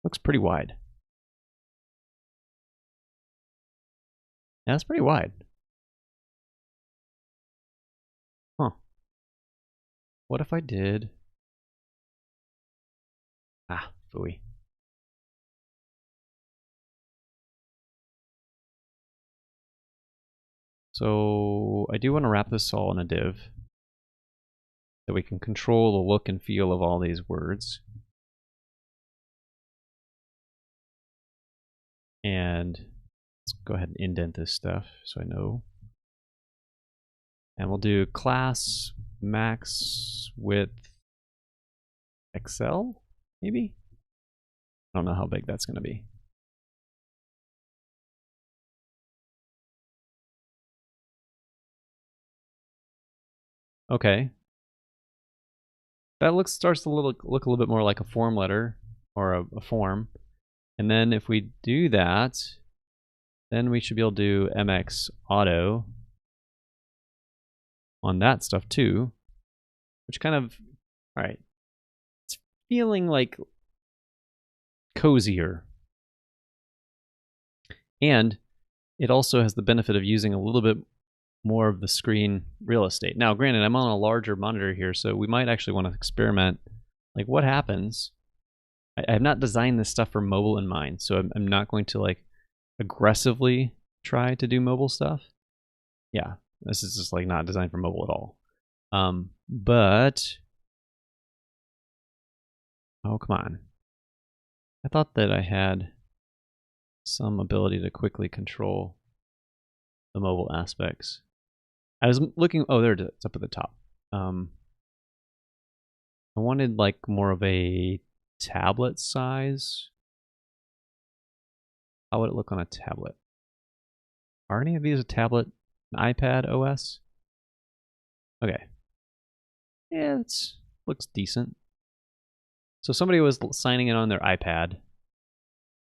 Looks pretty wide. Yeah, that's pretty wide. Huh. What if I did... Ah, phooey. So I do want to wrap this all in a div so we can control the look and feel of all these words. And let's go ahead and indent this stuff so I know. And we'll do class max width Excel, maybe? I don't know how big that's going to be. Okay. That starts to look a little bit more like a form letter or a form. And then if we do that, then we should be able to do MX auto on that stuff too, which kind of, all right, it's feeling like cozier. And it also has the benefit of using a little bit more of the screen real estate. Now, granted, I'm on a larger monitor here, so we might actually want to experiment. Like, what happens? I have not designed this stuff for mobile in mind, so I'm not going to like aggressively try to do mobile stuff. Yeah, this is just like not designed for mobile at all. But oh, come on. I thought that I had some ability to quickly control the mobile aspects. I was looking, oh, there it is, it's up at the top. I wanted like more of a tablet size. How would it look on a tablet? Are any of these a tablet? An iPad OS? Okay. Yeah, it looks decent. So somebody was signing in on their iPad.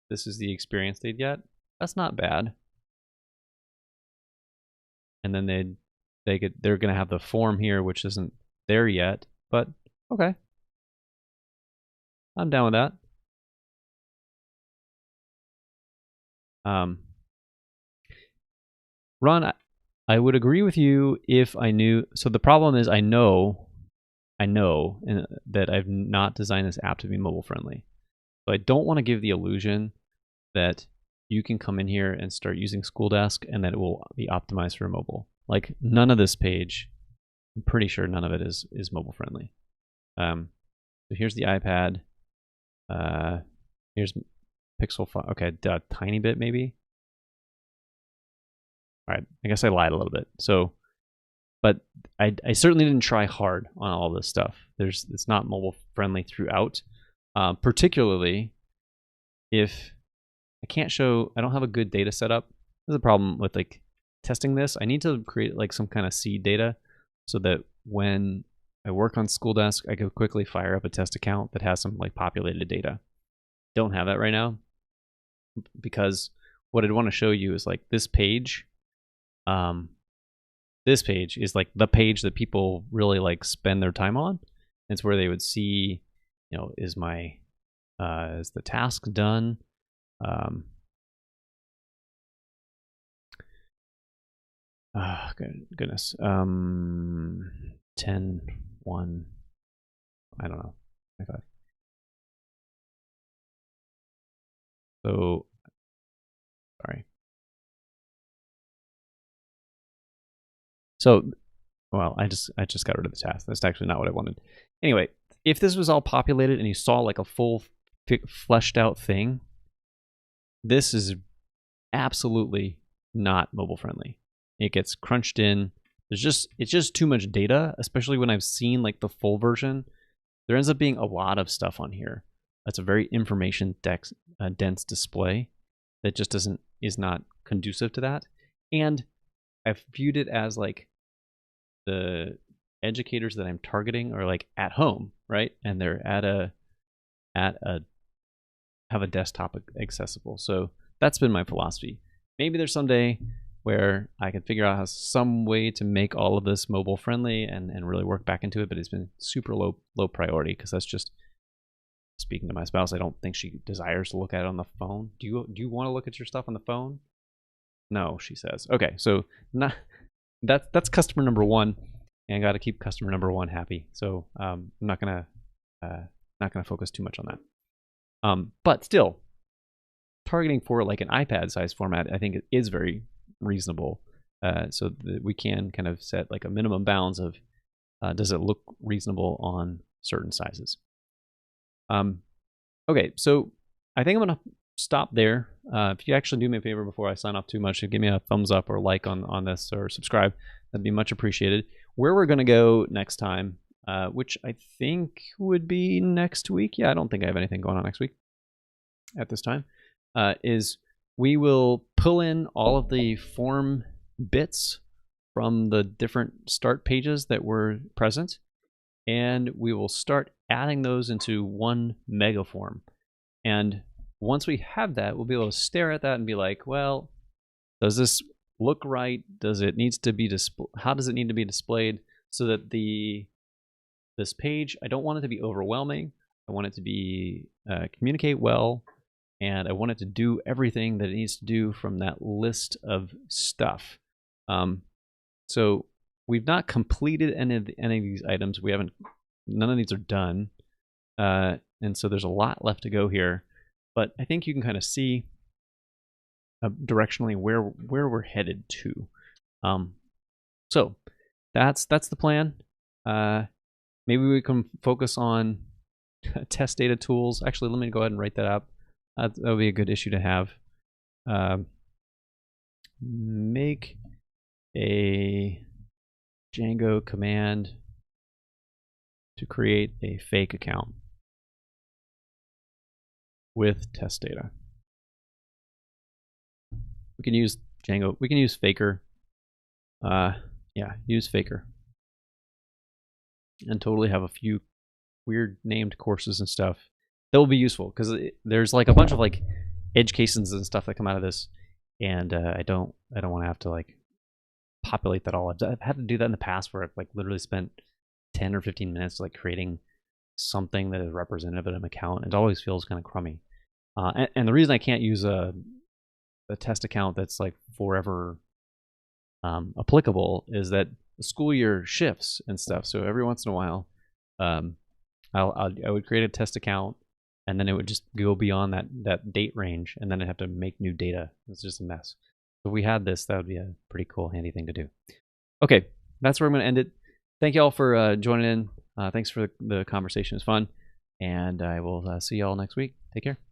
this is the experience they'd get. That's not bad. And then they're going to have the form here, which isn't there yet, but okay. I'm down with that. Ron, I would agree with you if I knew. So the problem is I know that I've not designed this app to be mobile friendly. So I don't want to give the illusion that you can come in here and start using School Desk and that it will be optimized for mobile. Like none of this page, I'm pretty sure none of it is mobile friendly. So here's the iPad. Here's Pixel 5. Okay, a tiny bit maybe. All right, I guess I lied a little bit. So, but I certainly didn't try hard on all this stuff. It's not mobile friendly throughout, particularly if I don't have a good data setup. There's a problem with like testing this. I need to create like some kind of seed data so that when I work on School Desk, I could quickly fire up a test account that has some like populated data. Don't have that right now because what I'd want to show you is like this page. This page is like the page that people really like spend their time on. It's where they would see, you know, is the task done? Goodness. 10, 1, I don't know. So, sorry. So, well, I just got rid of the task. That's actually not what I wanted. Anyway, if this was all populated and you saw like a full fleshed out thing, this is absolutely not mobile friendly. It gets crunched in. It's just too much data, especially when I've seen like the full version. There ends up being a lot of stuff on here. That's a very information dense display that just is not conducive to that. And I've viewed it as like the educators that I'm targeting are like at home, right? And they're have a desktop accessible. So that's been my philosophy. Maybe there's someday where I can figure out some way to make all of this mobile friendly and really work back into it, but it's been super low priority because that's just, speaking to my spouse, I don't think she desires to look at it on the phone. Do you want to look at your stuff on the phone? No, she says. Okay, so that's customer number one, and got to keep customer number one happy. So I'm not gonna focus too much on that. But still, targeting for like an iPad size format, I think it is very reasonable. So that we can kind of set like a minimum bounds of does it look reasonable on certain sizes. Okay, so I think I'm gonna stop there. If you actually do me a favor before I sign off too much, give me a thumbs up or like on this or subscribe. That'd be much appreciated. Where we're gonna go next time, which I think would be next week. Yeah, I don't think I have anything going on next week at this time. Is we will pull in all of the form bits from the different start pages that were present, and we will start adding those into one mega form. And once we have that, we'll be able to stare at that and be like, well, does this look right? Does it needs to be how does it need to be displayed so that this page, I don't want it to be overwhelming. I want it to be communicate well, and I want it to do everything that it needs to do from that list of stuff. So we've not completed any of these items. None of these are done. And so there's a lot left to go here, but I think you can kind of see directionally where we're headed to. So that's the plan. Maybe we can focus on test data tools. Actually, let me go ahead and write that up. That would be a good issue to have. Make a Django command to create a fake account with test data. We can use Django. We can use Faker. Yeah, use Faker. And totally have a few weird named courses and stuff that will be useful because there's like a bunch of like edge cases and stuff that come out of this, and I don't want to have to like populate that all. I've had to do that in the past where I've like literally spent 10 or 15 minutes like creating something that is representative of an account. It always feels kind of crummy. And the reason I can't use a test account that's like forever applicable is that the school year shifts and stuff. So every once in a while, I would create a test account, and then it would just go beyond that date range, and then I'd have to make new data. It's just a mess. So if we had this, that would be a pretty cool, handy thing to do. Okay, that's where I'm going to end it. Thank you all for joining in. Thanks for the conversation. It was fun, and I will see you all next week. Take care.